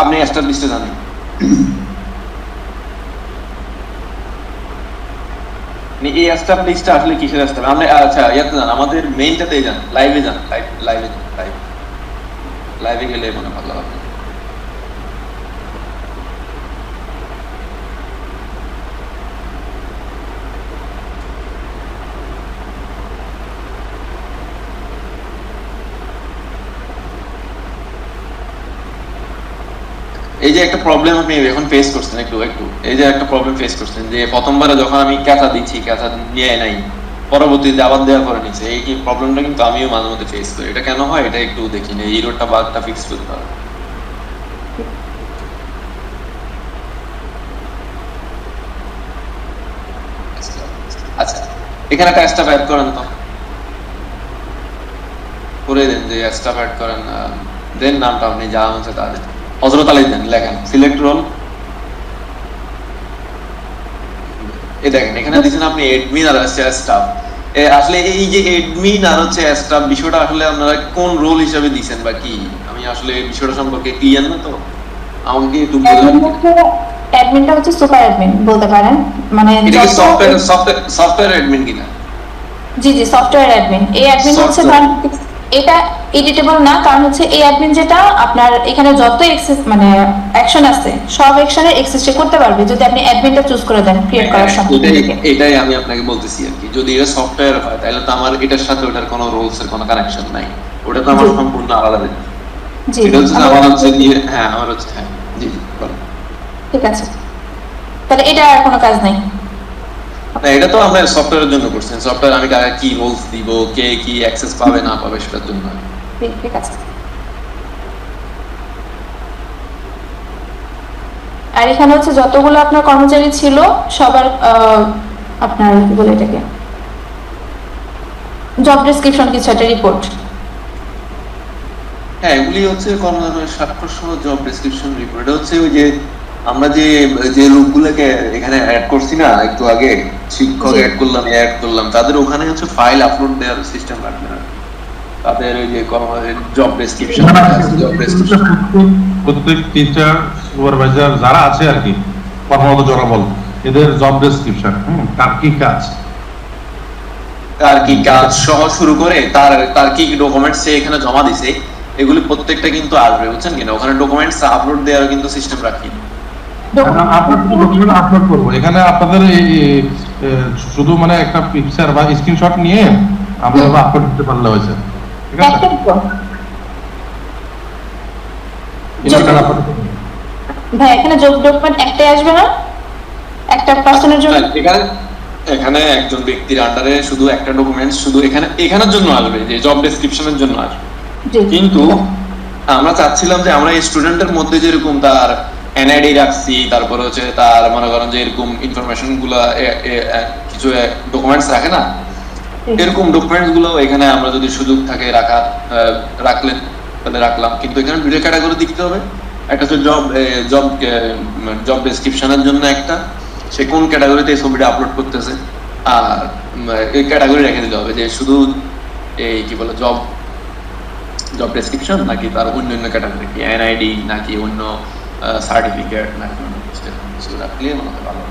আপনি স্টাফ লিস্টে জানেন, এই স্টাফ লিস্টটা আসলে কিসের স্টাফ? আমরা আচ্ছা ইয়াতে যান, আমাদের মেইনটাতে যান, লাইভে যান, লাইভে গেলে মনে ভালো হবে। এই যে একটা প্রবলেম আপনি এখন ফেস করছেন, একটু এই যে একটা প্রবলেম ফেস করছেন যে প্রথমবারে যখন আমি ক্যাথা দিচ্ছি, ক্যাথা নিয়ে নাই, পরবর্তীতে আবার দেওয়ার পরে নিচ্ছে, এই কি প্রবলেমটা কিন্তু আমিও মাঝে মধ্যে ফেস করি। এটা কেন হয় এটা একটু দেখি না, এই রোডটা বাগটা ফিক্স করতে হবে। আচ্ছা, এখানে একটা স্টাফ অ্যাড করেন তো, করে দেন যে স্টাফ অ্যাড করেন, দেন নামটা আপনি যা হচ্ছে তা দেন, হযরত আলী দেন, লেখেন সিলেক্ট রোল। এই দেখেন এখানে দিচ্ছেন আপনি অ্যাডমিন আর স্টাফ। আসলে এই যে অ্যাডমিন আর হচ্ছে স্টাফ বিষয়টা আসলে আপনারা কোন রোল হিসেবে দিবেন বা কি, আমি আসলে বিষয়টা সম্পর্কে ক্লিয়ার না, তো আমাকে একটু বলুন। অ্যাডমিনটা হচ্ছে সুপার অ্যাডমিন বলতে পারেন, মানে এটা কি সফটওয়্যার অ্যাডমিন কিনা? জি, সফটওয়্যার অ্যাডমিন। এই অ্যাডমিন হচ্ছে এটা এডিটেবল না, কারণ হচ্ছে এই অ্যাডমিন যেটা আপনার এখানে যত অ্যাক্সেস মানে অ্যাকশন আছে সব অ্যাকশনের অ্যাক্সেস করতে পারবে যদি আপনি অ্যাডমিনটা চুজ করে দেন ক্রিয়েট করার সময়। এটাই আমি আপনাকে বলতেছি আর কি, যদি এটা সফটওয়্যার হয় তাহলে তো আমার এটার সাথে ওটার কোনো রোলস এর কোনো কানেকশন নাই, ওটা তো আমার সম্পূর্ণ আলাদা জিনিস। জি, এটা হচ্ছে আমার হচ্ছে হ্যাঁ আমার হচ্ছে হ্যাঁ জি বলুন। ঠিক আছে, তাহলে এটা আর কোনো কাজ নাই। না, এটা তো আমরা সফটওয়্যারের জন্য করছেন, সফটওয়্যার আমি কাকে কি রোলস দিব, কে কি অ্যাক্সেস পাবে না পাবে সেটার জন্য। ঠিক আছে। আর এখানে হচ্ছে যতগুলো আপনার কর্মচারী ছিল সবার আপনার কি বলে এটাকে জব ডেসক্রিপশন কিছু একটা রিপোর্ট। হ্যাঁ, এগুলি হচ্ছে কর্মচারীর স্বাক্ষর সহ জব ডেসক্রিপশন রিপোর্ট। এটা হচ্ছে ওই যে আমরা যে লোকগুলোকে এখানে অ্যাড করছি না একটু আগে, শিক্ষক অ্যাড করলাম তাদের ওখানে হচ্ছে ফাইল আপলোড দেওয়ার সিস্টেম রাখবে না, তাদের ওই যে জব ডেসক্রিপশন প্রত্যেক টিচার সুপারভাইজার যারা আছে আর কি কর্মরত জনবল, এদের জব ডেসক্রিপশন তার কি কাজ সহ শুরু করে তার কি ডকুমেন্টস সে এখানে জমা দিছে এগুলি প্রত্যেকটা কিন্তু আসবে, বুঝছেন কিনা? ওখানে ডকুমেন্টস আপলোড দেওয়ার কিন্তু সিস্টেম রাখি। আপলোড করবো এখানে আপনাদের শুধু মানে একটা পিকচার বা স্ক্রিনশট নিয়ে আমরা আপলোড দিতে পারলে হয়েছে, ঠিক আছে? ভাই এখানে জব ডকুমেন্ট একটাই আসবে না, একটা পার্সনের জন্য? এখানে একজন ব্যক্তির আন্ডারে শুধু একটা ডকুমেন্টস শুধু এখানের জন্য আসবে, যে জব ডেসক্রিপশনের জন্য আসবে। কিন্তু আমরা চাচ্ছিলাম যে আমরা এই স্টুডেন্টের মধ্যে যেরকম তার এনআইডি রাখছি, তারপরে হচ্ছে তার মনে করেন যে এরকম ইনফরমেশন গুলা কিছু ডকুমেন্টস রাখে না, এরকম ডকুমেন্টস গুলো এখানে আমরা যদি সুযোগ থাকে রাখলে তাহলে রাখলাম। কিন্তু এখানে দুটো ক্যাটাগরি দিতে হবে, একটা হচ্ছে জব ডেসক্রিপশনের জন্য একটা, সে কোন ক্যাটাগরিতে এই ছবিটা আপলোড করতেছে, আর এই ক্যাটাগরি রেখে দিতে হবে যে শুধু এই কি বলে জব ডেসক্রিপশন নাকি তার অন্য ক্যাটাগরি, কি এনআইডি নাকি অন্য সার্টিফিকেট নাকি অন্য কিছু রাখলে মনে হয় ভালো।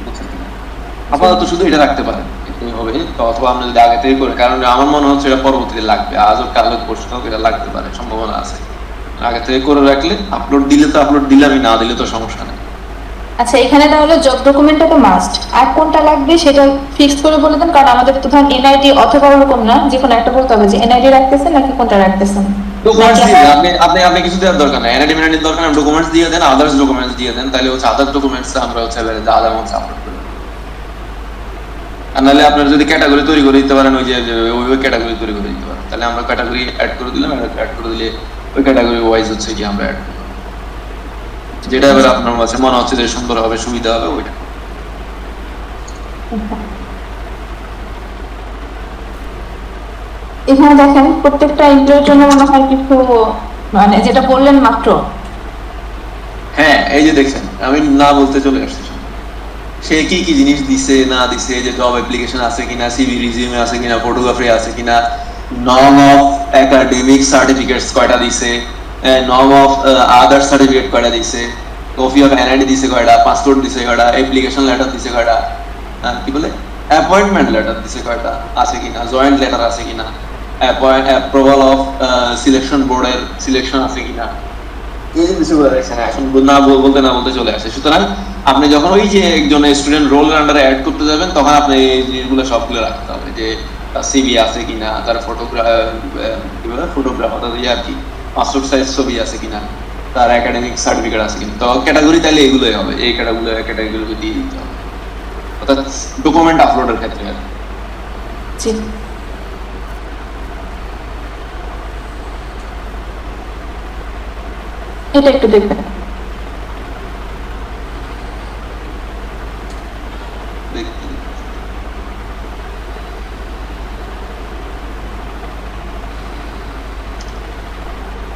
বুঝছেন কিনা? আপাতত শুধু এটা রাখতে পারেন, এটাই হবে। অথবা আপনি যদি আগে থেকে করে, কারণ আমার মনে হচ্ছে এটা পরবর্তীতে লাগবে, আজ হোক কাল হোক পরশু হোক এটা লাগতে পারে, সম্ভাবনা আছে। আগে থেকে করে রাখলে আপলোড দিলে তো আপলোড দিলামই, না দিলে তো সমস্যা নেই। আচ্ছা, এখানে তাহলে জব ডকুমেন্টটা তো মাস্ট, আর কোনটা লাগবে সেটা ফিক্স করে বলে দেন, কারণ আমাদের তো ধরেন এনআইডি অথবা ওরকম না, যে কোনো একটা বলতে হবে যে এনআইডি রাখতেছেন নাকি কোনটা রাখতেছেন। ডকুমেন্টস দিয়ে দেন, আপনি কিছু দেওয়ার দরকার নাই, এনআইডি মেনআইডির দরকার না, ডকুমেন্টস দিয়ে দেন, আদার্স ডকুমেন্টস দিয়ে দেন, তাহলে হচ্ছে আদার্স ডকুমেন্টস আমরা হচ্ছে আদার ওয়ান্স আপলোড করে দেব। আর নাহলে আপনার যদি ক্যাটাগরি তৈরি করে দিতে পারেন, ওই যে ওই ক্যাটাগরি তৈরি করে দিতে পারেন, তাহলে আমরা ক্যাটাগরি অ্যাড করে দিলাম, অ্যাড করে দিলে ওই ক্যাটাগরি ওয়াইজ হচ্ছে কি আমরা অ্যাড করব, যেটা এবার আপনার কাছে মনে হচ্ছে যে সুন্দর হবে, সুবিধা হবে ওইটা। এখানে দেখেন প্রত্যেকটা ইন্টারভিউর জন্য মনে হয় কিছু, মানে যেটা বললেন মাত্র। হ্যাঁ, এই যে দেখছেন আমি না বলতে চলে আসছি, সে কি কি জিনিস দিছে না দিছে, যে জব অ্যাপ্লিকেশন আছে কিনা, সিভি রিজিউমে আছে কিনা, ফটোগ্রাফি আছে কিনা, নর্ম অফ একাডেমিক সার্টিফিকেটস কয়টা দিছে, নর্ম অফ আদার সার্টিফিকেট কয়টা দিছে, কপি অফ এনআইডি দিছে কয়টা, পাসপোর্ট দিছে কয়টা, অ্যাপ্লিকেশন লেটার দিছে কয়টা, কি বলে অ্যাপয়েন্টমেন্ট লেটার দিছে কয়টা আছে কিনা, জয়েন্ট লেটার আছে কিনা, অ্যাপ্রুভাল অফ সিলেকশন বোর্ডের সিলেকশন আছে কিনা, এই যে বিষয়গুলো দেখছেন এখন না বলতে চলে আসে। সুতরাং আপনি যখন ওই যে একজন স্টুডেন্ট রোলের আন্ডারে অ্যাড করতে যাবেন, তখন আপনি এই জিনিসগুলো সবগুলো রাখতে হবে, যে তার সিভি আছে কিনা, তার ফটোগ্রাফ অর্থাৎ আর কি পাসপোর্ট সাইজ ছবি আছে কিনা, তার একাডেমিক সার্টিফিকেট আছে কিনা। তো ক্যাটাগরি তাহলে এগুলোই হবে, এই ক্যাটাগরিগুলো দিয়ে দিতে হবে, অর্থাৎ ডকুমেন্ট আপলোডের ক্ষেত্রে আর কি। জি, এটা একটু দেখবেন।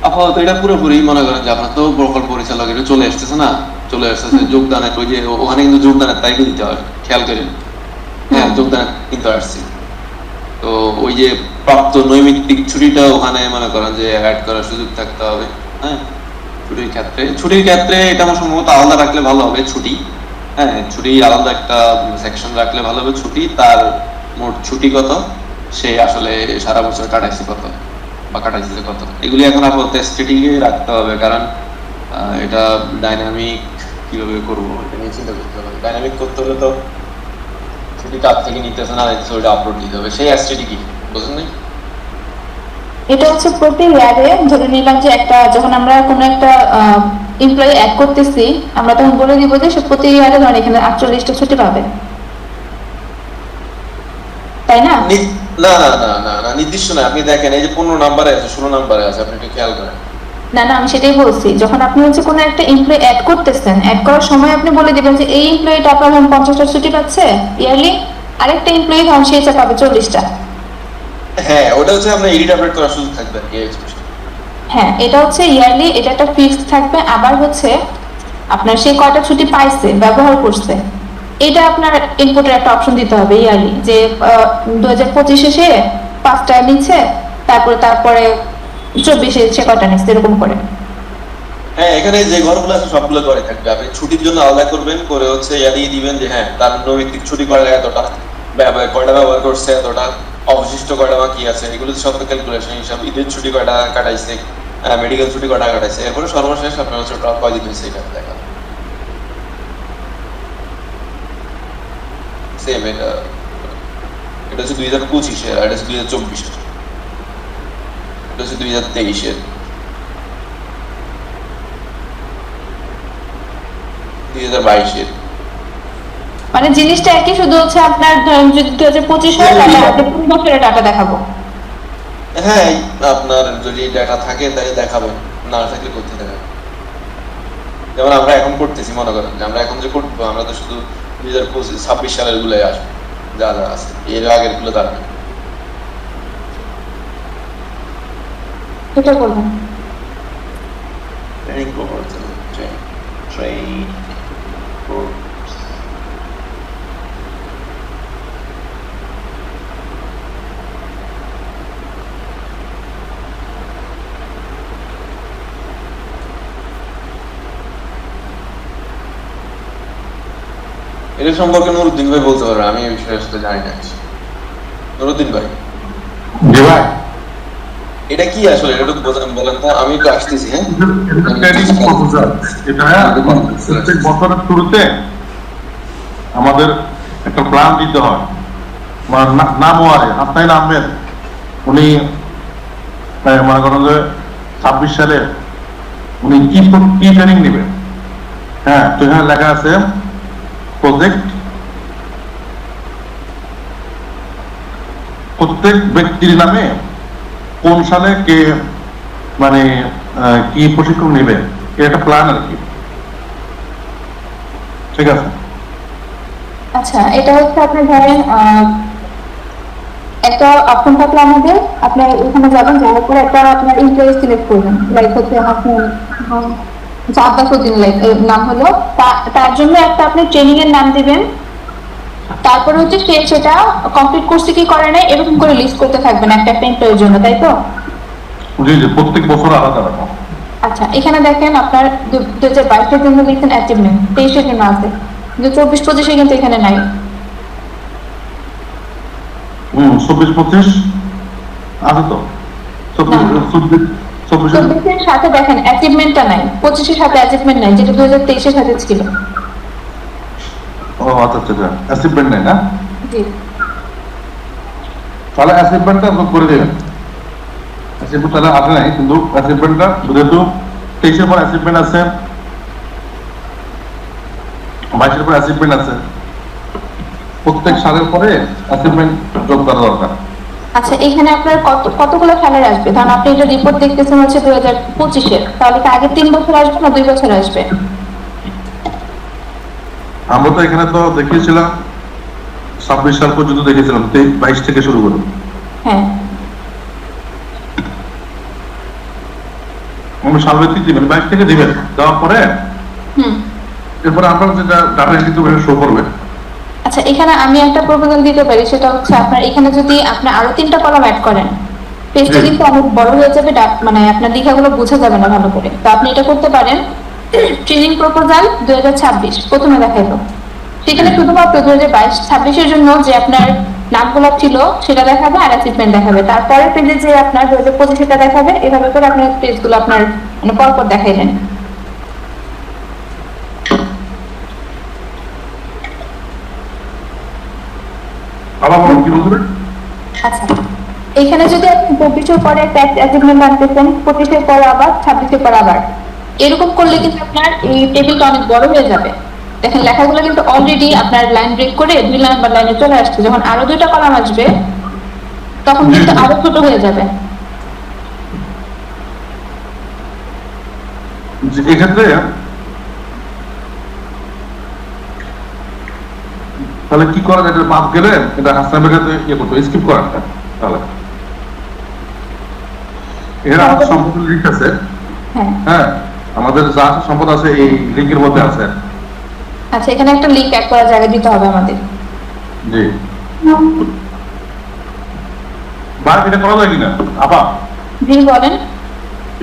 আপাতত এটা পুরোপুরি মনে করেন যে আপনার তো প্রকল্প পরিচালক এটা চলে আসতেছে যোগদানের, ওই যে ওখানে কিন্তু যোগদানের তারিখ দিতে হয়, খেয়াল করেন। হ্যাঁ, যোগদান কিন্তু আসছে, তো ওই যে প্রাপ্ত নৈমিত্তিক ছুটিটা ওখানে মনে করেন যে অ্যাড করার সুযোগ থাকতে হবে। হ্যাঁ, ছুটির ক্ষেত্রে এটা আমার সম্ভবত আলাদা রাখলে ভালো হবে, ছুটি। হ্যাঁ, ছুটি আলাদা একটা সেকশন রাখলে ভালো হবে, ছুটি, তার মোট ছুটি কত, সে আসলে সারা বছর কাটাইছে কত বা কাটাইছে কত, এগুলি এখন আপাতত স্ট্যাটিকে রাখতে হবে, কারণ এটা ডাইনামিক কিভাবে করবো এটা নিয়ে চিন্তা করতে হবে। ডাইনামিক করতে হলে তো ছুটি কার থেকে নিতেছে না ওইটা আপলোড দিতে হবে, সেই স্ট্যাটিকই, বুঝলেন না? এটা হচ্ছে প্রতি ইয়ারে ধরে নিলাম যে একটা, যখন আমরা কোনো একটা এমপ্লয়ি অ্যাড করতেছি, আমরা তখন বলে দিব যে সে প্রতি ইয়ারে ধরেন এখানে 48টা ছুটি পাবে, তাই না? না না না না না, নির্দিষ্ট না। আপনি দেখেন এই যে 15 নম্বরে আছে, 16 নম্বরে আছে, আপনি একটু খেয়াল করেন। না না, আমি সেটাই বলছি, যখন আপনি হচ্ছে কোনো একটা এমপ্লয়ি অ্যাড করতেছেন, অ্যাড করার সময় আপনি বলে দিবেন যে এই এমপ্লয়িটা আপনার ধরুন 50টা ছুটি পাচ্ছে ইয়ারলি, আরেকটা এমপ্লয়ি ধরুন সে পাবে 40টা। হ্যাঁ, ওটা হচ্ছে আপনি এডিট আপডেট করার সুযোগ থাকবে এই এক্সপ্রেশন। হ্যাঁ, এটা হচ্ছে ইয়ারলি, এটা একটা ফিক্সড থাকবে। আবার হচ্ছে আপনার সে কয়টা ছুটি পাইছে, ব্যবহার করছে, এটা আপনার ইনপুটের একটা অপশন দিতে হবে ইয়ারলি, যে 2025-এ সে 5টা নিচ্ছে, তারপরে 24-এ সে কয়টা নিচ্ছে, এরকম করে। হ্যাঁ, এখানে যে ঘরগুলো আছে সবগুলো ঘরে থাকবে। আপনি ছুটির জন্য আলাদা করবেন, করে হচ্ছে দিয়ে দিবেন যে হ্যাঁ তার নৈমিত্তিক ছুটি কয়টা, এতটা কয়টা ব্যবহার করছে, এতটা অবশিষ্ট কয়টা বাকি আছে, এগুলো সব ক্যালকুলেশন হিসাব, ঈদের ছুটি কয়টা কাটাইছে, মেডিকেল ছুটি কয়টা কাটাইছে, এরপরে সর্বশেষ আপনার হচ্ছে কয়দিন হয়েছে এটা দেখা। সেম এটা হচ্ছে 2025-এর, আর এটা হচ্ছে 2024-এর, এটা হচ্ছে 2023-এর, 2022-এর। মানে জিনিসটা একই, শুধু হচ্ছে আপনার ধরেন যদি 2025 হয় তাহলে আপনি 3 বছরের টাকা দেখাবো। হ্যাঁ, আপনার যদি ডাটা থাকে তাহলে দেখাবেন, না থাকলে করতে দেখাবেন। যেমন আমরা এখন করতেছি, মনে করেন যে আমরা এখন যে করবো, আমরা তো শুধু 2026 সালের গুলোই আসবো, যা যা আছে, এর আগের গুলো দাঁড়াবে। এটা বলবেন। ট্রেনিং কোর্স ট্রেনিং কোর্স এটা সম্পর্কে নুরুদ্দিন ভাই বলতে পারবে, আমি এই বিষয়ে আসলে জানি না। নুরুদ্দিন ভাই, জি ভাই, এটা কি আসলে এটা একটু বলেন তো, আমি তো আসতেছি। হ্যাঁ, ট্রেনিং প্রপোজাল। এটা প্রত্যেক বছরের শুরুতে আমাদের একটা প্ল্যান দিতে হয়। আমার নাম ওয়ারে হাসাইন আহমেদ, উনি মনে করেন যে 26 সালে উনি কি ট্রেনিং নেবেন। হ্যাঁ, তো এখানে লেখা আছে প্রজেক্ট প্রত্যেক ব্যক্তির নামে কোন সালে কে মানে কি প্রশিক্ষণ নেবে, এর একটা প্ল্যান আর কি। ঠিক আছে। আচ্ছা, এটা হচ্ছে আপনি ধরেন একটা অপশন থাকলে আমাদের, আপনি এখানে যাবেন, যাওয়ার পরে একটা আপনার ইন্টারেস্ট সিলেক্ট করবেন, লাইক হচ্ছে আপনার আব্বাসুদ্দিন নাম হলো, তার জন্য একটা আপনি ট্রেনিং এর নাম দিবেন। তারপরে হচ্ছে সে সেটা কমপ্লিট করছে কি করে নাই এরকম করে লিস্ট করতে থাকবেন একটা একটা এমপ্লয়ের জন্য, তাই তো? জি জি, প্রত্যেক বছর আলাদা আলাদা। আচ্ছা, এখানে দেখেন আপনার 2022-এর জন্য লিখছেন অ্যাচিভমেন্ট, 23-এর জন্য আছে, কিন্তু 24-25-এ কিন্তু এখানে নাই। 24-25 আছে তো। 24-এর সাথে দেখেন অ্যাচিভমেন্টটা নাই, 25-এর সাথে অ্যাচিভমেন্ট নাই, যেটা 2023-এর সাথে ছিল। ও আচ্ছা আচ্ছা, অ্যাচিভমেন্ট নেই না? জি, তাহলে অ্যাচিভমেন্টটা করে দেবেন। অ্যাচিভমেন্ট তাহলে আছে নাই, কিন্তু অ্যাচিভমেন্টটা যেহেতু 23-এর পর অ্যাচিভমেন্ট আছে, 22-এর পর অ্যাচিভমেন্ট আছে, প্রত্যেক সালের পরে অ্যাচিভমেন্ট যোগ করা দরকার। আচ্ছা, এখানে আপনার কতগুলো স্যালারি আসবে? কারণ আপনি এটা রিপোর্ট দেখতেছেন হচ্ছে 2025-এর, তাহলে কি আগে 3 বছর আসবে না 2 বছর আসবে? আমরা তো এখানে তো দেখিয়েছিলাম 26 সাল পর্যন্ত দেখেছিলাম, 22 থেকে শুরু করে। হ্যাঁ, আমরা সালভিত্তিক দিবেন, 22 থেকে দিবেন, দেওয়ার পরে এরপরে আমরা যেটা ডাটা এন্ট্রি করবে শো করবে। আচ্ছা, এখানে আমি একটা প্রপোজাল দিতে পারি, সেটা হচ্ছে আপনার এখানে যদি আপনি আরো 3টা কলাম অ্যাড করেন, পেজটা কিন্তু অনেক বড় হয়ে যাবে, মানে আপনার লেখাগুলো বোঝা যাবে না ভালো করে। তো আপনি এটা করতে পারেন, ট্রেনিং প্রপোজাল 2026 প্রথমে দেখাইলো, সেখানে শুধুমাত্র 2022-26-এর জন্য যে আপনার নামগুলো ছিল সেটা দেখাবে আর অ্যাচিভমেন্ট দেখাবে, তারপরে পেজে যে আপনার 2025-এটা দেখাবে, এভাবে করে আপনার পেজগুলো আপনার মানে পরপর দেখাইলেন। আবার বলুন কি বলবেন? আচ্ছা, এখানে যদি আপনি 24-এর পরে একটা অ্যাচিভমেন্ট আনতেছেন, 25-এর পরে আবার, 26-এর পরে আবার, এরকম করলে কিন্তু আপনার এই টেবিলটা অনেক বড় হয়ে যাবে। দেখেন লেখাগুলো কিন্তু অলরেডি আপনার লাইন ব্রেক করে 2 নাম্বার লাইনে চলে আসছে, যখন আরো 2টা কলাম আসবে তখন কিন্তু আরো ছোট হয়ে যাবে। এক্ষেত্রে তাহলে কি করা যায়? এটা মাপ গেলে এটা হাসানের কাছে ইয়ে করতে স্কিপ করা। তাহলে এরা সম্পদের লিঙ্ক আছে। হ্যাঁ, আমাদের যা সম্পদ আছে এই লিঙ্কের মধ্যে আছে। আচ্ছা, এখানে একটা লিংক অ্যাড করার জায়গা দিতে হবে আমাদের। জি, ভাই এটা করা যায় কিনা আপা? জি বলেন।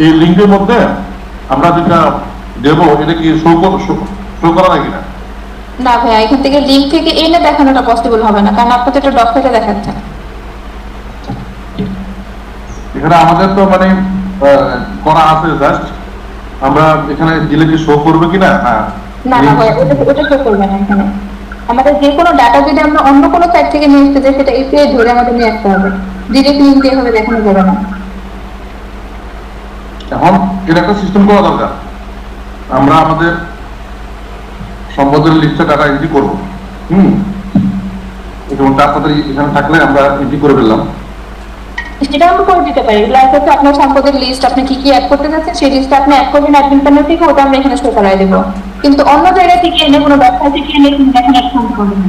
এই লিঙ্কের মধ্যে আমরা যেটা দেব এটা কি শো করা যায় কিনা? না ভাইয়া, এখান থেকে লিংক থেকে এনে দেখানোটা পসিবল হবে না, কারণ আপনাদের এটা ডকুমেন্টে দেখাচ্ছে। এখানে আমাদের তো মানে করা আছে, জাস্ট আমরা এখানে দিলে কি শো করবে কিনা? হ্যাঁ, না না ভাইয়া, ওটা শো করবে না। এখানে আমাদের যে কোনো ডাটা যদি আমরা অন্য কোনো সাইট থেকে নিয়ে আসতে চাই, সেটা এপিআই ধরে আমাদের নিয়ে আসতে হবে, ডিরেক্ট লিংক দিয়ে হবে দেখানো যাবে না। এখন এর একটা সিস্টেম করা দরকার। আমরা আমাদের সম্পদের লিস্টে ডাটা এন্ট্রি করবো। যেমনটা আপনাদের এখানে থাকলে আমরা এন্ট্রি করে ফেললাম, সেটা আমরা করে দিতে পারি। লাইক হচ্ছে আপনার সম্পদের লিস্ট, আপনি কি কি অ্যাড করতে যাচ্ছেন সেই লিস্টটা আপনি অ্যাড করবেন অ্যাডমিন প্যানেল থেকে, ওটা আমরা এখানে শো করাই দেবো। কিন্তু অন্য জায়গা থেকে এনে কোনো ব্যবসা থেকে এনে কিন্তু এখানে অ্যাড করতে হবে না।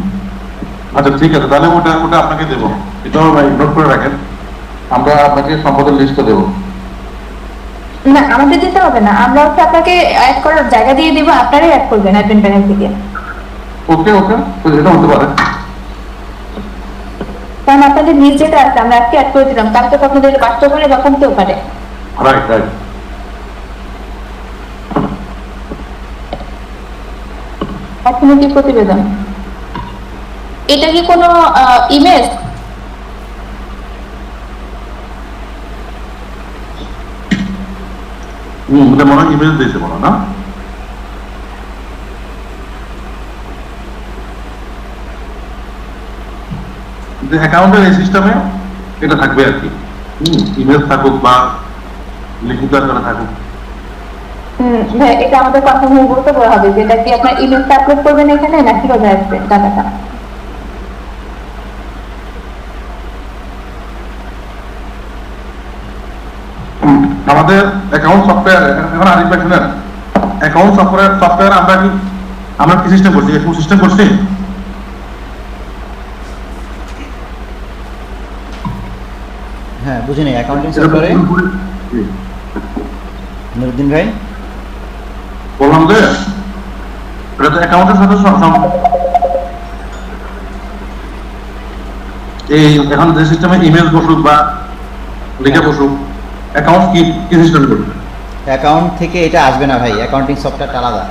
আচ্ছা ঠিক আছে, তাহলে ওটা আপনাকে দেবো, এটাও নোট করে রাখেন। আমরা আপনাকে সম্পদের লিস্টটা দেবো। না, আমাদের দিতে হবে না, আমরা হচ্ছে আপনাকে অ্যাড করার জায়গা দিয়ে দিব, আপনারাই অ্যাড করবেন অ্যাডমিন প্যানেল থেকে। ওকে তো এটা হতে পারে। কারণ আপনাদের নিজ যেটা আছে আমরা আজকে অ্যাড করে দিলাম, কালকে তো আপনাদের বাড়তেও পারে বা কমতেও পারে। রাইট। অর্থনৈতিক প্রতিবেদন, এটা কি কোনো ইমেজ? এটা মনে হয় ইমেল দিয়েছে মনে হয় না? অ্যাকাউন্টের এই সিস্টেমে এটা থাকবে আর কি। ইমেল থাকুক বা লিখিত আকারে থাকুক। ভাই এটা আমাদের কথা বলতে বলা হবে, যেটা কি আপনার ইমেজটা আপলোড করবেন এখানে না কিভাবে আসবে ডাটাটা? আমাদের অ্যাকাউন্ট সফটওয়্যার এখন আরিফ ভাই শুনেন, অ্যাকাউন্ট সফটওয়্যার আমরা কি সিস্টেম করছি, একটু সিস্টেম করছি। হ্যাঁ বুঝিনি, অ্যাকাউন্টিং সফটওয়্যারে নুরুদ্দিন ভাই বললাম যে এটা তো অ্যাকাউন্টের সাথে এই এখন যে সিস্টেমে ইমেল বসুক বা লিখে বসুক, অ্যাকাউন্ট কি সিস্টেম করবে? অ্যাকাউন্ট থেকে এটা আসবে না ভাই, অ্যাকাউন্টিং সফটওয়্যারটা আলাদা।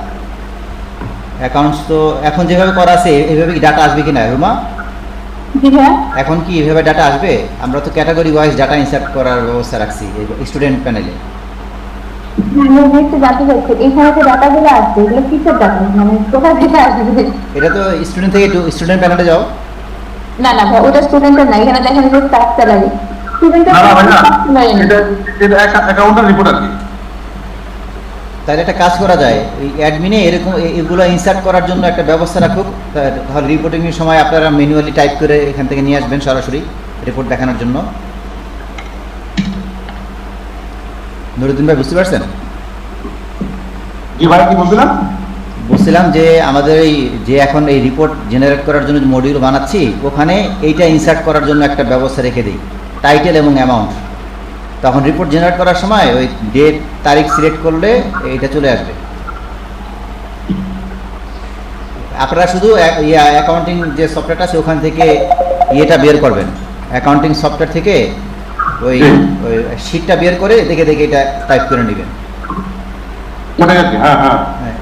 অ্যাকাউন্টস তো এখন যেভাবে করা আছে এভাবে কি ডাটা আসবে কিনা রুমা? জি ভাইয়া। এখন কি এভাবে ডাটা আসবে? আমরা তো ক্যাটাগরি ওয়াইজ ডাটা ইনসার্ট করার ব্যবস্থা রাখছি স্টুডেন্ট প্যানেলে। আমি একটু জানতে চাইছি, এখানে যে ডাটাগুলো আসছে এগুলো কিসের ডাটা, মানে কোথা থেকে আসবে? এটা তো স্টুডেন্ট থেকে একটু স্টুডেন্ট প্যানেলে যাও। না না ভাই, ওটা স্টুডেন্টের না, এখানে দেখেন যে স্টাফ স্যালারি স্টুডেন্টের না ভাই না, স্যালারি। এটা অ্যাকাউন্টের রিপোর্ট আর কি। তাহলে একটা কাজ করা যায়, ওই অ্যাডমিনে এরকম এগুলো ইনসার্ট করার জন্য একটা ব্যবস্থা রাখুক। তাহলে রিপোর্টিংয়ের সময় আপনারা ম্যানুয়ালি টাইপ করে এখান থেকে নিয়ে আসবেন সরাসরি রিপোর্ট দেখানোর জন্য। নুরুদ্দিন ভাই বুঝতে পারছেন? কি ভাই কি বলছিলাম? বলছিলাম যে আমাদের এই যে এখন এই রিপোর্ট জেনারেট করার জন্য যে মডিউল বানাচ্ছি ওখানে এইটা ইনসার্ট করার জন্য একটা ব্যবস্থা রেখে দিই, টাইটেল এবং অ্যামাউন্ট। তখন রিপোর্ট জেনারেট করার সময় ওই ডেট তারিখ সিলেক্ট করলে এইটা চলে আসবে। আপনারা শুধু অ্যাকাউন্টিং যে সফটওয়্যারটা আছে ওখান থেকে ইয়েটা বের করবেন, অ্যাকাউন্টিং সফটওয়্যার থেকে ওই ওই শিটটা বের করে দেখে দেখে এটা টাইপ করে নেবেন। ওটাই আর কি। হ্যাঁ হ্যাঁ হ্যাঁ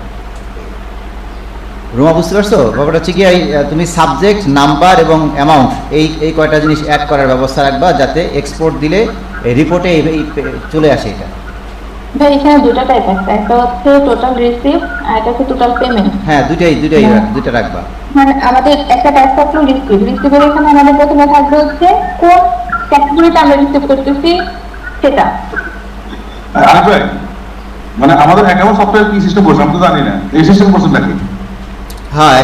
রুমা বুঝতে পারছো? ব্যাপারটা হচ্ছে কি তুমি সাবজেক্ট, নাম্বার এবং অ্যামাউন্ট এই কয়টা জিনিস অ্যাড করার ব্যবস্থা রাখবা যাতে এক্সপোর্ট দিলে রিপোর্টে চলে আসে এটা। ভাই এখানে দুটো টাইপ আছে, একটা হচ্ছে টোটাল রিসিভ আর একটা হচ্ছে টোটাল পেমেন্ট। হ্যাঁ দুইটা রাখবা। মানে আমাদের একটা টাইপ থাকলো রিসিভের, এখানে আমাদের প্রথমে থাকবে হচ্ছে কোন ক্যাটাগরিটা আমরা রিসিভ করতেছি সেটা। আরিফ ভাই, মানে আমাদের অ্যাকাউন্ট সফটওয়্যার কি সিস্টেম করছে আমি তো জানি না, এই সিস্টেম করছেন নাকি? হ্যাঁ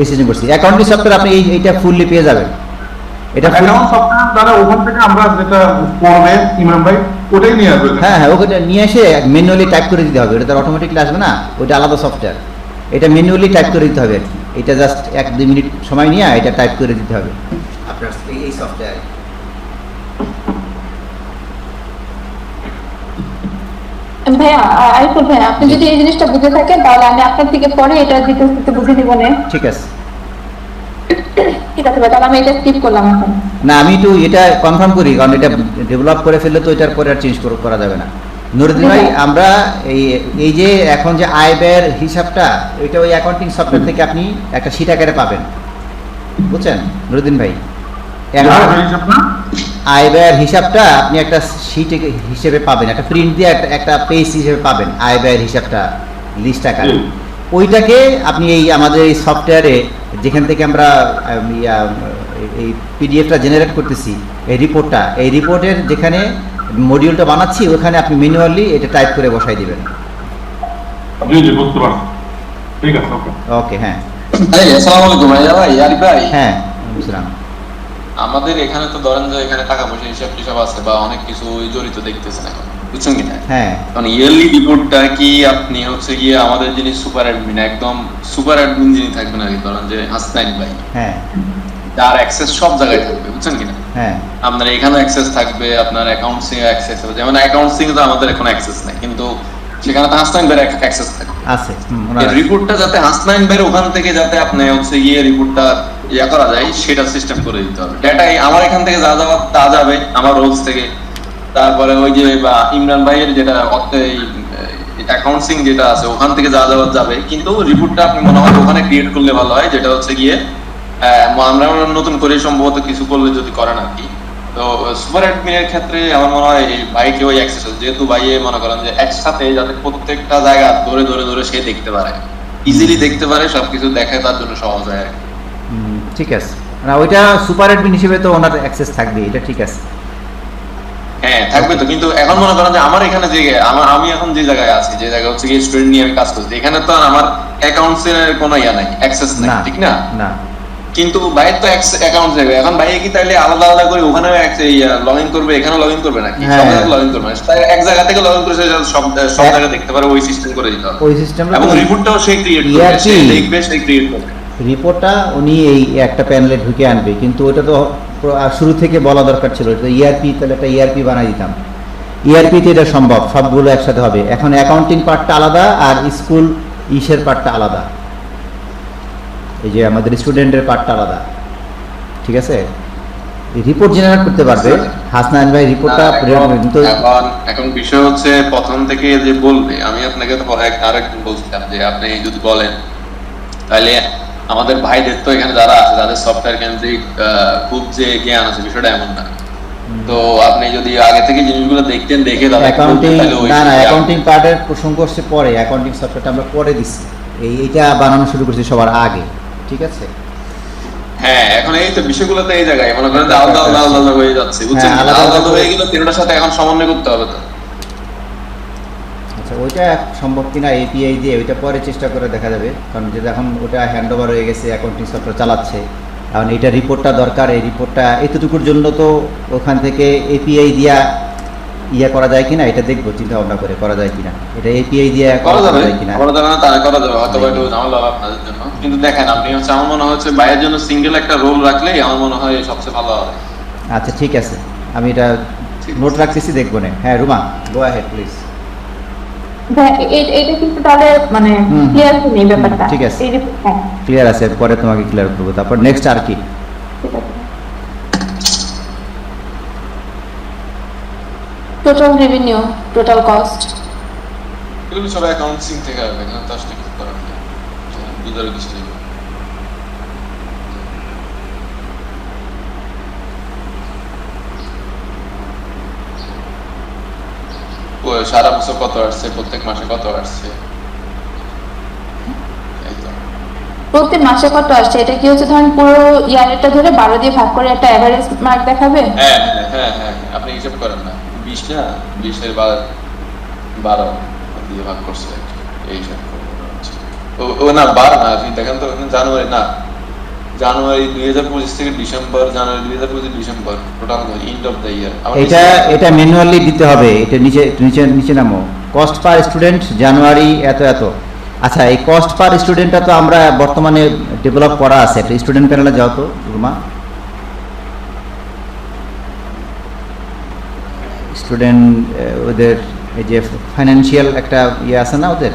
এই সিস্টেম করছি। অ্যাকাউন্টিং সফটওয়্যার আপনি এইটা ফুললি পেয়ে যাবেন। এটা অ্যাকাউন্ট সফটওয়্যার দ্বারা ওখান থেকে আমরা যেটা করবে ইমরান ভাই ওটাই নিয়ে আসবে। হ্যাঁ ওটা নিয়ে এসে ম্যানুয়ালি টাইপ করে দিতে হবে, এটা তো অটোমেটিকলি আসবে না, ওটা আলাদা সফটওয়্যার। এটা ম্যানুয়ালি টাইপ করে দিতে হবে আর কি, এটা জাস্ট 1-2 মিনিট সময় নিয়ে এটা টাইপ করে দিতে হবে আপনার এই সফটওয়্যারে। ভাইয়া আরিফুল ভাই, আপনি যদি এই জিনিসটা বুঝে থাকেন তাহলে আমি আপনার থেকে পরে এটা ডিটেইলসে বুঝে নিব না। ঠিক আছে ঠিক আছে ভাই, তাহলে আমি এটা স্কিপ করলাম এখন। না আমি একটু এটা কনফার্ম করি, কারণ এটা ডেভেলপ করে ফেললে তো এটার পরে আর চেঞ্জ করা যাবে না। নুরুদ্দিন ভাই, আমরা এই যে এখন যে আয় ব্যয়ের হিসাবটা এটা ওই অ্যাকাউন্টিং সফটওয়্যার থেকে আপনি একটা শিট আকারে পাবেন, বুঝছেন নুরুদ্দিন ভাই? আয় ব্যয়ের হিসাবটা আপনি একটা শিট হিসেবে পাবেন, একটা প্রিন্ট দিয়ে একটা পেজ হিসেবে পাবেন আয় ব্যয়ের হিসাবটা লিস্ট আকারে। ওইটাকে আপনি এই আমাদের এই সফটওয়্যারে যেখান থেকে আমরা এই পিডিএফটা জেনারেট করতেছি, এই রিপোর্টের যেখানে মডিউলটা বানাচ্ছি ওখানে আপনি ম্যানুয়ালি এটা টাইপ করে বসাই দিবেন। ঠিক আছে, ওকে। হ্যাঁ আসসালামু আলাইকুম ভাইয়া। ভাই আরিফ ভাই, হ্যাঁ বুঝলাম। আমাদের এখানে তো ধরেন যে এখানে টাকা পয়সা হিসাব টিসাব আছে বা অনেক কিছু জড়িত দেখতেছেন এখন, বুঝছেন কিনা? হ্যাঁ কারণ ইয়ারলি রিপোর্টটা কি আপনি হচ্ছে গিয়ে আমাদের যিনি সুপার অ্যাডমিন, একদম সুপার অ্যাডমিন যিনি থাকবেন আর কি, ধরেন যে হাসনাইন ভাই, হ্যাঁ তার অ্যাক্সেস সব জায়গায় থাকবে, বুঝছেন কিনা? হ্যাঁ আপনার এখানে অ্যাক্সেস থাকবে, আপনার অ্যাকাউন্টসিং অ্যাক্সেস হবে। যেমন অ্যাকাউন্টসিং তো আমাদের এখন অ্যাক্সেস নাই, কিন্তু সেখানে তো হাসনাইন ভাইয়ের অ্যাক্সেস থাকবে। আছে ওনার আছে। রিপোর্টটা যাতে হাসনাইন ভাইয়ের ওখান থেকে যাতে আপনি হচ্ছে গিয়ে রিপোর্টটা করা যায়, সেটা সিস্টেম করে দিতে হবে। ডেটাই আমার এখান থেকে যা যাওয়া তা যাবে আমার রোলস থেকে। তারপরে ওই যে বা ইমরান ভাইয়ের যেটা অ্যাকাউন্টসিং যেটা আছে ওখান থেকে যা যাওয়া যাবে, কিন্তু রিপোর্টটা আপনি মনে হয় ওখানে ক্রিয়েট করলে ভালো হয়, যেটা হচ্ছে গিয়ে আমরা নতুন করে সম্ভবত কিছু করলে যদি করেন আর কি। তো সুপার অ্যাডমিনের ক্ষেত্রে আমার মনে হয় এই বাইকে ওই অ্যাক্সেস, যেহেতু বাইয়ে মনে করেন যে একসাথে যাতে প্রত্যেকটা জায়গা ধরে ধরে ধরে সে দেখতে পারে, ইজিলি দেখতে পারে, সবকিছু দেখে, তার জন্য সহজ হয় আর কি। ঠিক আছে, না ওইটা সুপার অ্যাডমিন হিসেবে তো ওনার অ্যাক্সেস থাকবে, এটা ঠিক আছে। হ্যাঁ থাকবে তো, কিন্তু এখন মনে করেন যে আমার এখানে যে আমি এখন যে জায়গায় আছি, যে জায়গা হচ্ছে গিয়ে স্টুডেন্ট নিয়ে আমি কাজ করছি, এখানে তো আর আমার অ্যাকাউন্টস এর কোনো ইয়া নাই, অ্যাক্সেস নাই, ঠিক না? না, কিন্তু বাইরে তো অ্যাকাউন্ট যাবে। এখন বাইরে কি তাইলে আলাদা আলাদা করে ওখানে লগ ইন করবে, এখানে লগ ইন করবে নাকি? সব জায়গায় লগ ইন করবে না, তাই এক জায়গা থেকে লগ ইন করে সব জায়গা দেখতে পারে, ওই সিস্টেম করে দিতে হবে। ওই সিস্টেমটা এবং রিপোর্টটাও সে ক্রিয়েট করবে, সে দেখবে, সে ক্রিয়েট করবে। রিপোর্টটা উনি এই একটা প্যানেলে ঢুকে আনবে, কিন্তু ওটা তো শুরু থেকে বলা দরকার ছিল। এটা ইআরপি, তাহলে একটা ইআরপি বানাই দিতাম। ইআরপিতে এটা সম্ভব, সবগুলো একসাথে হবে। এখন অ্যাকাউন্টিং পার্টটা আলাদা আর স্কুল ইসের পার্টটা আলাদা, এই যে আমাদের স্টুডেন্টের পার্টটা আলাদা, ঠিক আছে? রিপোর্ট জেনারেট করতে পারবে হাসনাইন ভাই রিপোর্টটা। কিন্তু এখন বিষয় হচ্ছে প্রথম থেকে যে বলবে, আমি আপনাকে তো আরেকদিন বলছিলাম যে আপনি যদি বলেন, তাহলে আমাদের ভাইদের তো এখানে যারা আছে, যাদের সফটওয়্যার কেন্দ্রিক খুব যে জ্ঞান আছে, বিষয়টা এমন না। তো আপনি যদি আগে থেকে জিনিসগুলো দেখতেন, দেখে অ্যাকাউন্টিং, না না অ্যাকাউন্টিং পার্টের প্রসঙ্গ আসছে পরে, অ্যাকাউন্টিং সফটওয়্যারটা আমরা পরে দিচ্ছি, এইটা বানানো শুরু করছি সবার আগে, ঠিক আছে? হ্যাঁ, এখন এই তো বিষয়গুলো তো এই জায়গায় মনে করেন আলাদা আলাদা আলাদা হয়ে যাচ্ছে, বুঝছেন? আলাদা আলাদা হয়ে গেলে তিনটার সাথে এখন সমন্বয় করতে হবে তো। আচ্ছা, ওইটা সম্ভব কিনা এপিআই দিয়ে ওইটা পরে চেষ্টা করে দেখা যাবে, কারণ যেটা এখন ওটা হ্যান্ড ওভার হয়ে গেছে, অ্যাকাউন্টিং সফটওয়্যার চালাচ্ছে। কারণ এইটা রিপোর্টটা দরকার, এই রিপোর্টটা এতটুকুর জন্য তো ওখান থেকে এপিআই দিয়া ইয়া করা যায় কিনা এটা দেখবো, চিন্তা ভাবনা করে করা যায় কিনা, এটা এপিআই দিয়ে করা যাবে কিনা। করা যাবে না তা করা যাবে, হয়তো একটু ঝামেলা হবে আপনাদের জন্য, কিন্তু দেখেন আপনি হচ্ছে আমার মনে হচ্ছে বাইরের জন্য সিঙ্গেল একটা রোল রাখলেই আমার মনে হয় সবচেয়ে ভালো হবে। আচ্ছা ঠিক আছে, আমি এটা নোট রাখতেছি, দেখবো না। হ্যাঁ রুমা, গো অ্যাহেড প্লিজ। এটা কিন্তু তাহলে মানে ক্লিয়ার নেই ব্যাপারটা, ঠিক আছে, এই যে হ্যাঁ ক্লিয়ার আছে, পরে তোমাকে ক্লিয়ার করবো। তারপর নেক্সট আর কি? ঠিক আছে। টোটাল রেভিনিউ, টোটাল কস্ট, এগুলো সব অ্যাকাউন্টিং থেকে হবে, এখানে তো আসলে কিছু করার নেই, ভিতরে কিছু নেই। সারা বছর কত আসছে, প্রত্যেক মাসে কত আসছে, এই তো। প্রত্যেক মাসে কত আসছে, এটা কি হচ্ছে ধরেন পুরো ইয়ারটা ধরে 12 দিয়ে ভাগ করে একটা এভারেজ মার্ক দেখাবে? হ্যাঁ হ্যাঁ হ্যাঁ, আপনি হিসাব করেন না, 20 না 20-এর 12 দিয়ে ভাগ করছে, এই হিসাব ও না 12 না, আপনি দেখেন তো জানুয়ারি না, জানুয়ারি 2025 থেকে December, January 2025 December, total end of the year. এটা ম্যানুয়ালি দিতে হবে, এটা নিচে নিচে নিচে নামো, কস্ট পার স্টুডেন্ট জানুয়ারি এত এত। আচ্ছা, এই কস্ট পার স্টুডেন্টটা তো আমরা বর্তমানে ডেভেলপ করা আছে, একটা স্টুডেন্ট প্যানেলে যাও তো রুমা, স্টুডেন্ট ওদের এই যে ফাইন্যান্সিয়াল একটা ইয়ে আছে না ওদের,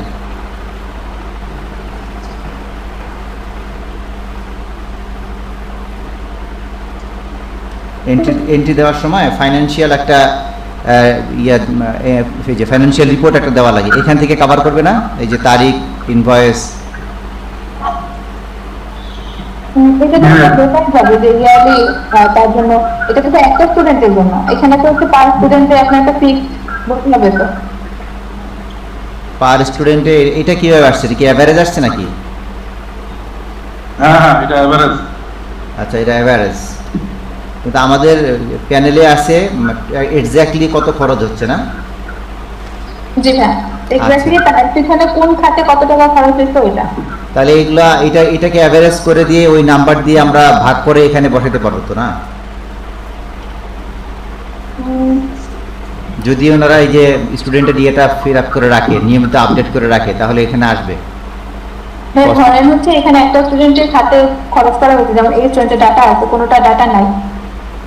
এন্ট্রি দেওয়ার সময় ফাইন্যান্সিয়াল একটা এই যে ফাইন্যান্সিয়াল রিপোর্ট একটা দেওয়া লাগে, এখান থেকে কভার করবে না? এই যে তারিখ, ইনভয়েস, এটা তো টোটাল যাবে যে ইয়ারলি, তার জন্য এটা তো একটা স্টুডেন্টের জন্য, এখানে তো হচ্ছে পার স্টুডেন্টে আপনার একটা ফিক্স বলতে হবে তো। পার স্টুডেন্টে এটা কিভাবে আসছে, এটা কি অ্যাভারেজ আসছে নাকি? হ্যাঁ হ্যাঁ, এটা এভারেজ। আচ্ছা, এটা অ্যাভারেজ, কিন্তু আমাদের প্যানেলে আছে এক্স্যাক্টলি কত খরচ হচ্ছে না? জি হ্যাঁ, এক্স্যাক্টলি তার পিছনে কোন খাতে কত টাকা খরচ হচ্ছে ওইটা। তাহলে এটাকে অ্যাভারেজ করে দিয়ে ওই নাম্বার দিয়ে আমরা ভাগ করে এখানে বসাতে পারবো তো না? যদি ওনারা এই যে স্টুডেন্টের ইয়েটা ফিল আপ করে রাখে, নিয়মিত আপডেট করে রাখে, তাহলে এখানে আসবে। হ্যাঁ, ধরেন হচ্ছে এখানে একটা স্টুডেন্টের খাতে খরচ করা হচ্ছে, যেমন এই স্টুডেন্টের ডাটা আছে, কোনোটা ডাটা নাই,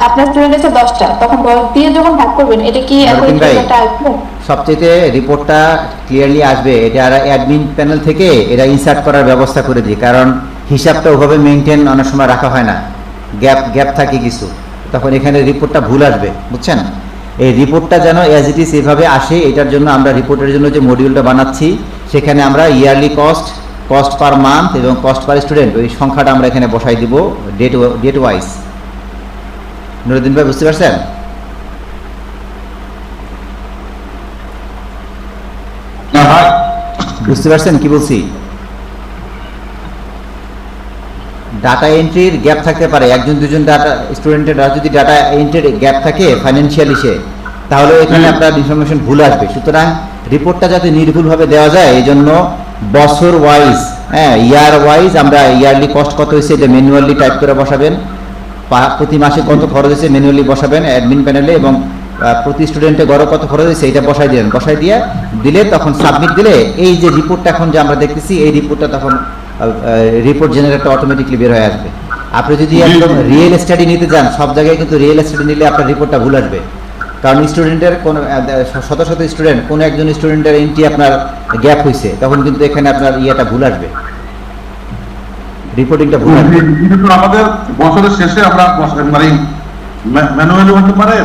আপনার স্টুডেন্ট আছে 10টা, তখন 10 দিয়ে যখন ভাগ করবেন এটা কি একই মার্টিন ভাই, রেজাল্টটা আসবে? সবচেয়ে রিপোর্টটা ক্লিয়ারলি আসবে, এটা অ্যাডমিন প্যানেল থেকে এটা ইনসার্ট করার ব্যবস্থা করে দিই, কারণ হিসাবটা ওভাবে মেনটেন অনেক সময় রাখা হয় না, গ্যাপ থাকে কিছু, তখন এখানে রিপোর্টটা ভুল আসবে, বুঝছেন? এই রিপোর্টটা যেন অ্যাজ ইট ইজ এভাবে আসে, এটার জন্য আমরা রিপোর্টের জন্য যে মডিউলটা বানাচ্ছি সেখানে আমরা ইয়ারলি কস্ট পার মান্থ এবং কস্ট পার স্টুডেন্ট ওই সংখ্যাটা আমরা এখানে বসাই দিব ডেট ওয়াইজ। নুরুদ্দিন ভাই বুঝতে পারছেন? না ভাই, বুঝতে পারছেন কি বলছি? ডাটা এন্ট্রির গ্যাপ থাকতে পারে, একজন দুজন ডাটা স্টুডেন্টের যদি ডাটা এন্ট্রির গ্যাপ থাকে ফাইন্যান্সিয়াল ইসে, তাহলে এখানে আপনার ইনফরমেশন ভুল আসবে। সুতরাং রিপোর্টটা যাতে নির্ভুলভাবে দেওয়া যায় এই জন্য বছর ওয়াইজ, ইয়ার ওয়াইজ আমরা ইয়ারলি কস্ট কত হয়েছে এটা ম্যানুয়ালি টাইপ করে বসাবেন, প্রতি মাসে কত খরচ হয়েছে ম্যানুয়ালি বসাবেন অ্যাডমিন প্যানেলে, এবং প্রতি স্টুডেন্টে গড় কত খরচ হয়েছে এটা বসাই দিলে তখন সাবমিট দিলে এই যে রিপোর্টটা এখন যে আমরা দেখতেছি এই রিপোর্টটা তখন রিপোর্ট জেনারেটর অটোমেটিকলি বের হয়ে আসবে। আপনি যদি একদম রিয়েল স্টাডি নিতে যান, সব জায়গায় কিন্তু রিয়েল স্টাডি নিলে আপনার রিপোর্টটা ভুল আসবে, কারণ স্টুডেন্টের কোনো শত স্টুডেন্ট, কোনো একজন স্টুডেন্টের এন্ট্রি আপনার গ্যাপ হয়েছে, তখন কিন্তু এখানে আপনার ইয়েটা ভুল আসবে, রিপোর্টিংটা ভুল আসবে। কিন্তু আমাদের বছরের শেষে আমরা মানে ম্যানুয়ালি হতে পারে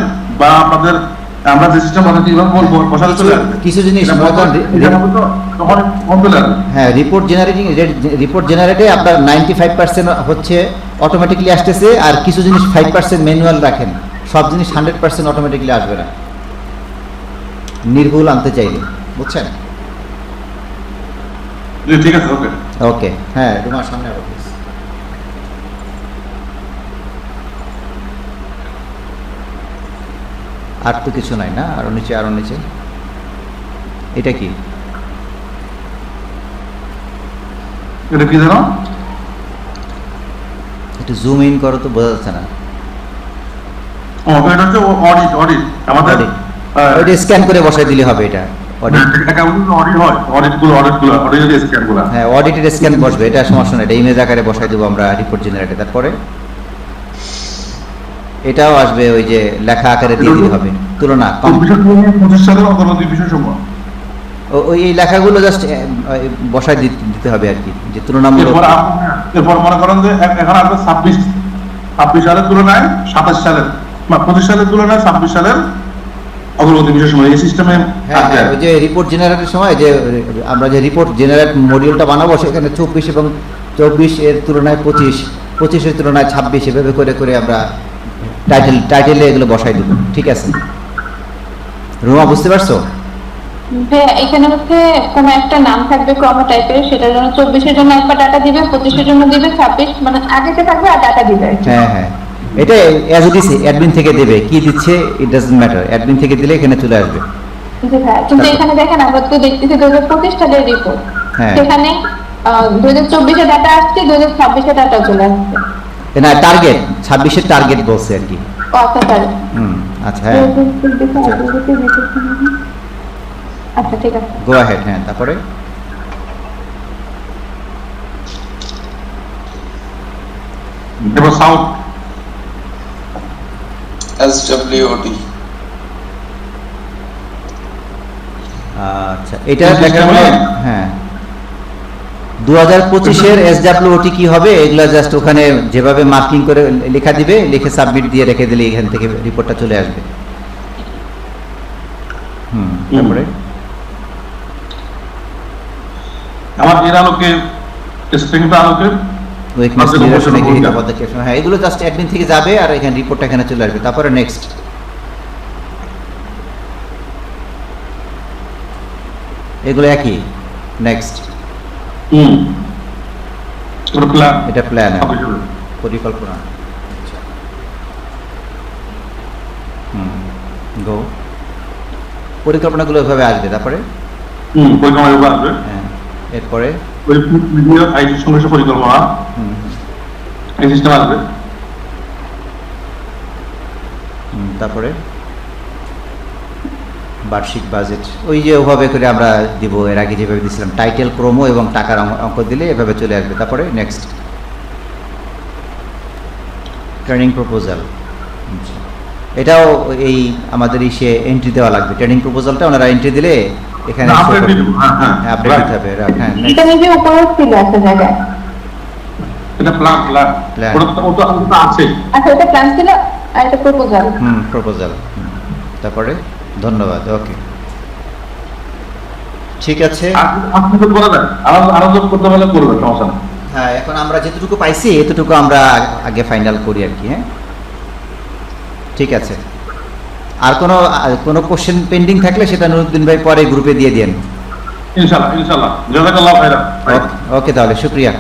বা আপনাদের আমরা যে সিস্টেম বানাচ্ছি এভাবে বলবো বসাতে চলে আসবে কিছু জিনিস তখন ফোন চলে আসবে। হ্যাঁ, রিপোর্ট জেনারেটে আপনার 95% হচ্ছে অটোমেটিকলি আসতেছে, আর কিছু জিনিস 5% ম্যানুয়াল রাখেন, সব জিনিস 100% অটোমেটিকলি আসবে না নির্ভুল আনতে চাইলে, বুঝছেন? জি, ঠিক আছে, ওকে। ওকে, হ্যাঁ তোমার সামনে আবার please। আর তো কিছু নাই না? আরো নিচে এটা কি? এটা কি জানো? একটু জুম ইন করো তো, বোঝা যাচ্ছে না। এটা হচ্ছে অডিট আমাদের Audit। ওইটা স্ক্যান করে বসাই দিলে হবে, এটা অডিট। এটা কেমন অডিট হয়, অডিটগুলো অডিটের স্ক্যানগুলো। হ্যাঁ, অডিটের স্ক্যান বসবে, এটা সমস্যা নেই, এটা ইমেজ আকারে বসাই দেবো আমরা রিপোর্ট জেনারেটে। তারপরে এটাও আসবে, ওই যে লেখা আকারে দিয়ে দিতে হবে, তুলনা কম। 25 সালের অগ্রগতি বিষয় সমূহ ওই এই লেখাগুলো জাস্ট বসাই দিতে হবে আর কি, যে তুলনামূলক। এরপর মনে করেন যে এখন আপনার 26 সালের তুলনায় 27 সালের বা 25 সালের তুলনায় 26 সালের অগ্রগতি বিষয় সমূহ এই সিস্টেমে। হ্যাঁ, ওই যে রিপোর্ট জেনারেটের সময় যে আমরা যে রিপোর্ট জেনারেট মডিউলটা বানাবো সেখানে 24 এবং 24 এর তুলনায় 25 এর তুলনায় 26 এভাবে করে আমরা টাইটেলে এগুলো বসাই দেবো, ঠিক আছে? রুমা বুঝতে পারছো? ভাইয়া এখানে হচ্ছে কোনো একটা নাম থাকবে ক্রম টাইপের, সেটার জন্য 24-এর জন্য একটা ডাটা দিবে, 25-এর জন্য দিবে, 26 মানে আগেতে থাকবে আর ডাটা দিবে। হ্যাঁ, এটা অ্যাজ ইট ইজ অ্যাডমিন থেকে দেবে, কি দিচ্ছে ইট ডাজন্ট ম্যাটার, অ্যাডমিন থেকে দিলে এখানে চলে আসবে। জি ভাইয়া, কিন্তু এখানে দেখেন আমরা তো দেখতেছি 2025 সালের রিপোর্ট, হ্যাঁ। সেখানে 2024-এর ডাটা আসছে, 2026-এর ডাটা চলে আসছে। না, টার্গেট 26-এর টার্গেট বলছে আর কি। আচ্ছা স্যার, আচ্ছা, হ্যাঁ, আচ্ছা ঠিক আছে, গো অ্যাহেড। হ্যাঁ, তারপরে এবার সাউথ SWOT। আচ্ছা, এটা লেখা হলো, হ্যাঁ 2025-এর SWOT কি হবে এগুলা জাস্ট ওখানে যেভাবে মার্কিং করে লেখা দিবে, লিখে সাবমিট দিয়ে রেখে দিলে এখান থেকে রিপোর্টটা চলে আসবে। তারপরে আমার এর আলোকে টেস্টিংটা আলোকে উইকনেস নিরসনে গৃহীত পদক্ষেপ, হ্যাঁ এগুলো জাস্ট অ্যাডমিন থেকে যাবে আর এখানে রিপোর্টটা এখানে চলে আসবে। তারপরে নেক্সট, এগুলো একই। নেক্সট, এটা প্ল্যান, পরিকল্পনা। গো, পরিকল্পনাগুলো এভাবে আসবে। তারপরে পরিকল্পনা আসবে, হ্যাঁ, এরপরে ওই ভিডিও আইটি সংশ্লিষ্ট পরিকল্পনা এই সিস্টেম আসবে। তারপরে বার্ষিক বাজেট, ওই যে ওভাবে করে আমরা দিব, এর আগে যেভাবে দিয়েছিলাম টাইটেল, ক্রমো এবং টাকার অঙ্ক দিলে এভাবে চলে আসবে। তারপরে নেক্সট, ট্রেনিং প্রপোজাল, আচ্ছা। এটাও এই আমাদের ইসে এন্ট্রি দেওয়া লাগবে, ট্রেনিং প্রপোজালটা ওনারা এন্ট্রি দিলে এখানে না, show update করবে। দিয়ে দেবো, হ্যাঁ, হ্যাঁ, হ্যাঁ, আপডেট right. দিতে হবে, right, হ্যাঁ next। এটা নিজে উপরেও ছিল একটা জায়গায়। এটা প্ল্যান Plan. ওটা আছে। আচ্ছা, এটা প্ল্যান ছিল আর এটা প্রপোজাল। প্রপোজাল। তারপরে ধন্যবাদ, ওকে ঠিক আছে। আর আপনি তো করা যায়, আরো করতে হলে করবে, সমস্যা নেই। হ্যাঁ, এখন আমরা যেটুকু পাইছি এতটুকু আমরা আগে ফাইনাল করি আর কি। হ্যাঁ, ঠিক আছে। আর কোনো কোশ্চেন পেন্ডিং থাকলে সেটা নুরুদ্দিন ভাই পরে গ্রুপে দিয়ে দেন। ইনশাআল্লাহ জাযাকাল্লাহু খাইরান। ওকে, তাহলে শুক্রিয়া।